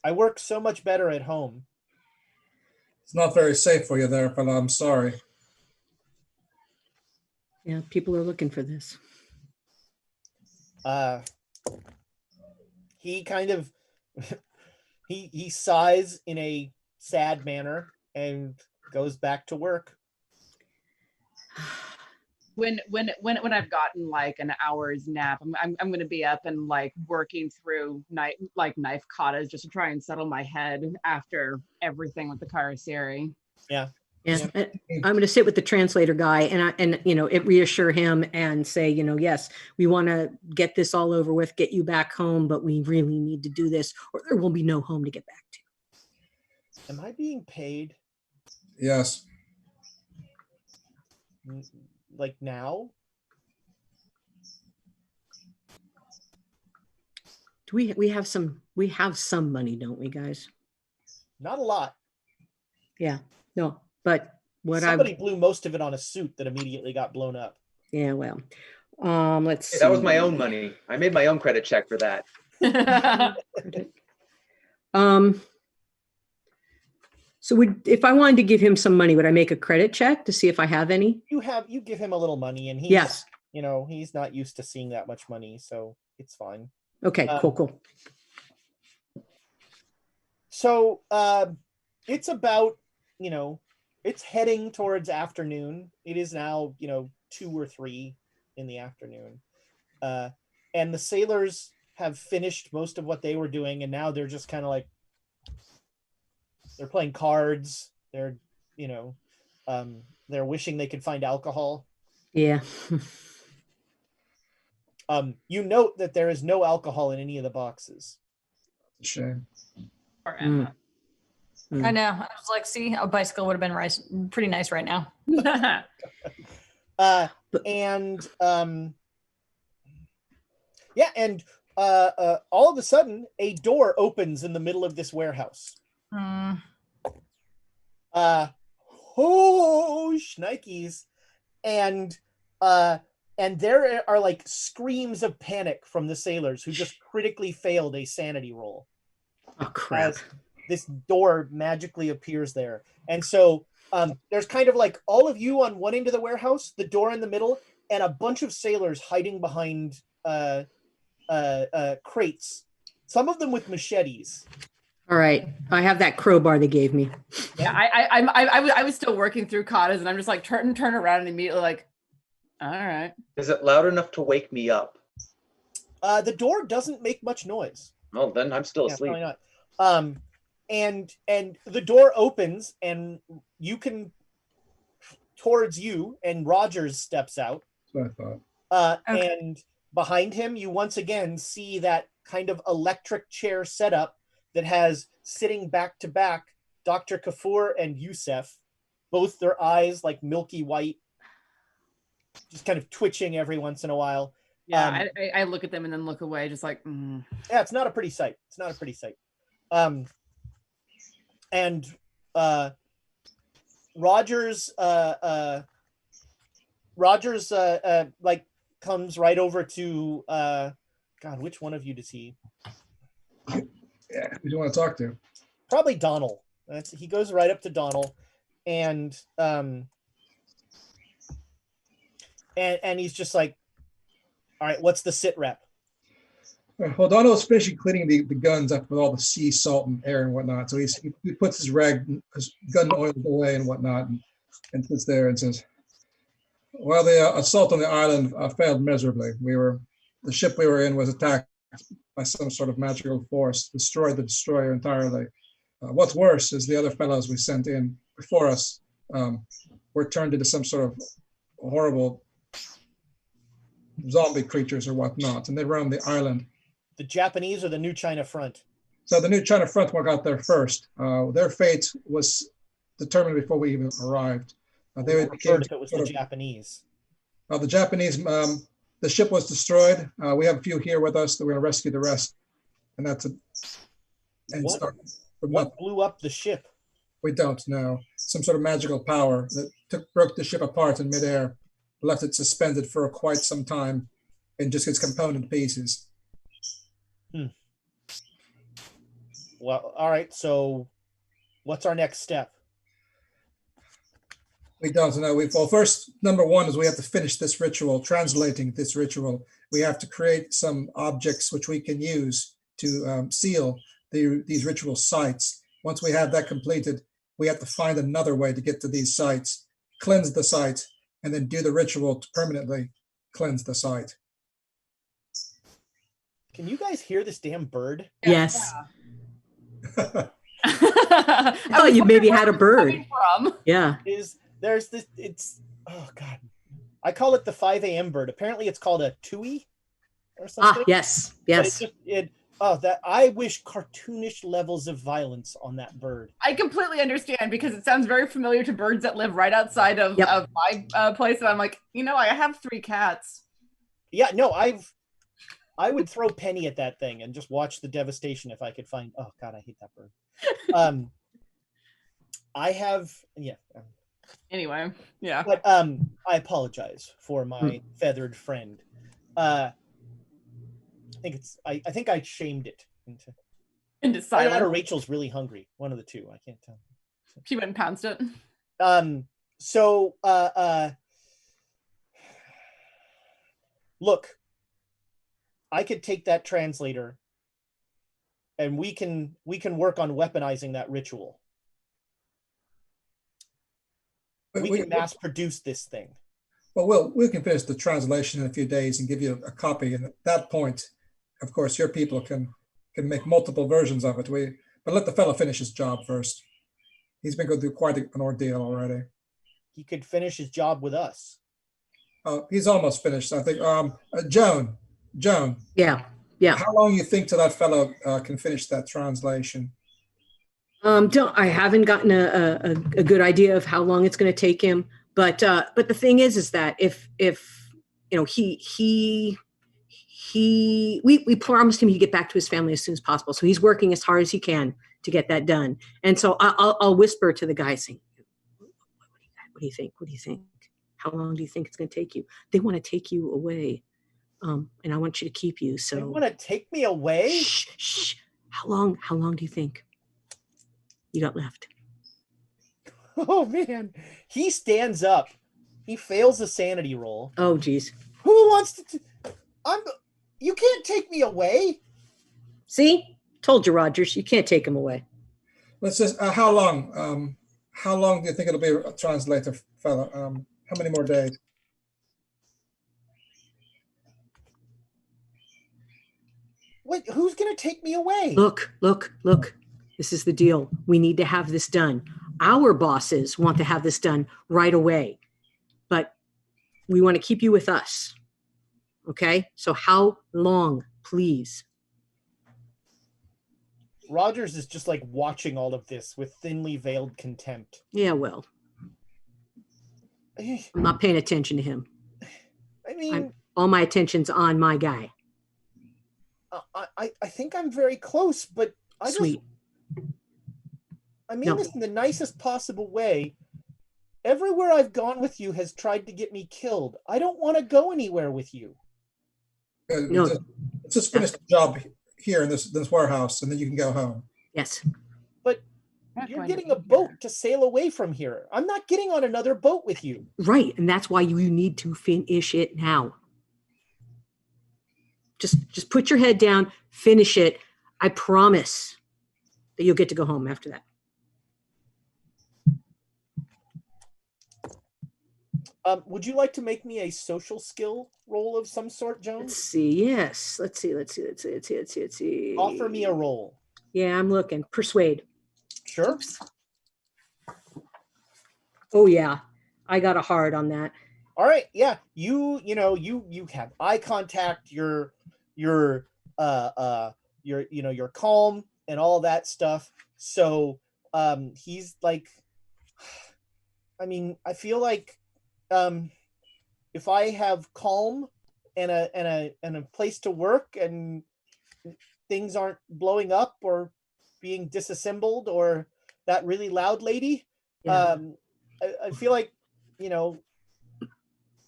I work so much better at home. It's not very safe for you there, but I'm sorry. Yeah, people are looking for this. He kind of he sighs in a sad manner and goes back to work. When I've gotten like an hour's nap, I'm going to be up and like working through knife katas just to try and settle my head after everything with the Karasiri. Yeah. Yeah, I'm going to sit with the translator guy and reassure him and say, yes, we want to get this all over with, get you back home, but we really need to do this or there will be no home to get back to. Am I being paid? Yes. Like now? Do we have some money, don't we, guys? Not a lot. Yeah. No. But somebody blew most of it on a suit that immediately got blown up. Yeah, well, let's see. That was my own money. I made my own credit check for that. So if I wanted to give him some money, would I make a credit check to see if I have any? You give him a little money, and yes, he's not used to seeing that much money, so it's fine. Okay, cool. So it's about it's heading towards afternoon. It is now, 2 or 3 in the afternoon. And the sailors have finished most of what they were doing. And now they're just kind of like, they're playing cards. They're, they're wishing they could find alcohol. Yeah. You note that there is no alcohol in any of the boxes. Shame. Or Emma. I know. I was like, see, a bicycle would have been pretty nice right now. And all of a sudden, a door opens in the middle of this warehouse. Shnikes. And there are like screams of panic from the sailors who just critically failed a sanity roll. Oh, crap. As this door magically appears there. And so there's kind of like all of you on one end of the warehouse, the door in the middle, and a bunch of sailors hiding behind crates, some of them with machetes. All right. I have that crowbar they gave me. Yeah, I was still working through katas, and I'm just like turn around and immediately like, all right. Is it loud enough to wake me up? The door doesn't make much noise. Oh, then I'm still asleep. Probably not. And the door opens, and you can towards you, and Rogers steps out. That's what I thought. Okay. And behind him, you once again see that kind of electric chair setup that has sitting back to back Dr. Kafur and Yusef, both their eyes like milky white, just kind of twitching every once in a while. Yeah, I look at them and then look away, just like, Yeah, it's not a pretty sight. It's not a pretty sight. And Rogers like comes right over to God, which one of you does he? Yeah, who do you want to talk to? Probably Donald. He goes right up to Donald, and he's just like, all right, what's the sit rep? Well, Donald's finishing cleaning the guns up with all the sea salt and air and whatnot. So he puts his gun oil away and whatnot, and sits there and says, "Well, the assault on the island failed miserably. The ship we were in was attacked by some sort of magical force, destroyed the destroyer entirely. What's worse is the other fellows we sent in before us were turned into some sort of horrible zombie creatures or whatnot, and they roamed the island." The Japanese or the New China Front? So the New China Front one got there first. Their fate was determined before we even arrived. They referred if it was the Japanese. The Japanese, the ship was destroyed. We have a few here with us that we're going to rescue the rest. And that's it. And start from what blew up the ship? We don't know. Some sort of magical power that broke the ship apart in midair, left it suspended for quite some time, and just gets component pieces. Well, all right. So, what's our next step? We don't know. Well, first, number one is we have to finish this ritual, translating this ritual. We have to create some objects which we can use to seal these ritual sites. Once we have that completed, we have to find another way to get to these sites, cleanse the site, and then do the ritual to permanently cleanse the site. Can you guys hear this damn bird? Yes. Yeah. I thought you maybe had a bird. Yeah. There's this, it's, oh God. I call it the 5 a.m. bird. Apparently it's called a tui or something. Yes. That I wish cartoonish levels of violence on that bird. I completely understand because it sounds very familiar to birds that live right outside of my place. And I'm like, I have 3 cats. Yeah, no, I would throw Penny at that thing and just watch the devastation if I could find. Oh God, I hate that bird. Anyway, yeah. But I apologize for my feathered friend. I think I shamed it into silence. Either Rachel's really hungry. One of the two. I can't tell. She went and pounced it. Look, I could take that translator and we can work on weaponizing that ritual. We can mass produce this thing. Well, we can finish the translation in a few days and give you a copy. And at that point, of course, your people can make multiple versions of it. But let the fellow finish his job first. He's been going through quite an ordeal already. He could finish his job with us. He's almost finished, I think. Joan. Yeah. How long do you think till that fellow can finish that translation? I haven't gotten a good idea of how long it's going to take him. But the thing is that if we promised him he'd get back to his family as soon as possible. So he's working as hard as he can to get that done. And so I'll whisper to the guys, saying, what do you think? What do you think? How long do you think it's going to take you? They want to take you away. And I want you to keep you. So they want to take me away? Shh. How long do you think you got left? Oh man. He stands up. He fails a sanity roll. Oh geez. Who wants to you can't take me away. See? Told you, Rogers, you can't take him away. Let's just how long do you think it'll be a translator, fella? How many more days? Wait, who's gonna take me away? Look. This is the deal. We need to have this done. Our bosses want to have this done right away, but we want to keep you with us. Okay? So how long, please? Rogers is just like watching all of this with thinly veiled contempt. Yeah, well, I'm not paying attention to him. I mean, all my attention's on my guy. I think I'm very close, but Sweet. I mean this in the nicest possible way. Everywhere I've gone with you has tried to get me killed. I don't want to go anywhere with you. No. Let's just finish the job here in this warehouse, and then you can go home. Yes. But you're getting a boat to sail away from here. I'm not getting on another boat with you. Right, and that's why you need to finish it now. Just put your head down, finish it. I promise that you'll get to go home after that. Would you like to make me a social skill roll of some sort, Jones? Let's see. Yes. Let's see. Offer me a roll. Yeah, I'm looking. Persuade. Sure. Oh yeah, I got a hard on that. All right. Yeah. You have eye contact. You're calm and all that stuff. So he's like, I mean, I feel like if I have calm a place to work, and things aren't blowing up or being disassembled, or that really loud lady. Yeah. I feel like,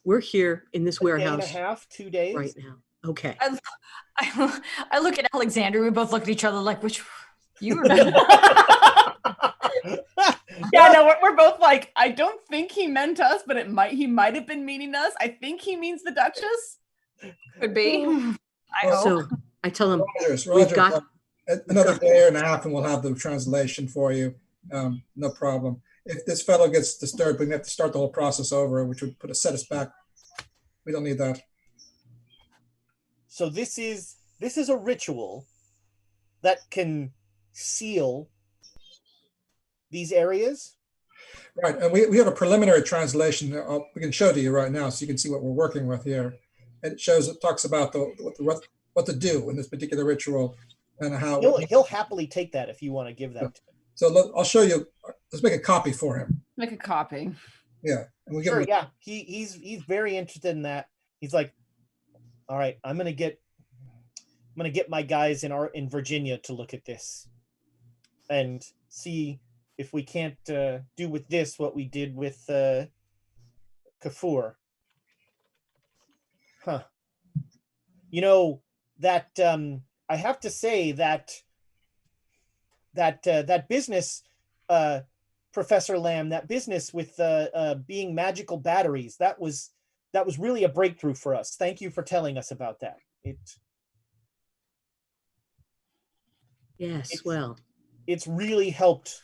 we're here in this warehouse. Day and a half, 2 days. Right now. Okay. I look at Alexander. We both look at each other like, which you Yeah, no, we're both like, I don't think he meant us, but he might have been meaning us. I think he means the Duchess. Could be. I hope. So I tell him, Rogers, we've got another day and a half, and we'll have the translation for you. No problem. If this fellow gets disturbed, we have to start the whole process over, which would set us back. We don't need that. So this is a ritual that can seal these areas. Right, and we have a preliminary translation we can show to you right now, so you can see what we're working with here. It talks about what to do in this particular ritual and how he'll happily take that if you want to give that to him. So I'll show you. Let's make a copy for him. Make a copy. Yeah, and we sure. Yeah, he's very interested in that. He's like, all right, I'm gonna get my guys in Virginia to look at this and see if we can't do with this what we did with Kafur. Huh. That I have to say that business, Professor Lamb, that business with being magical batteries, that was really a breakthrough for us. Thank you for telling us about that. It's really helped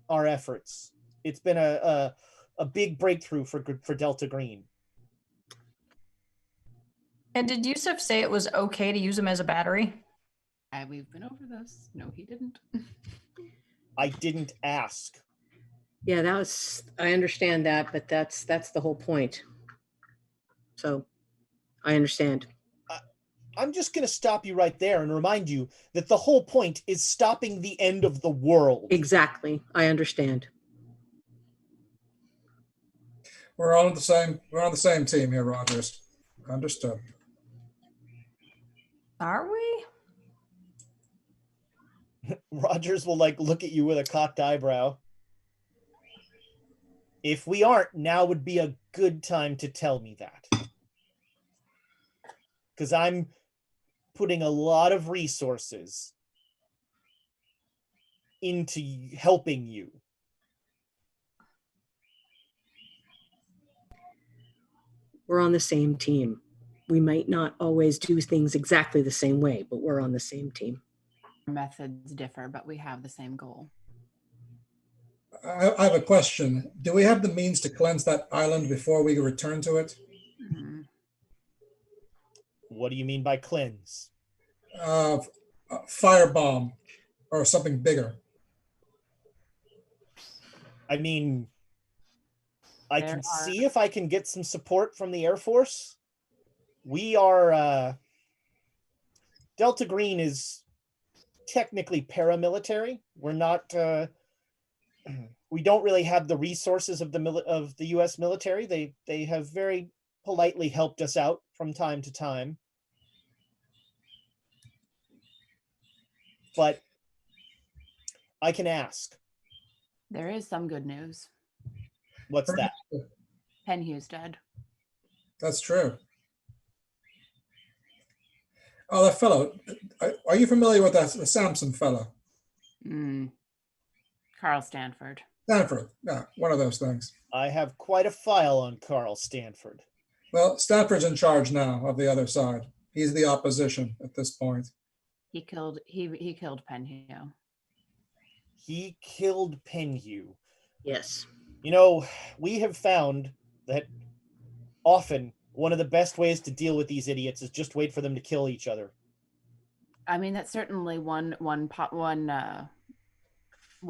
our efforts. It's been a big breakthrough for Delta Green. And did Yusuf say it was okay to use them as a battery? We've been over this. No, he didn't. I didn't ask. Yeah, I understand that, but that's the whole point. So I understand. I'm just going to stop you right there and remind you that the whole point is stopping the end of the world. Exactly. I understand. We're on the same team here, Rogers. Understood. Are we? Rogers will look at you with a cocked eyebrow. If we aren't, now would be a good time to tell me that. Because I'm putting a lot of resources into helping you. We're on the same team. We might not always do things exactly the same way, but we're on the same team. Our methods differ, but we have the same goal. I have a question. Do we have the means to cleanse that island before we return to it? Mm-hmm. What do you mean by cleanse? Firebomb or something bigger. I mean, I can see if I can get some support from the Air Force. We are, Delta Green is technically paramilitary. We're not, we don't really have the resources of the U.S. military. They have very politely helped us out from time to time. But I can ask. There is some good news. What's that? Penhue's dead. That's true. Oh, that fellow. Are you familiar with that Samson fellow? Carl Stanford. Stanford, yeah, one of those things. I have quite a file on Carl Stanford. Well, Stanford's in charge now of the other side. He's the opposition at this point. He killed Penhue. He killed Penhue. Yes. We have found that often one of the best ways to deal with these idiots is just wait for them to kill each other. I mean, that's certainly one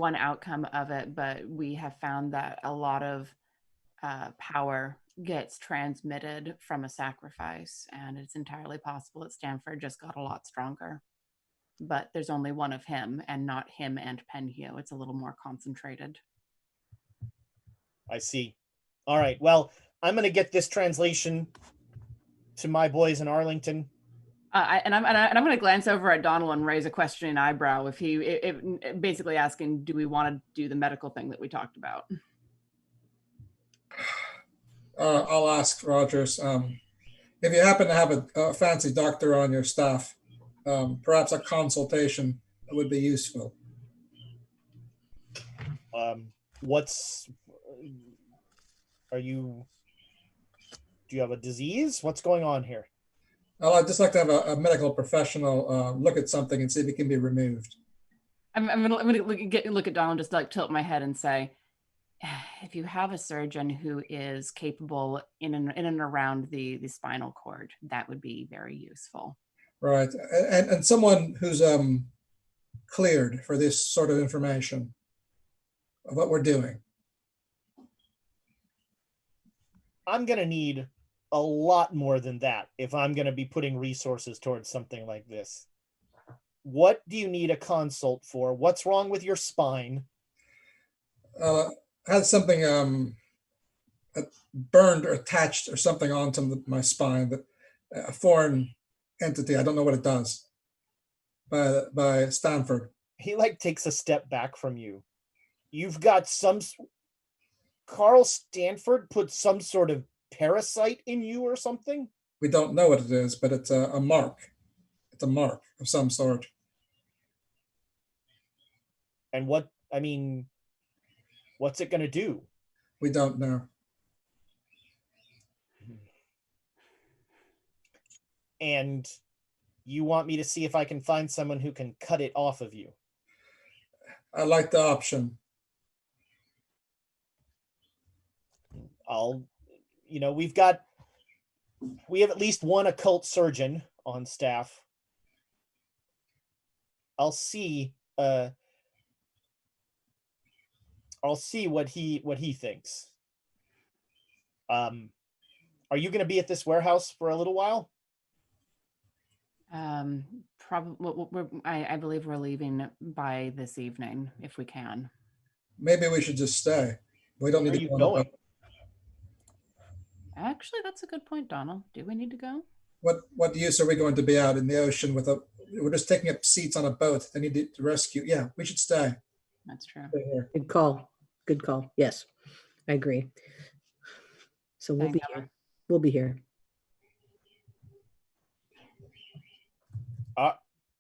outcome of it, but we have found that a lot of power gets transmitted from a sacrifice, and it's entirely possible that Stanford just got a lot stronger. But there's only one of him, and not him and Penhue. It's a little more concentrated. I see. All right. Well, I'm going to get this translation to my boys in Arlington. I'm going to glance over at Donald and raise a questioning eyebrow if basically asking, do we want to do the medical thing that we talked about? I'll ask Rogers. If you happen to have a fancy doctor on your staff, perhaps a consultation would be useful. Do you have a disease? What's going on here? Well, I'd just like to have a medical professional look at something and see if it can be removed. I'm going to look at Donald, just like tilt my head and say, if you have a surgeon who is capable in and around the spinal cord, that would be very useful. Right, and someone who's cleared for this sort of information of what we're doing. I'm going to need a lot more than that if I'm going to be putting resources towards something like this. What do you need a consult for? What's wrong with your spine? I had something burned or attached or something onto my spine, but a foreign entity. I don't know what it does. By Stanford. He takes a step back from you. You've got Carl Stanford put some sort of parasite in you or something? We don't know what it is, but it's a mark. It's a mark of some sort. And what's it going to do? We don't know. And you want me to see if I can find someone who can cut it off of you? I like the option. We have at least one occult surgeon on staff. I'll see what he thinks. Are you going to be at this warehouse for a little while? Probably. I believe we're leaving by this evening if we can. Maybe we should just stay. We don't need to go. Actually, that's a good point, Donald. Do we need to go? What use are we going to be out in the ocean we're just taking up seats on a boat. They need to rescue. Yeah, we should stay. That's true. Good call. Good call. Yes, I agree. So we'll be here. We'll be here.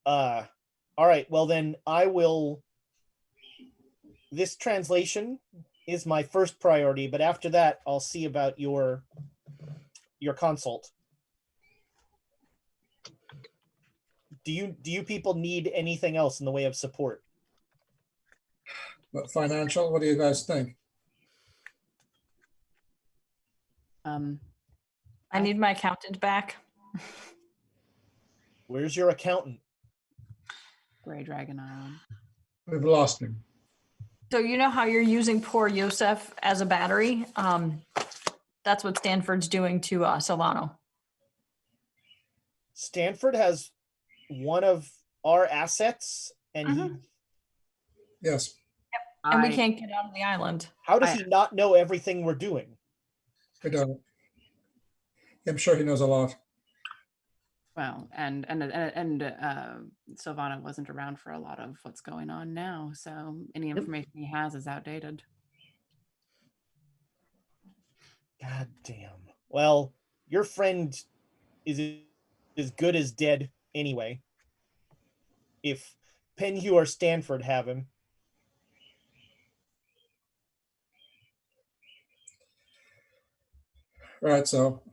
All right. Well, then I will. This translation is my first priority, but after that, I'll see about your consult. Do you people need anything else in the way of support? What, financial? What do you guys think? I need my accountant back. Where's your accountant? Gray Dragon Island. We've lost him. So you know how you're using poor Yosef as a battery? That's what Stanford's doing to Silvano. Stanford has one of our assets, and yes. Yep. And we can't get out of the island. How does he not know everything we're doing? I don't. I'm sure he knows a lot. Well, and Silvana wasn't around for a lot of what's going on now, so any information he has is outdated. God damn. Well, your friend is as good as dead anyway. If Penhue or Stanford have him. Right, so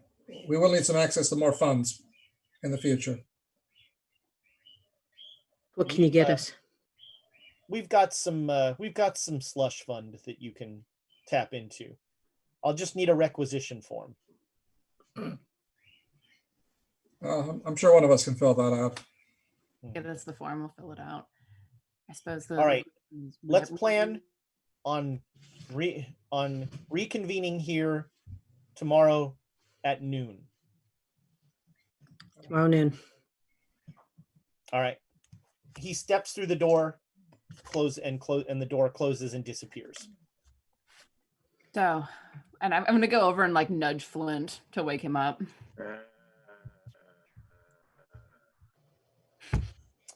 we will need some access to more funds in the future. What can you get us? We've got some slush fund that you can tap into. I'll just need a requisition form. I'm sure one of us can fill that out. Give us the form, we'll fill it out. I suppose. All right, let's plan on reconvening here tomorrow at noon. Tomorrow noon. All right. He steps through the door, and the door closes and disappears. So, and I'm going to go over and nudge Flint to wake him up.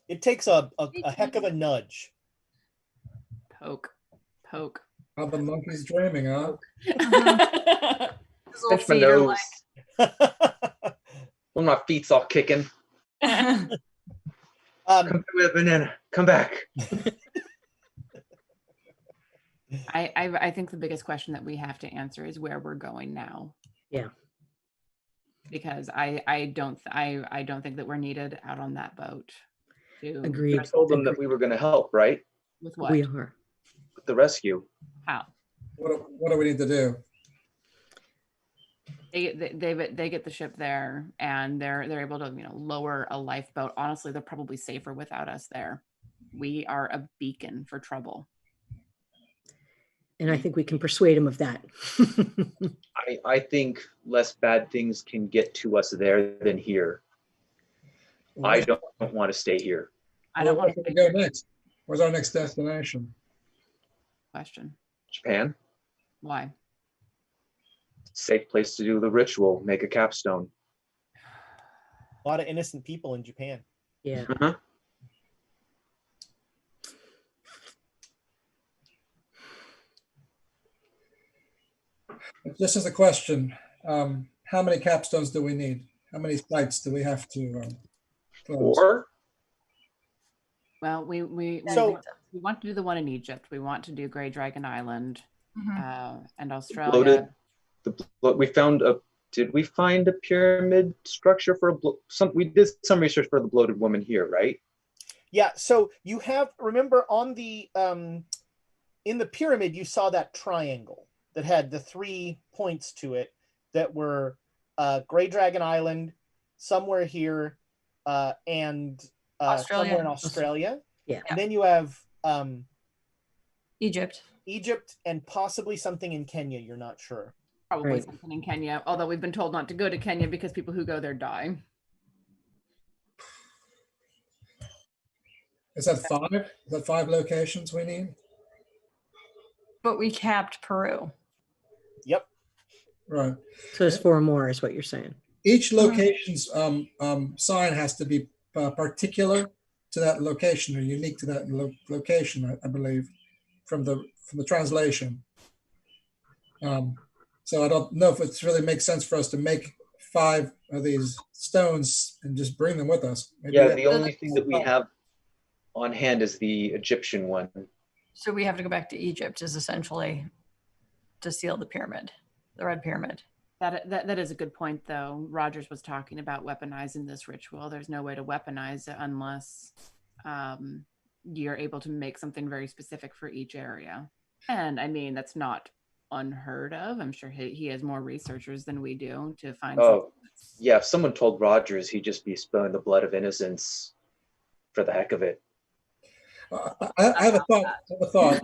It takes a heck of a nudge. Poke. How the monkey's dreaming, huh? His little feet are like. When my feet's all kicking. Come with a banana. Come back. I think the biggest question that we have to answer is where we're going now. Yeah. Because I don't think that we're needed out on that boat. Agreed. I told them that we were going to help, right? With what? We are. With the rescue. How? What do we need to do? They get the ship there, and they're able to lower a lifeboat. Honestly, they're probably safer without us there. We are a beacon for trouble. And I think we can persuade him of that. I think less bad things can get to us there than here. I don't want to stay here. I don't want to go next. Where's our next destination? Question. Japan. Why? Safe place to do the ritual. Make a capstone. A lot of innocent people in Japan. Yeah. Uh-huh. Just as a question, how many capstones do we need? How many sites do we have to close? 4? Well, we want to do the one in Egypt. We want to do Grey Dragon Island and Australia. We found did we find a pyramid structure for we did some research for the bloated woman here, right? Yeah, so you remember on the in the pyramid you saw that triangle that had the 3 points to it that were Grey Dragon Island, somewhere here, and somewhere in Australia. Yeah. And then you have Egypt, and possibly something in Kenya. You're not sure. Probably something in Kenya, although we've been told not to go to Kenya because people who go there die. Is that 5? Is that 5 locations we need? but we capped Peru. Yep. Right. So there's 4 more is what you're saying. Each location's sign has to be particular to that location or unique to that location, I believe, from the translation. So I don't know if it really makes sense for us to make 5 of these stones and just bring them with us. Maybe the only thing that we have on hand is the Egyptian one. So we have to go back to Egypt is essentially to seal the pyramid, the red pyramid. That is a good point, though. Rogers was talking about weaponizing this ritual. There's no way to weaponize it unless you're able to make something very specific for each area. And I mean, that's not unheard of. I'm sure he has more researchers than we do to find. Yeah. If someone told Rogers, he'd just be spilling the blood of innocents for the heck of it. I have a thought.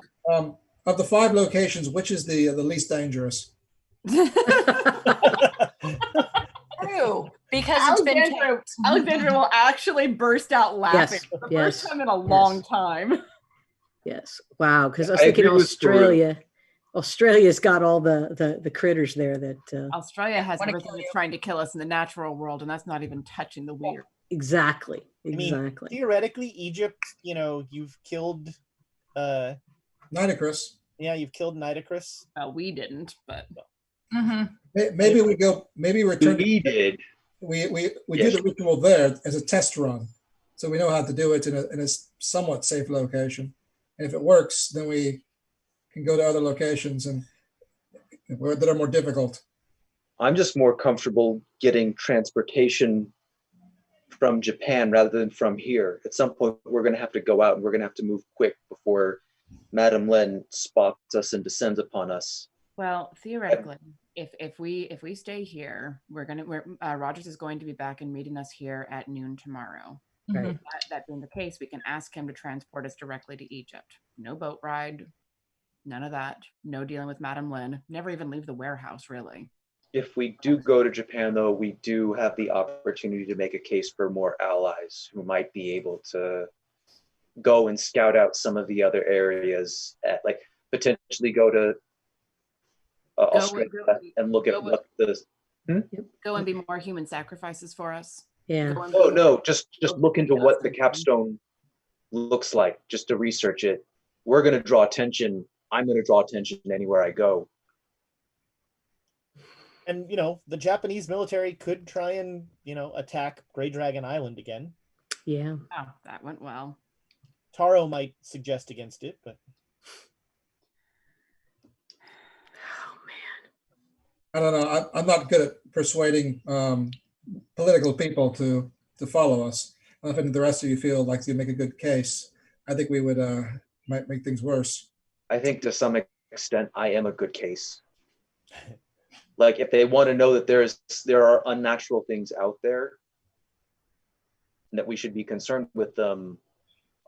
Of the 5 locations, which is the least dangerous? True, because Alexandra will actually burst out laughing for the first time in a long time. Yes. Wow. Because I was thinking Australia's got all the critters there that Australia has everything that's trying to kill us in the natural world, and that's not even touching the weird. Exactly. I mean, theoretically, Egypt, you've killed Nitocris. Yeah, you've killed Nitocris. We didn't, but maybe we go. Maybe return. We did. We do the ritual there as a test run, so we know how to do it in a somewhat safe location. And if it works, then we can go to other locations and that are more difficult. I'm just more comfortable getting transportation from Japan rather than from here. At some point, we're going to have to go out and we're going to have to move quick before Madame Len spots us and descends upon us. Well, theoretically, if we stay here, Rogers is going to be back and meeting us here at noon tomorrow. Right. That being the case, we can ask him to transport us directly to Egypt. No boat ride, none of that. No dealing with Madame Len. Never even leave the warehouse, really. If we do go to Japan, though, we do have the opportunity to make a case for more allies who might be able to go and scout out some of the other areas, potentially go to Australia and look at what the... Go and be more human sacrifices for us. Yeah. Oh, no, just look into what the capstone looks like, just to research it. We're going to draw attention. I'm going to draw attention anywhere I go. And, the Japanese military could try and, attack Grey Dragon Island again. Yeah. Oh, that went well. Taro might suggest against it, but... Oh, man. I don't know. I'm not good at persuading political people to follow us. I don't know if the rest of you feel like you make a good case. I think we would might make things worse. I think to some extent I am a good case. Like, if they want to know that there are unnatural things out there and that we should be concerned with them,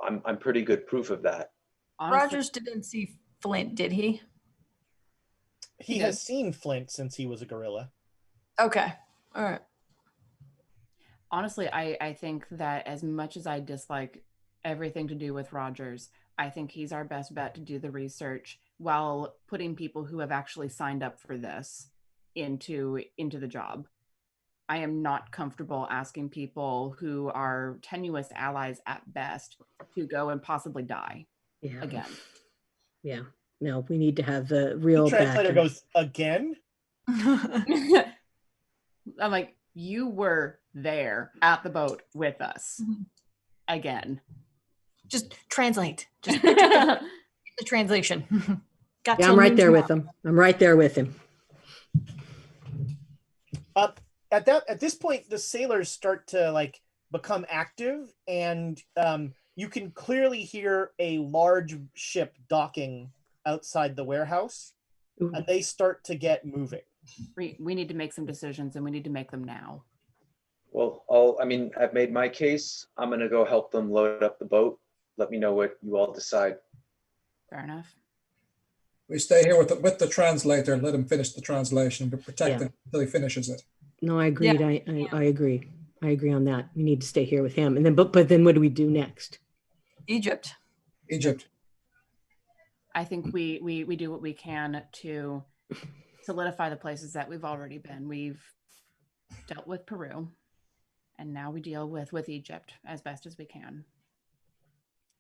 I'm pretty good proof of that. Honestly, Rogers didn't see Flint, did he? He has seen Flint since he was a gorilla. Okay. All right. honestly, I think that as much as I dislike everything to do with Rogers, I think he's our best bet to do the research while putting people who have actually signed up for this into the job. I am not comfortable asking people who are tenuous allies at best to go and possibly die again. Yeah. No, we need to have the real translator goes, again? I'm like, you were there at the boat with us again. Just translate. Just the translation. Yeah, I'm right there with him. I'm right there with him. At this point, the sailors start to become active, and you can clearly hear a large ship docking outside the warehouse, and they start to get moving. We need to make some decisions, and we need to make them now. Well, I've made my case. I'm going to go help them load up the boat. Let me know what you all decide. Fair enough. We stay here with the translator and let him finish the translation, but protect him until he finishes it. No, I agreed. Yeah. I agree. I agree on that. We need to stay here with him. And then, but then what do we do next? Egypt. I think we do what we can to solidify the places that we've already been. We've dealt with Peru, and now we deal with Egypt as best as we can.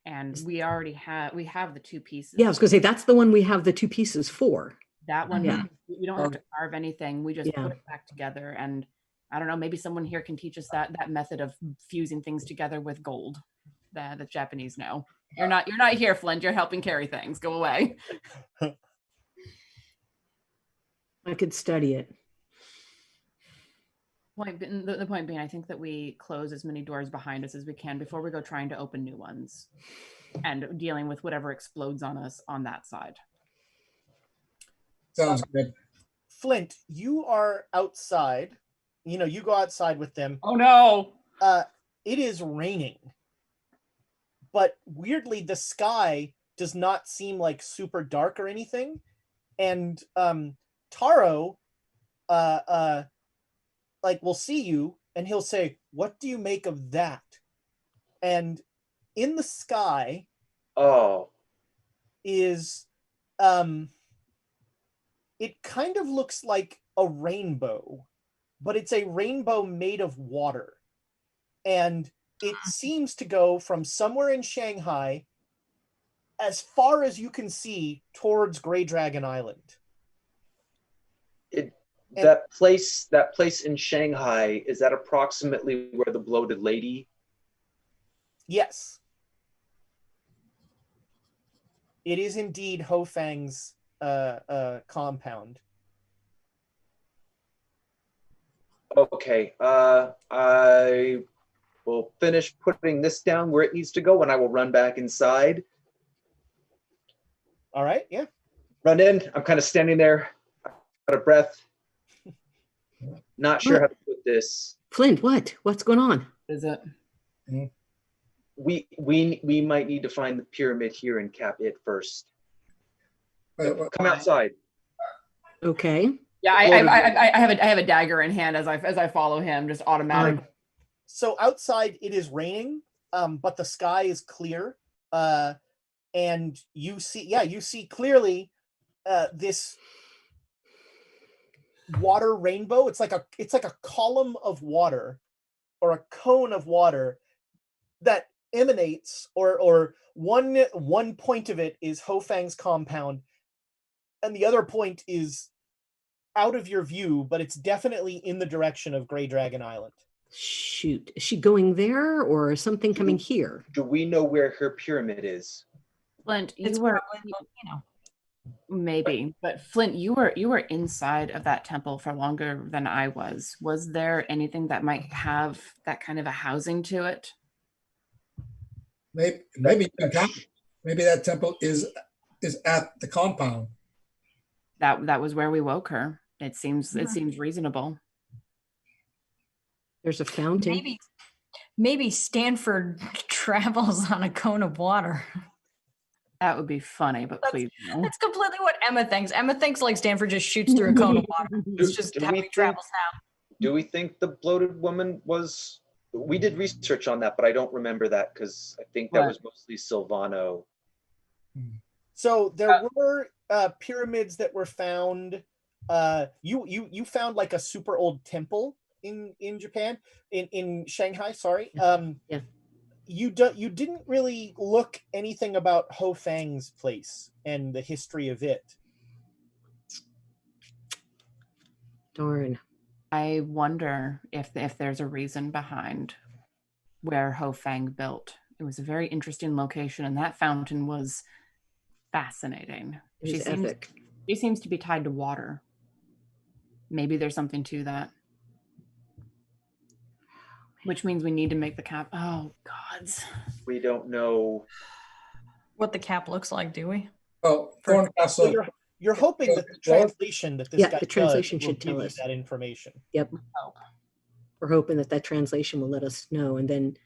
And we have the two pieces. Yeah, I was going to say that's the one we have the two pieces for. That one, we don't have to carve anything. We just put it back together. And I don't know, maybe someone here can teach us that method of fusing things together with gold that the Japanese know. You're not here, Flint. You're helping carry things. Go away. I could study it. The point being, I think that we close as many doors behind us as we can before we go trying to open new ones and dealing with whatever explodes on us on that side. Sounds good. Flint, you are outside. You go outside with them. Oh no! It is raining. But weirdly, the sky does not seem super dark or anything. And Taro will see you, and he'll say, "What do you make of that?" And in the sky is it kind of looks like a rainbow, but it's a rainbow made of water. And it seems to go from somewhere in Shanghai as far as you can see towards Grey Dragon Island. That place in Shanghai, is that approximately where the bloated lady? Yes. It is indeed Ho Fang's compound. Okay. I will finish putting this down where it needs to go, and I will run back inside. All right, yeah. Run in. I'm kind of standing there, out of breath. Not sure how to put this. Flint, what's going on? Is it? We might need to find the pyramid here and cap it first. Come outside. Okay. Yeah, I have a dagger in hand as I follow him, just automatic. So outside it is raining, but the sky is clear, and you see clearly this water rainbow. It's like a column of water or a cone of water that emanates, or one point of it is Ho Fang's compound, and the other point is out of your view, but it's definitely in the direction of Grey Dragon Island. Shoot, is she going there or something coming here? Do we know where her pyramid is? Flint, It's you were, probably, you know. maybe, but Flint, you were inside of that temple for longer than I was. Was there anything that might have that kind of a housing to it? Maybe that temple is at the compound. That was where we woke her. It seems reasonable. There's a fountain. Maybe Stanford travels on a cone of water. That would be funny, but please no. That's completely what Emma thinks. Emma thinks like Stanford just shoots through a cone of water. It's just how he travels now. Do we think the bloated woman was... We did research on that, but I don't remember that because I think that was mostly Silvano. So there were pyramids that were found. You found like a super old temple in Japan, in Shanghai. Sorry. Yeah. You didn't really look anything about Ho Fang's place and the history of it. Darn. I wonder if there's a reason behind where Ho Fang built. It was a very interesting location, and that fountain was fascinating. It was epic. She seems to be tied to water. Maybe there's something to that. Which means we need to make the cap. Oh, gods. We don't know What the cap looks like, do we? Oh, Thorncastle. So you're hoping that the translation that this guy the translation does should will tell give us you that information. Yep. Oh. We're hoping that translation will let us know, and then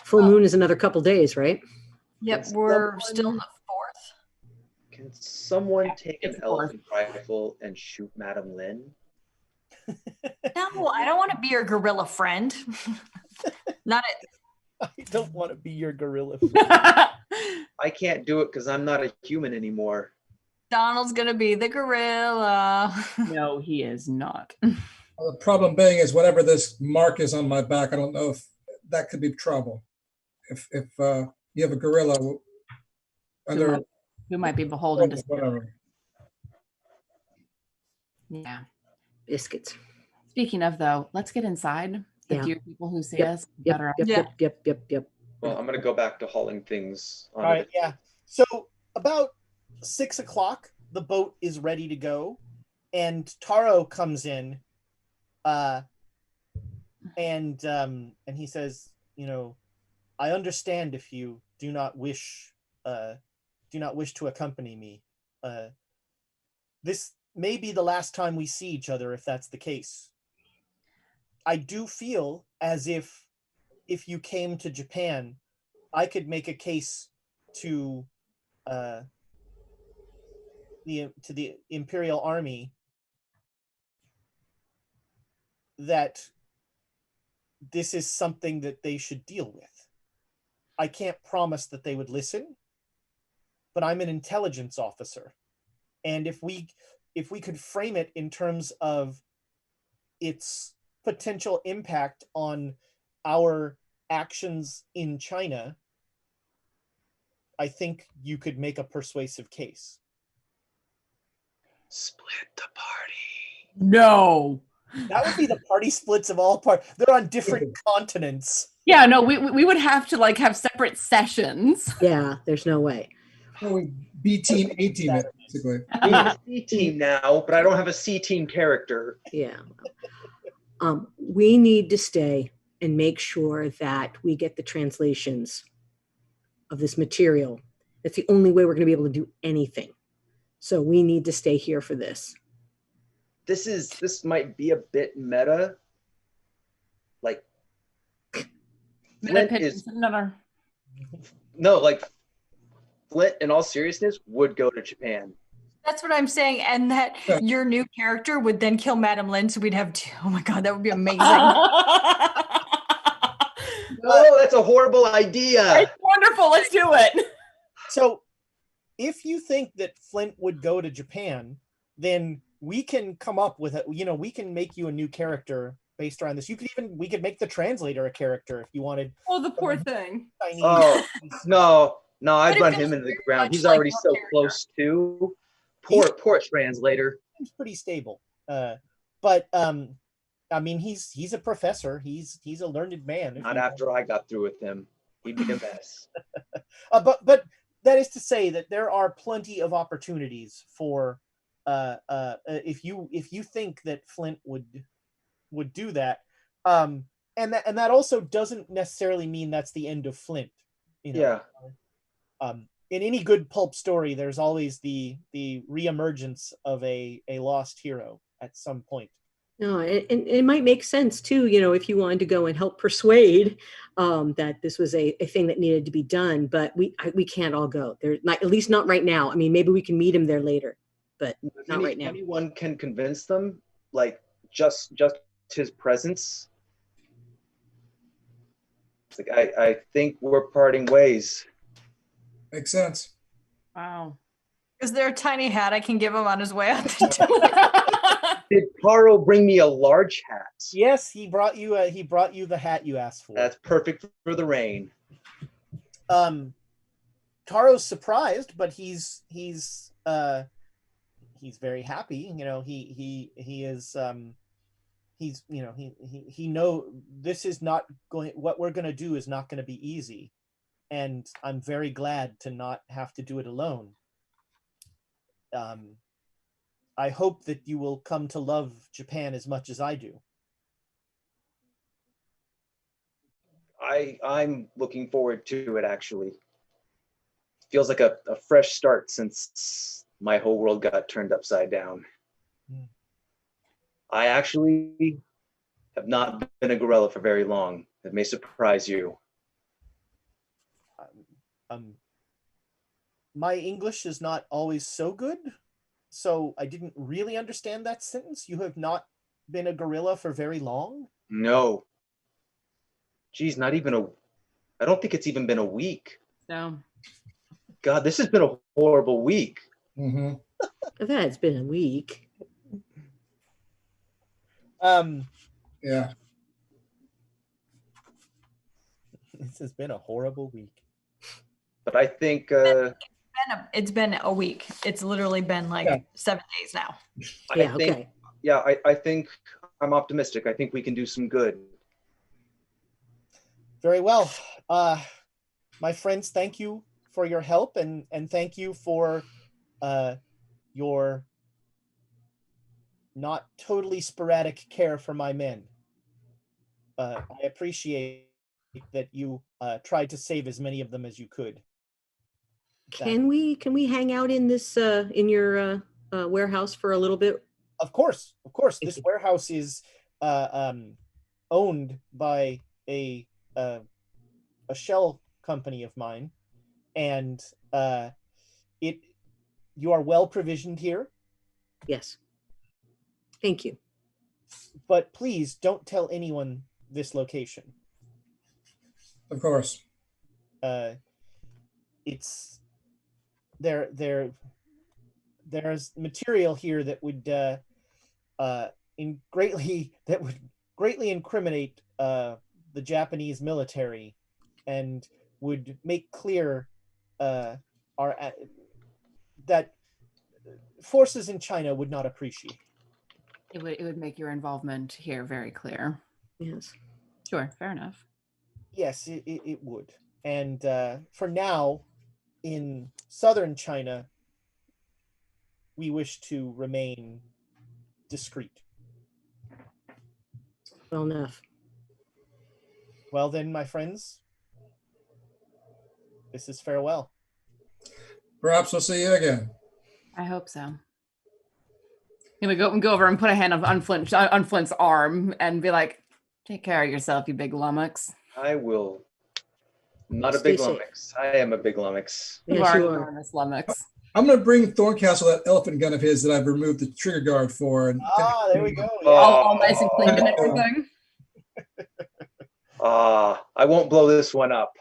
full moon is another couple days, right? Yep, we're still in the 4th. Can someone take an elephant rifle and shoot Madame Lynn? No, I don't want to be your gorilla friend. Not it. I don't want to be your gorilla. I can't do it because I'm not a human anymore. Donald's gonna be the gorilla. No, he is not. The problem being is whatever this mark is on my back, I don't know if that could be trouble. If you have a gorilla under who might be beholden to whatever. Yeah. Biscuits. Speaking of, though, let's get inside. The few people who see us. Yep. Well, I'm going to go back to hauling things. All right, yeah. So about 6 o'clock, the boat is ready to go, and Taro comes in, and he says, I understand if you do not wish to accompany me. This may be the last time we see each other, if that's the case. I do feel as if you came to Japan, I could make a case to the Imperial Army that this is something that they should deal with. I can't promise that they would listen, but I'm an intelligence officer. And if we could frame it in terms of its potential impact on our actions in China, I think you could make a persuasive case. Split the party. No. That would be the party splits of all parts. They're on different continents. Yeah, no, we would have to have separate sessions. Yeah, there's no way. Oh, B team, A team, basically. I'm a C team now, but I don't have a C team character. Yeah. We need to stay and make sure that we get the translations of this material. That's the only way we're going to be able to do anything. So we need to stay here for this. This might be a bit meta. Flint is Flint, in all seriousness, would go to Japan. That's what I'm saying, and that your new character would then kill Madame Lynn, so we'd have two. Oh my god, that would be amazing. No, that's a horrible idea. It's wonderful. Let's do it. So, if you think that Flint would go to Japan, then we can come up with we can make you a new character based around this. We could make the translator a character if you wanted. Oh, the poor thing. Oh no, I'd run him into the ground. He's already so close to. Poor translator. He's pretty stable. But I mean, he's a professor. He's a learned man. Not after I got through with him. He'd be a mess. But that is to say that there are plenty of opportunities for if you think that Flint would do that, and that also doesn't necessarily mean that's the end of Flint. Yeah. In any good pulp story, there's always the reemergence of a lost hero at some point. No, and it might make sense too, if you wanted to go and help persuade that this was a thing that needed to be done, but we can't all go. They're not, at least not right now. I mean, maybe we can meet him there later, but not right now. Anyone can convince them, like just his presence. It's like I think we're parting ways. Makes sense. Wow. Is there a tiny hat I can give him on his way out? Did Taro bring me a large hat? Yes, he brought you the hat you asked for. That's perfect for the rain. Taro's surprised, but he's very happy. He is he know this is not going, what we're going to do is not going to be easy, and I'm very glad to not have to do it alone. I hope that you will come to love Japan as much as I do. I'm looking forward to it, actually. Feels like a fresh start since my whole world got turned upside down. I actually have not been a gorilla for very long. It may surprise you. My English is not always so good, so I didn't really understand that sentence. You have not been a gorilla for very long? No. Geez, I don't think it's even been a week. No. God, this has been a horrible week. Mm-hmm. That's been a week. Yeah. This has been a horrible week. But I think it's been a week. It's literally been like 7 days now. I think I'm optimistic. I think we can do some good. Very well. My friends, thank you for your help, and thank you for your not totally sporadic care for my men. I appreciate that you tried to save as many of them as you could. Can we hang out in this in your warehouse for a little bit? Of course. This warehouse is owned by a shell company of mine, and you are well provisioned here. Yes. Thank you. But please don't tell anyone this location. Of course. It's there's material here that would greatly incriminate the Japanese military, and would make clear that forces in China would not appreciate. It would make your involvement here very clear. Yes. Sure, fair enough. Yes, it would. And for now, in southern China, we wish to remain discreet. Well enough. Well then, my friends, this is farewell. Perhaps we'll see you again. I hope so. I'm gonna go over and put a hand on Flint's arm and be like, "Take care of yourself, you big lummox." I will. I'm not a big lummox. I am a big lummox. You are an enormous lummox. I'm going to bring Thorncastle that elephant gun of his that I've removed the trigger guard for. And there we go. Yeah. All nice and clean and everything. I won't blow this one up.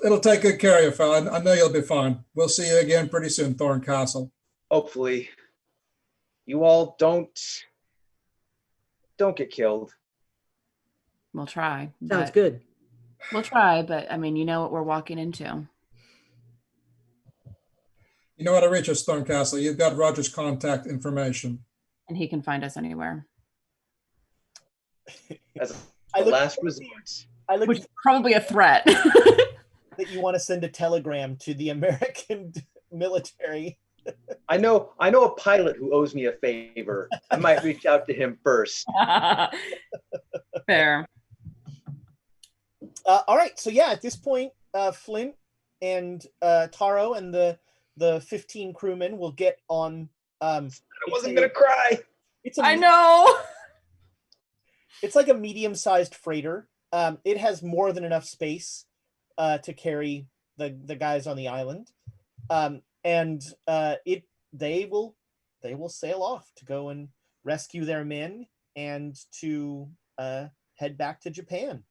It'll take good care of you, fella. I know you'll be fine. We'll see you again pretty soon, Thorncastle. Hopefully. You all don't don't get killed. We'll try. Sounds good. We'll try, but I mean, you know what we're walking into. You know how to reach us, Stormcastle. You've got Roger's contact information. And he can find us anywhere. As a last resort. Which is probably a threat. That you want to send a telegram to the American military. I know a pilot who owes me a favor. I might reach out to him first. Fair. All right. So yeah, at this point, Flint and Taro and the 15 crewmen will get on. I wasn't gonna cry. I know. It's like a medium-sized freighter. It has more than enough space to carry the guys on the island, and they will sail off to go and rescue their men and to head back to Japan.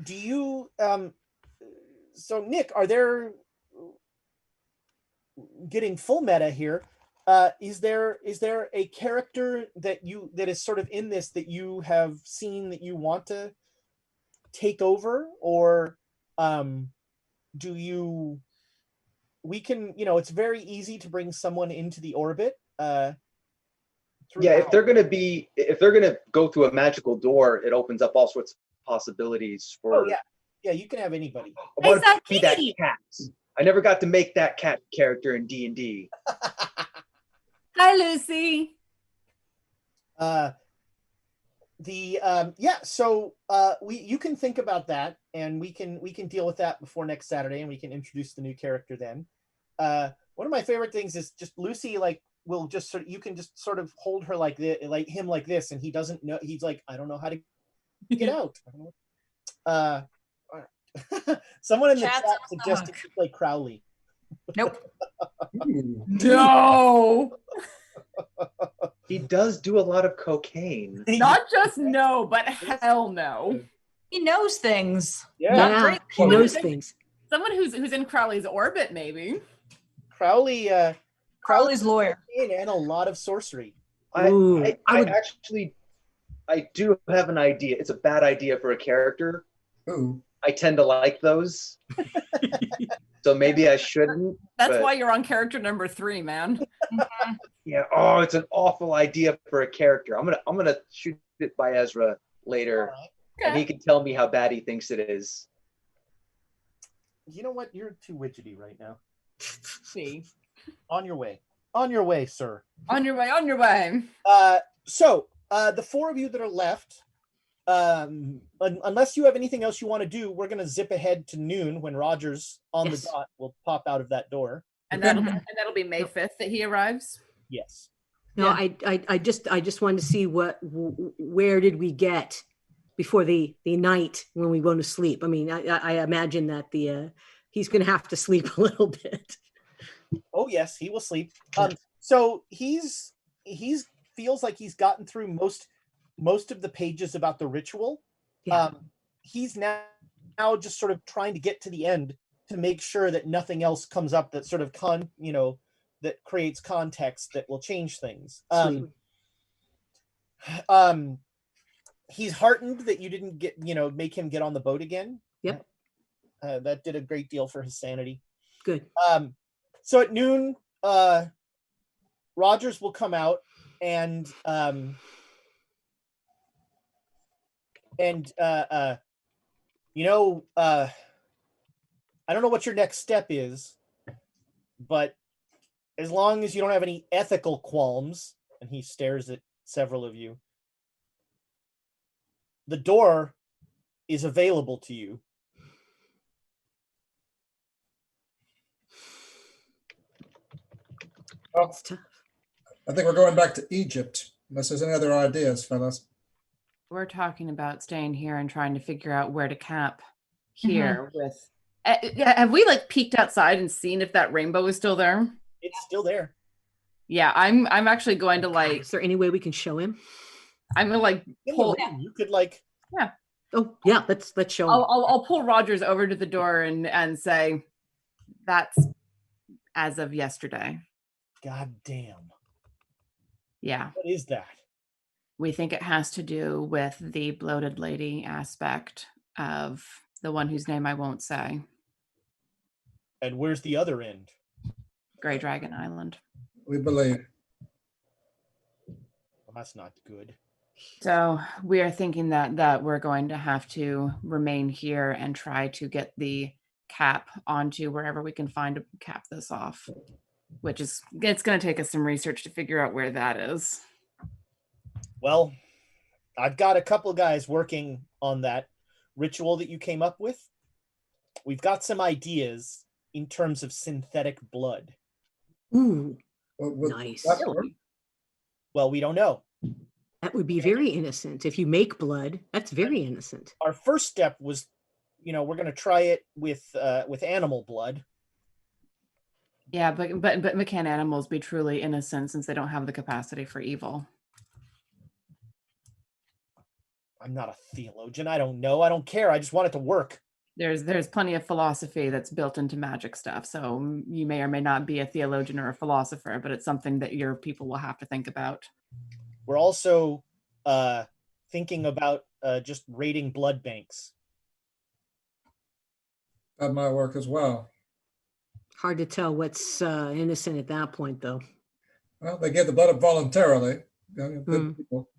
Do you so Nick, are there, getting full meta here, is there a character that is sort of in this that you have seen that you want to take over, or we can, it's very easy to bring someone into the orbit. Yeah, if they're gonna go through a magical door, it opens up all sorts of possibilities for. Oh yeah, you can have anybody. I want to be that cat. I never got to make that cat character in D&D. Hi, Lucy. So you can think about that, and we can deal with that before next Saturday, and we can introduce the new character then. One of my favorite things is just Lucy, like, will just you can just sort of hold her like this, like him like this, and he doesn't know. He's like, I don't know how to get out. Someone in the chat suggested you play Crowley. Nope. No. He does do a lot of cocaine. Not just no, but hell no. He knows things. Yeah, he knows things. Someone who's in Crowley's orbit, maybe. Crowley's lawyer. And a lot of sorcery. I do have an idea. It's a bad idea for a character. Ooh. I tend to like those. So maybe I shouldn't. That's why you're on character number 3, man. Yeah. Oh, it's an awful idea for a character. I'm gonna shoot it by Ezra later, right. and he can tell me how bad he thinks it is. You know what? You're too widgety right now. See. On your way, sir. On your way. So the 4 of you that are left, unless you have anything else you want to do, we're going to zip ahead to noon when Roger's on the dot will pop out of that door. And that'll be May 5th that he arrives. Yes. No, I just wanted to see where did we get before the night when we go to sleep. I mean, I imagine that he's going to have to sleep a little bit. Oh yes, he will sleep. So he's feels like he's gotten through most of the pages about the ritual. Yeah. He's now just sort of trying to get to the end to make sure that nothing else comes up that sort of that creates context that will change things. He's heartened that you didn't make him get on the boat again. Yep. That did a great deal for his sanity. Good. So at noon, Rogers will come out and I don't know what your next step is, but as long as you don't have any ethical qualms, and he stares at several of you, the door is available to you. Well, I think we're going back to Egypt, unless there's any other ideas, fellas. We're talking about staying here and trying to figure out where to camp here with. Have we peeked outside and seen if that rainbow is still there? It's still there. Yeah, I'm actually going to Is there any way we can show him? I'm gonna pull. You could Yeah. Oh yeah, let's show him. I'll pull Rogers over to the door and say, that's as of yesterday. God damn. Yeah. What is that? We think it has to do with the bloated lady aspect of the one whose name I won't say. And where's the other end? Grey Dragon Island. We believe. Well, that's not good. So we are thinking that we're going to have to remain here and try to get the cap onto wherever we can find to cap this off, which is, it's going to take us some research to figure out where that is. Well, I've got a couple guys working on that ritual that you came up with. We've got some ideas in terms of synthetic blood. Ooh, What- nice. Well, we don't know. That would be very innocent. If you make blood, that's very innocent. Our first step was, we're going to try it with animal blood. Yeah, but can animals be truly innocent since they don't have the capacity for evil? I'm not a theologian. I don't know. I don't care. I just want it to work. There's plenty of philosophy that's built into magic stuff. So you may or may not be a theologian or a philosopher, but it's something that your people will have to think about. We're also thinking about just raiding blood banks. That might work as well. Hard to tell what's innocent at that point, though. Well, they give the blood up voluntarily. Good people.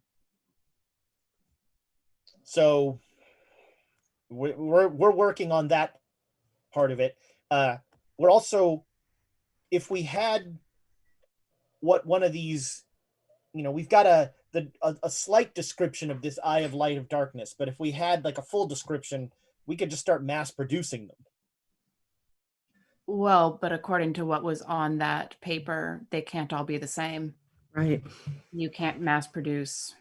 So we're working on that part of it. We're also, if we had one of these, we've got a slight description of this Eye of Light of Darkness, but if we had like a full description, we could just start mass producing them. Well, but according to what was on that paper, they can't all be the same. Right. You can't mass produce.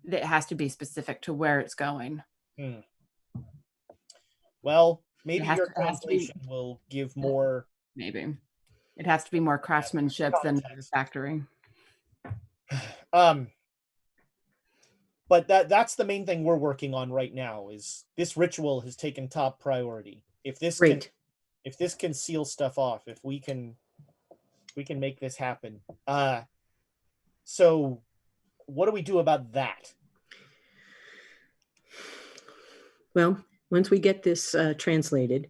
It has to be specific to where it's going. Well, maybe your it has to be- translation will give more. Maybe. It has to be more craftsmanship than factory. But that's the main thing we're working on right now. Is this ritual has taken top priority. If this can seal stuff off, if we can make this happen. So what do we do about that? Well, once we get this translated,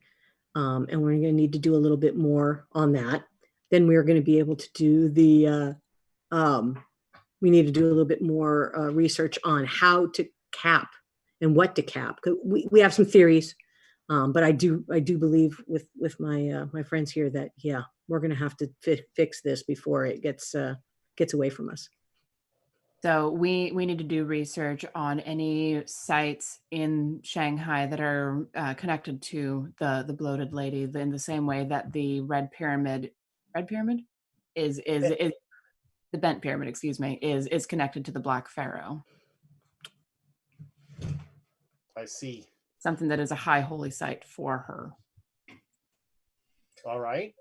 and we're going to need to do a little bit more on that, then we're going to be able to do the, we need to do a little bit more research on how to cap and what to cap. We have some theories, but I do believe with my friends here that, yeah, we're going to have to fix this before it gets away from us. So we need to do research on any sites in Shanghai that are connected to the bloated lady in the same way that the red pyramid is the bent pyramid, excuse me, is connected to the Black Pharaoh. I see. Something that is a high holy site for her. All right.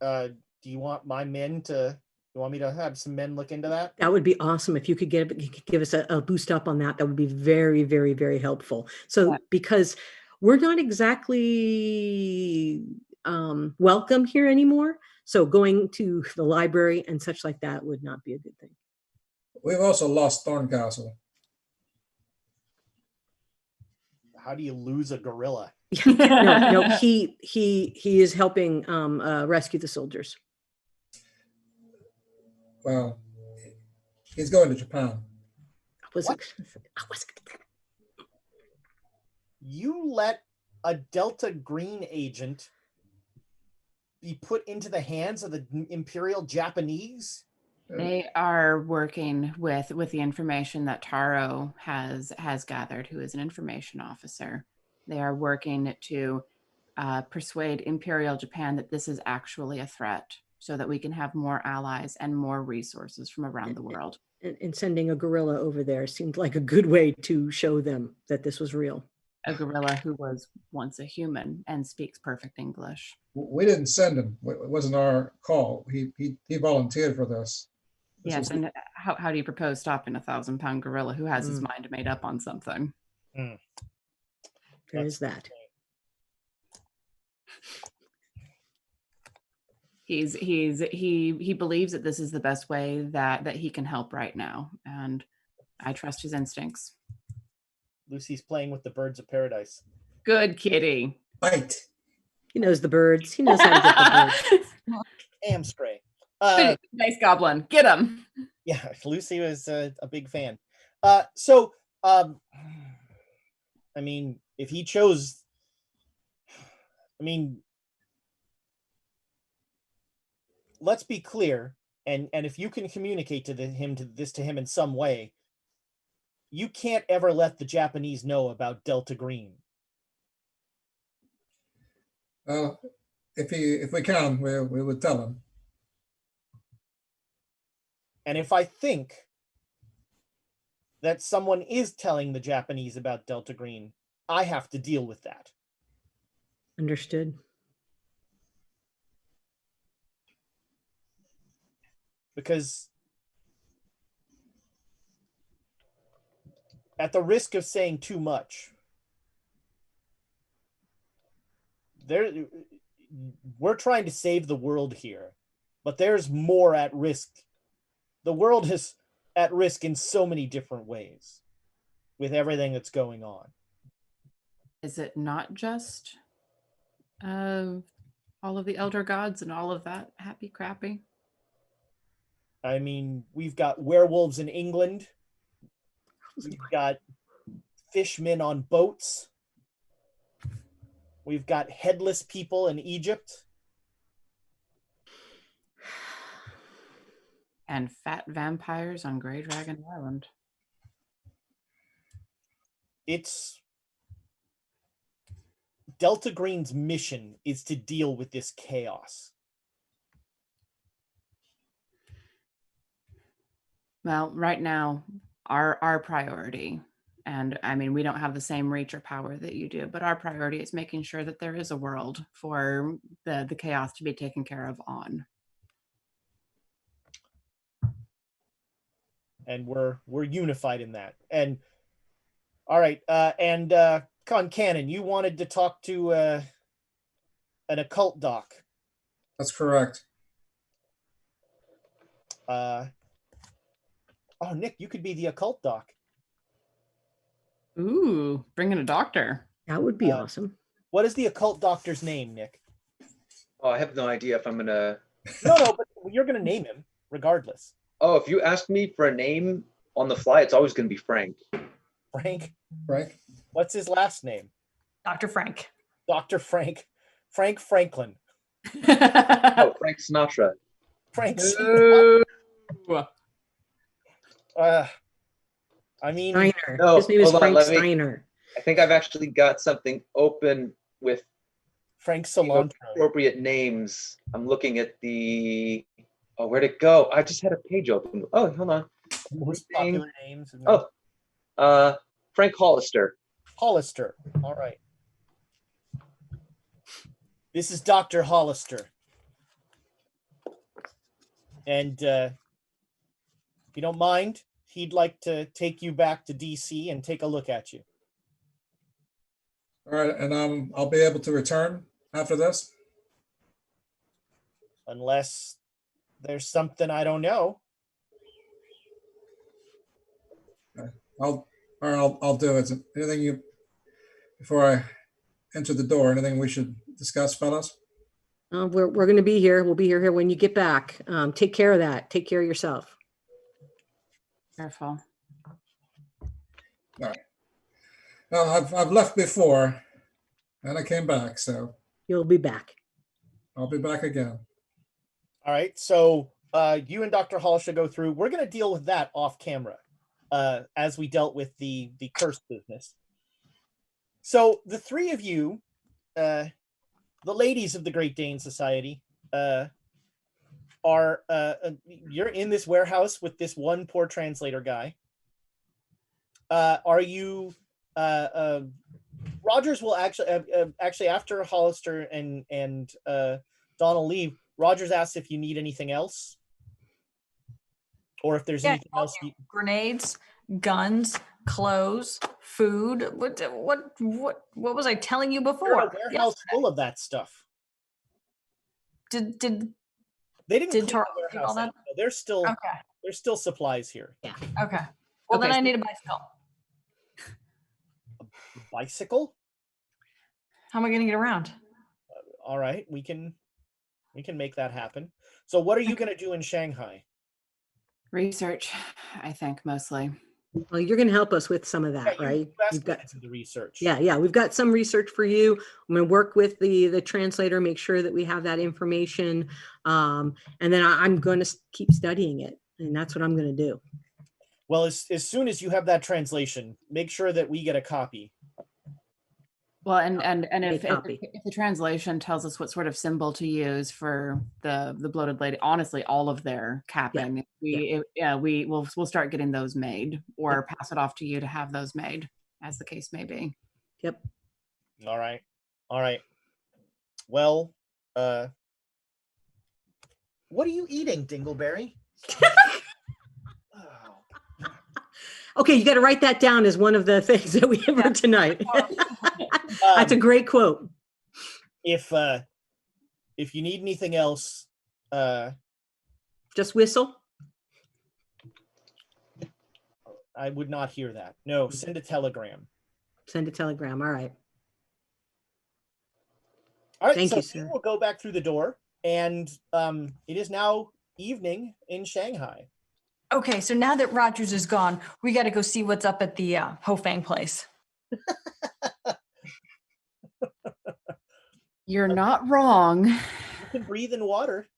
Do you want my men to? You want me to have some men look into that? That would be awesome. If you could give us a boost up on that, that would be very, very, very helpful. So, because we're not exactly welcome here anymore. So going to the library and such like that would not be a good thing. We've also lost Thorncastle. How do you lose a gorilla? No, he is helping rescue the soldiers. Well, he's going to Japan. You let a Delta Green agent be put into the hands of the Imperial Japanese? They are working with the information that Taro has gathered, who is an information officer. They are working to persuade Imperial Japan that this is actually a threat, so that we can have more allies and more resources from around the world. And sending a gorilla over there seemed like a good way to show them that this was real. A gorilla who was once a human and speaks perfect English. We didn't send him. It wasn't our call. He volunteered for this. Yes, and how do you propose stopping a 1,000-pound gorilla who has his mind made up on something? There is that. He believes that this is the best way that he can help right now, and I trust his instincts. Lucy's playing with the birds of paradise. Good kitty. Right. He knows the birds. He knows how to get the birds. Amstray. Nice goblin. Get him. Yeah, Lucy was a big fan. I mean, if he chose, I mean, let's be clear, and if you can communicate to him in some way, you can't ever let the Japanese know about Delta Green. Well, if we can, we would tell him. And if I think that someone is telling the Japanese about Delta Green, I have to deal with that. Understood. Because at the risk of saying too much, we're trying to save the world here, but there's more at risk. The world is at risk in so many different ways with everything that's going on. Is it not just all of the elder gods and all of that happy crappy? I mean, we've got werewolves in England. We've got fishmen on boats. We've got headless people in Egypt. And fat vampires on Grey Dragon Island. It's Delta Green's mission is to deal with this chaos. Well, right now, our priority, and I mean, we don't have the same reach or power that you do, but our priority is making sure that there is a world for the chaos to be taken care of on. And we're unified in that. And all right, Concannon, you wanted to talk to an occult doc. That's correct. Nick, you could be the occult doc. Ooh, bring in a doctor. That would be awesome. What is the occult doctor's name, Nick? Oh, I have no idea if I'm gonna. No, but you're gonna name him regardless. Oh, if you ask me for a name on the fly, it's always gonna be Frank. Frank? Frank? What's his last name? Dr. Frank. Dr. Frank. Frank Franklin. Oh, Frank Sinatra. Frank Sinatra. I mean, Steiner. No, His name is hold on, Frank Steiner. I think I've actually got something open with Frank Cilantro. appropriate names. I'm looking at the. Oh, where'd it go? I just had a page open. Oh, hold on. Most popular names. Frank Hollister. Hollister. All right. This is Dr. Hollister. And if you don't mind, he'd like to take you back to DC and take a look at you. All right, and I'll be able to return after this? Unless there's something I don't know. I'll do it. Anything before I enter the door, anything we should discuss, fellas? We're going to be here. We'll be here when you get back. Take care of that. Take care of yourself. Careful. All right. Well, I've left before, and I came back, so You'll be back. I'll be back again. All right. So you and Dr. Hollister go through. We're going to deal with that off camera as we dealt with the curse business. So the three of you, the ladies of the Great Dane Society, are you're in this warehouse with this one poor translator guy. Are you? Rogers will actually after Hollister and Donald leave. Rogers asks if you need anything else, or if there's anything else. Grenades, guns, clothes, food. What was I telling you before? You're a warehouse full of that stuff. Did They didn't Did clean Tor the do warehouse all that? out. There's still Okay. there's still supplies here. Yeah. Okay. Well, then Okay, I so- need a bicycle. Bicycle? How am I going to get around? All right, we can make that happen. So what are you going to do in Shanghai? Research, I think, mostly. Well, you're going to help us with some of that, Yeah, right? We've got the research. Yeah, we've got some research for you. I'm going to work with the translator, make sure that we have that information, and then I'm going to keep studying it, and that's what I'm going to do. Well, as soon as you have that translation, make sure that we get a copy. Well, and if copy. if the translation tells us what sort of symbol to use for the bloated lady, honestly, all of their capping, we'll start getting those made, or pass it off to you to have those made, as the case may be. Yep. All right. Well, what are you eating, Dingleberry? Okay, you got to write that down as one of the things that we have heard tonight. That's a great quote. If you need anything else, just whistle. I would not hear that. No, send a telegram. Send a telegram. All right. All right. Thank so you, sir. We'll go back through the door, and it is now evening in Shanghai. Okay, so now that Rogers is gone, we got to go see what's up at the Ho Fang place. You're not wrong. You can breathe in water.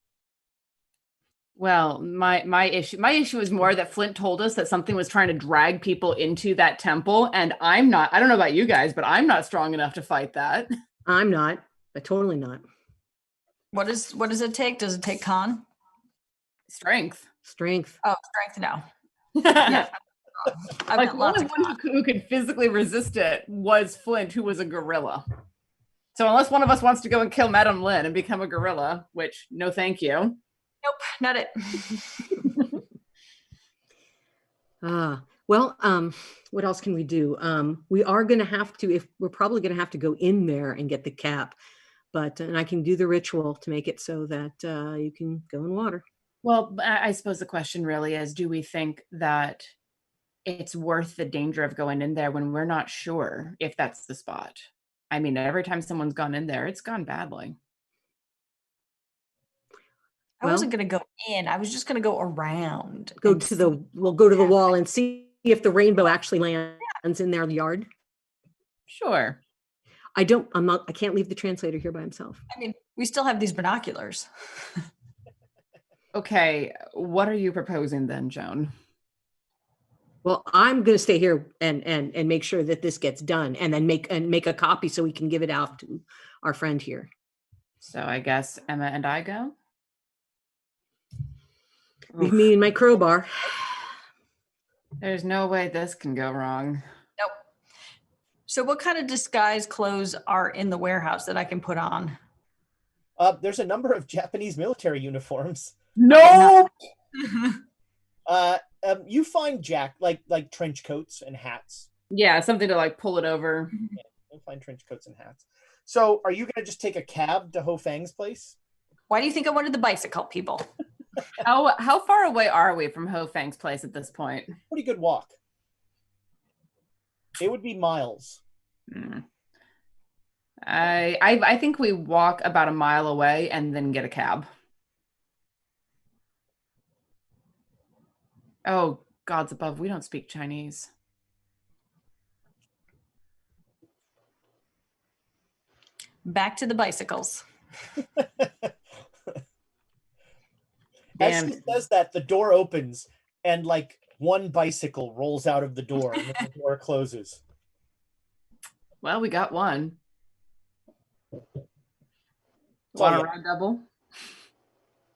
Well, my issue is more that Flint told us that something was trying to drag people into that temple, and I don't know about you guys, but I'm not strong enough to fight that. I'm not, but totally not. What does it take? Does it take con? Strength. Oh, strength now. Yeah. I've Like got the lots only of one who could physically resist it was Flint, who was a gorilla. So unless one of us wants to go and kill Madame Lynn and become a gorilla, which no thank you. Nope, not it. Well, what else can we do? We are going to have to, we're probably going to have to go in there and get the cap, and I can do the ritual to make it so that you can go in water. Well, I suppose the question really is, do we think that it's worth the danger of going in there when we're not sure if that's the spot? I mean, every time someone's gone in there, it's gone badly. I wasn't going to go in. I was just going to go around. We'll go to the wall and see if the rainbow actually lands in their yard. Sure. I can't leave the translator here by himself. I mean, we still have these binoculars. Okay, what are you proposing then, Joan? Well, I'm going to stay here and make sure that this gets done, and then make a copy so we can give it out to our friend here. So I guess Emma and I go? Leave me in my crowbar. There's no way this can go wrong. Nope. So what kind of disguise clothes are in the warehouse that I can put on? There's a number of Japanese military uniforms. No. You find like trench coats and hats. Yeah, something to like pull it over. Yeah, you'll find trench coats and hats. So are you going to just take a cab to Ho Fang's place? Why do you think I wanted the bicycle, people? How far away are we from Ho Fang's place at this point? Pretty good walk. It would be miles. I think we walk about a mile away and then get a cab. Oh, gods above, we don't speak Chinese. Back to the bicycles. As she says that, the door opens and like one bicycle rolls out of the door and then the door closes. Well, we got one. So, Want to ride double?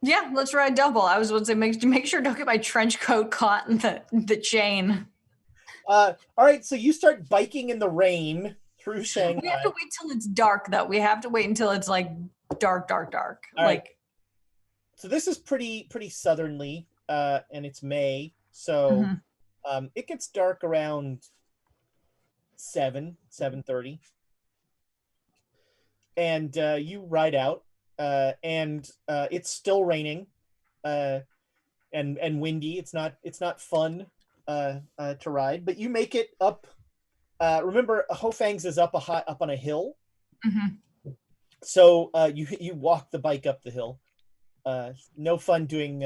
Yeah, let's ride double. I was going to say, make sure don't get my trench coat caught in the chain. All right, so you start biking in the rain through Shanghai. We have to wait till it's dark, though. We have to wait until it's like dark. All like, right. So this is pretty southerly, and it's May, so it gets dark around 7:30, and you ride out, and it's still raining. and windy. It's not fun to ride, but you make it up. Remember, Hofang's is up on a hill, so you walk the bike up the hill. No fun doing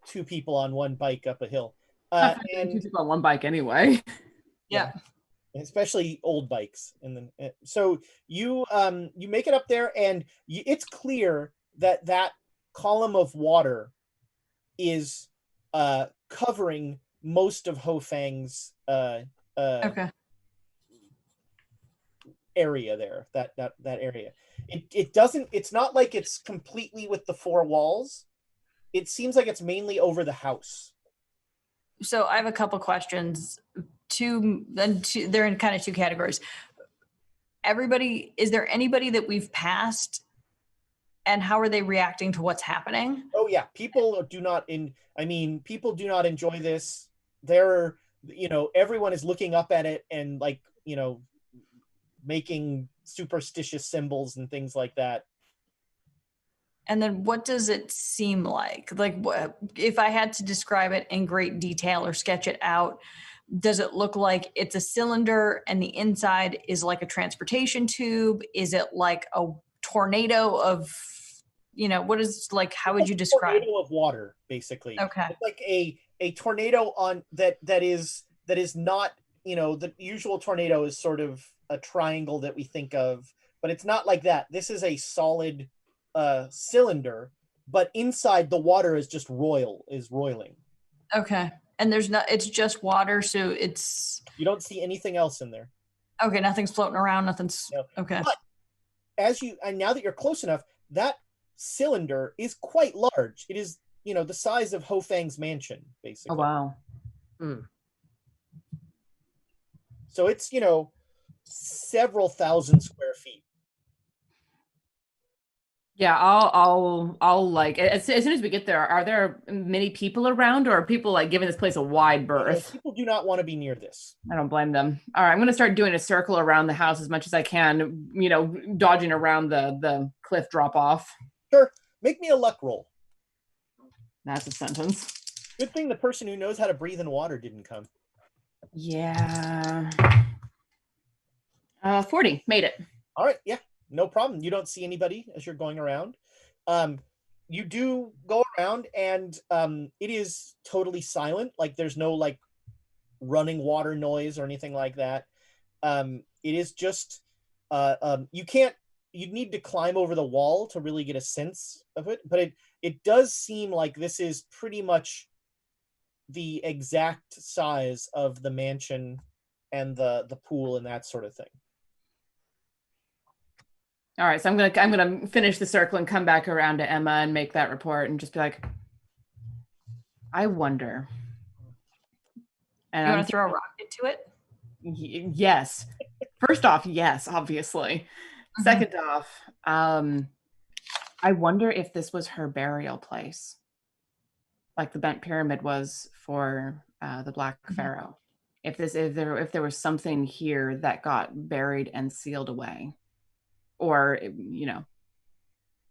2 people on one bike up a hill. And 2 people on one bike anyway. Yeah. Especially old bikes. And then so you make it up there, and it's clear that column of water is covering most of Hofang's Okay. area there. That area. It's not like it's completely with the 4 walls. It seems like it's mainly over the house. So I have a couple questions. They're in kind of 2 categories. Is there anybody that we've passed, and how are they reacting to what's happening? Oh yeah, people do not enjoy this. They're, everyone is looking up at it and making superstitious symbols and things like that. And then what does it seem like? Like, if I had to describe it in great detail or sketch it out, does it look like it's a cylinder and the inside is like a transportation tube? Is it like a tornado of, what is, like, how would you describe? Tornado of water, basically. Okay. It's like a tornado on that is not, the usual tornado is sort of a triangle that we think of, but it's not like that. This is a solid cylinder, but inside the water is just roiling. Okay. And it's just water, so you don't see anything else in there. Okay, nothing's floating around, nothing's no. Okay. But and now that you're close enough, that cylinder is quite large. It is, the size of Hofang's mansion, basically. Oh wow. So it's, several thousand square feet. Yeah, I'll like as soon as we get there, are there many people around, or are people like giving this place a wide berth? People do not want to be near this. I don't blame them. All right, I'm going to start doing a circle around the house as much as I can, dodging around the cliff drop off. Sure. Make me a luck roll. That's a sentence. Good thing the person who knows how to breathe in water didn't come. Yeah. 40. Made it. All right. Yeah. No problem. You don't see anybody as you're going around. You do go around, and it is totally silent. Like, there's no running water noise or anything like that. It is just you'd need to climb over the wall to really get a sense of it, but it does seem like this is pretty much the exact size of the mansion and the pool and that sort of thing. All right, so I'm gonna finish the circle and come back around to Emma and make that report and just be like, I wonder. And you want to throw a rock into it? Yes. First off, yes, obviously. Mm-hmm. Second off, I wonder if this was her burial place, like the bent pyramid was for the Black Pharaoh. If there was something here that got buried and sealed away. Or,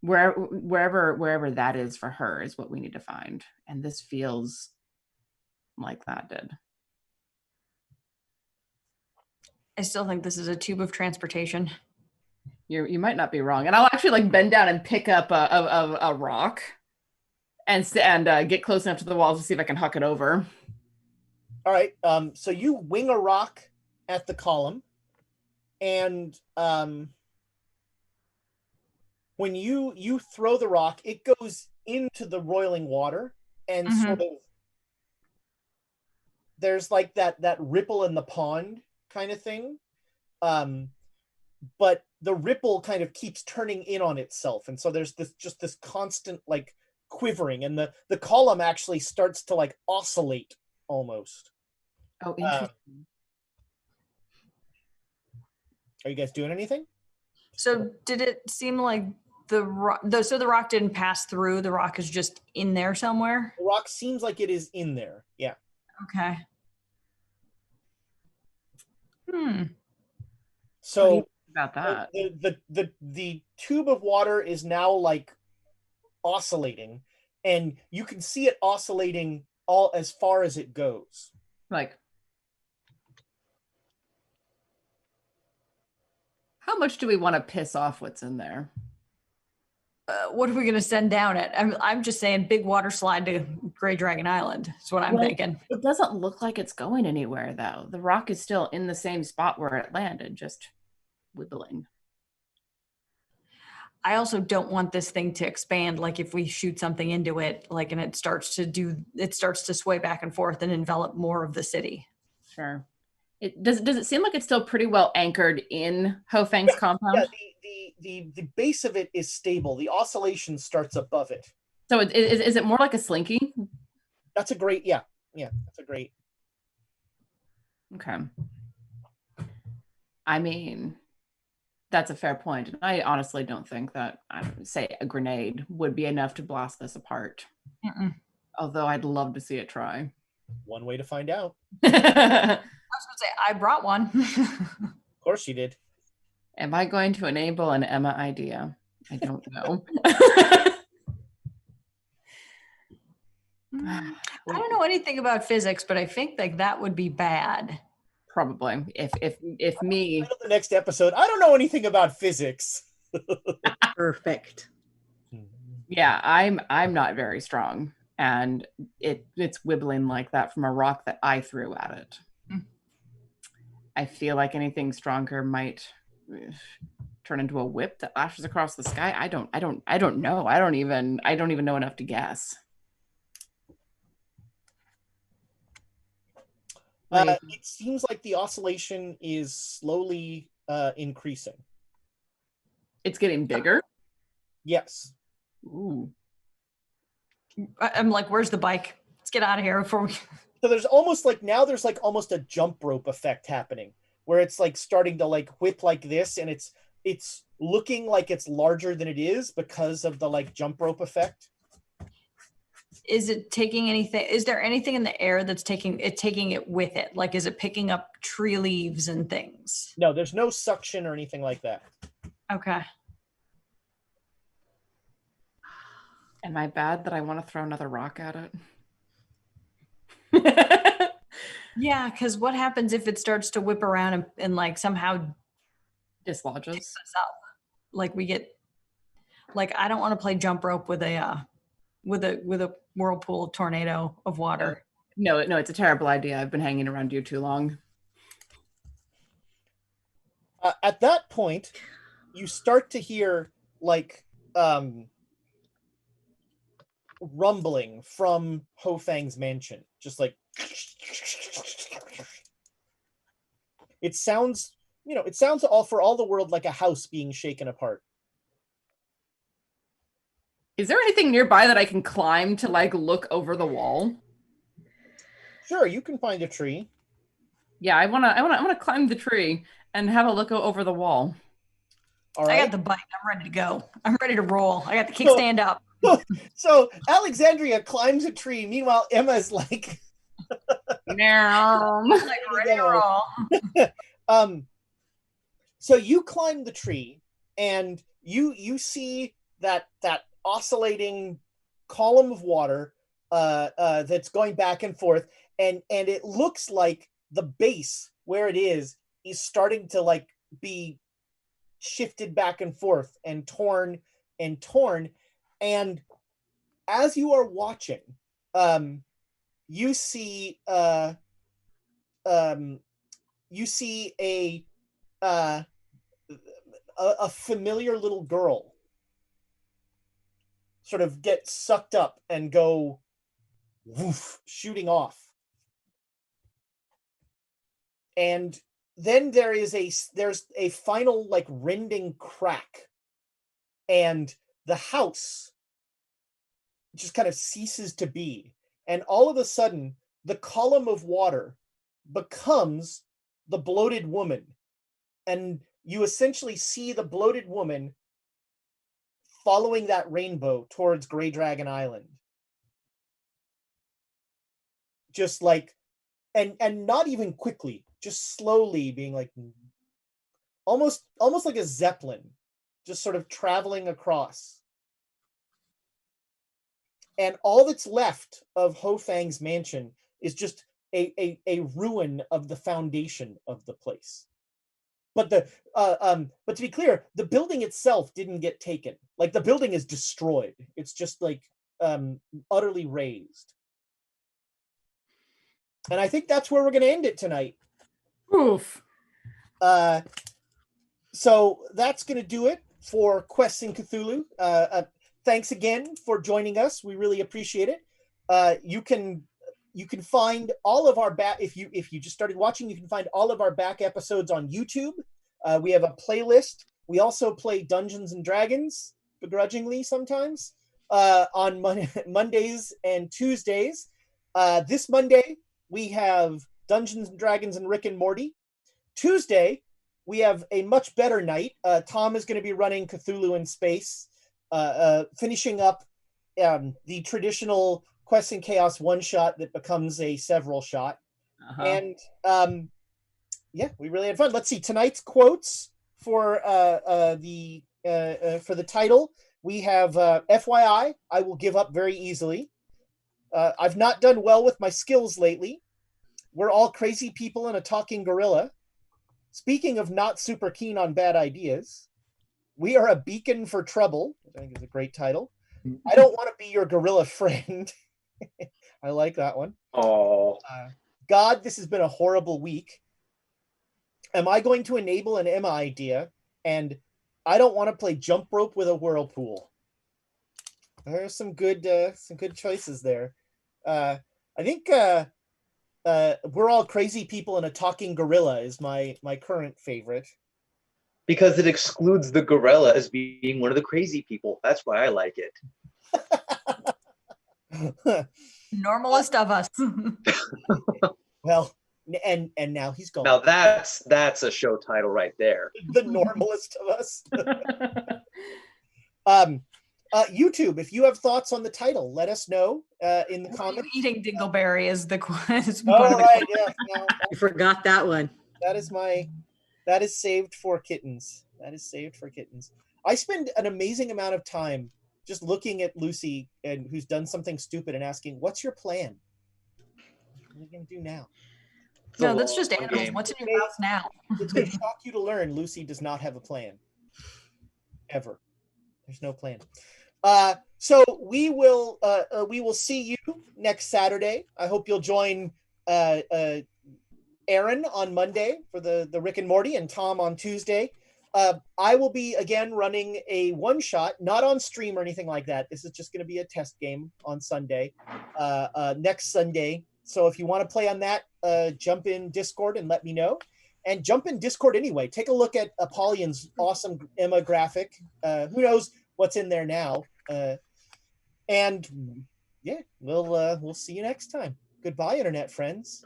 wherever that is for her is what we need to find. And this feels like that did. I still think this is a tube of transportation. You might not be wrong. And I'll actually bend down and pick up a rock and get close enough to the walls to see if I can huck it over. All right. So you wing a rock at the column, and when you throw the rock, it goes into the roiling water, and sort of there's like that ripple in the pond kind of thing. But the ripple kind of keeps turning in on itself, and so there's this constant quivering, and the column actually starts to oscillate almost. Oh, interesting. Are you guys doing anything? So did it seem like the rock didn't pass through? The rock is just in there somewhere? The rock seems like it is in there. Yeah. Okay. So about that, the tube of water is now oscillating, and you can see it oscillating all as far as it goes. Like, how much do we want to piss off what's in there? What are we going to send down it? I'm just saying big water slide to Grey Dragon Island. That's what I'm thinking. It doesn't look like it's going anywhere, though. The rock is still in the same spot where it landed, just wibbling. I also don't want this thing to expand. Like if we shoot something into it, like, and it starts to sway back and forth and envelop more of the city. Sure. Does it seem like it's still pretty well anchored in Ho-Fang's compound? Yeah, the base of it is stable. The oscillation starts above it. So is it more like a slinky? That's a great, yeah, that's a great. Okay. I mean, that's a fair point. I honestly don't think that, say, a grenade would be enough to blast this apart. Mm-mm. Although I'd love to see it try. One way to find out. I was going to say, I brought one. Of course you did. Am I going to enable an Emma idea? I don't know. I don't know anything about physics, but I think like that would be bad. Probably. If me. The next episode, I don't know anything about physics. Perfect. Yeah, I'm not very strong, and it's wibbling like that from a rock that I threw at it. I feel like anything stronger might turn into a whip that lashes across the sky. I don't know. I don't even know enough to guess. It seems like the oscillation is slowly increasing. It's getting bigger? Yes. Ooh. I'm like, where's the bike? Let's get out of here before we... So there's almost a jump rope effect happening where it's like starting to like whip like this, and it's looking like it's larger than it is because of the like jump rope effect. Is it taking anything? Is there anything in the air that's taking it with it? Like, is it picking up tree leaves and things? No, there's no suction or anything like that. Okay. Am I bad that I want to throw another rock at it? Yeah, because what happens if it starts to whip around and like somehow dislodges us up? Like we get, like, I don't want to play jump rope with a whirlpool tornado of water. No, it's a terrible idea. I've been hanging around you too long. At that point, you start to hear like rumbling from Ho-Fang's mansion, just like it sounds all for all the world like a house being shaken apart. Is there anything nearby that I can climb to like look over the wall? Sure, you can find a tree. Yeah, I wanna climb the tree and have a look over the wall. All right. I got the bike. I'm ready to go. I'm ready to roll. I got the kickstand up. So Alexandria climbs a tree. Meanwhile, Emma's like, no, like ready to roll. So you climb the tree, and you see that oscillating column of water that's going back and forth, and it looks like the base where it is starting to like be shifted back and forth and torn. And as you are watching, you see a familiar little girl sort of get sucked up and go woof, shooting off. And then there's a final like rending crack, and the house just kind of ceases to be. And all of a sudden, the column of water becomes the bloated woman. And you essentially see the bloated woman following that rainbow towards Grey Dragon Island. Just like, and not even quickly, just slowly being like, almost like a Zeppelin, just sort of traveling across. and all that's left of Ho Fang's mansion is just a ruin of the foundation of the place. But but to be clear, the building itself didn't get taken. Like, the building is destroyed. It's just like utterly razed. And I think that's where we're going to end it tonight. Oof. So that's going to do it for Quests in Cthulhu. Thanks again for joining us. We really appreciate it. You can find all of our back, if you just started watching, you can find all of our back episodes on YouTube. We have a playlist. We also play Dungeons and Dragons, begrudgingly sometimes, on Mondays and Tuesdays. This Monday, we have Dungeons and Dragons and Rick and Morty. Tuesday, we have a much better night. Tom is going to be running Cthulhu in Space, finishing up the traditional Quest and Chaos one-shot that becomes a several shot. And yeah, we really had fun. Let's see, tonight's quotes for the title. We have FYI, I will give up very easily. I've not done well with my skills lately. We're all crazy people and a talking gorilla. Speaking of not super keen on bad ideas, we are a beacon for trouble, which I think is a great title. I don't want to be your gorilla friend. I like that one. Oh, God, this has been a horrible week. Am I going to enable an Emma idea? And I don't want to play jump rope with a whirlpool. There are some good choices there. I think we're all crazy people and a talking gorilla is my current favorite. because it excludes the gorilla as being one of the crazy people. That's why I like it. Normalest of us. Well, and now he's gone. Now that's a show title right there. The normalest of us. YouTube, if you have thoughts on the title, let us know in the comments. Eating dingleberry is the question. Oh, right, yeah. No, You forgot that one. that is saved for kittens. That is saved for kittens. I spend an amazing amount of time just looking at Lucy, and who's done something stupid, and asking, "What's your plan? What are you gonna do now?" No, that's just animals. What's in your house now? It's going to shock you to learn Lucy does not have a plan. Ever. There's no plan. So we will see you next Saturday. I hope you'll join Aaron on Monday for the Rick and Morty, and Tom on Tuesday. I will be again running a one shot, not on stream or anything like that. This is just going to be a test game on Sunday, next Sunday. So if you want to play on that, jump in Discord and let me know. And jump in Discord anyway. Take a look at Apollyon's awesome Emma graphic. Who knows what's in there now? And yeah, we'll see you next time. Goodbye, internet friends.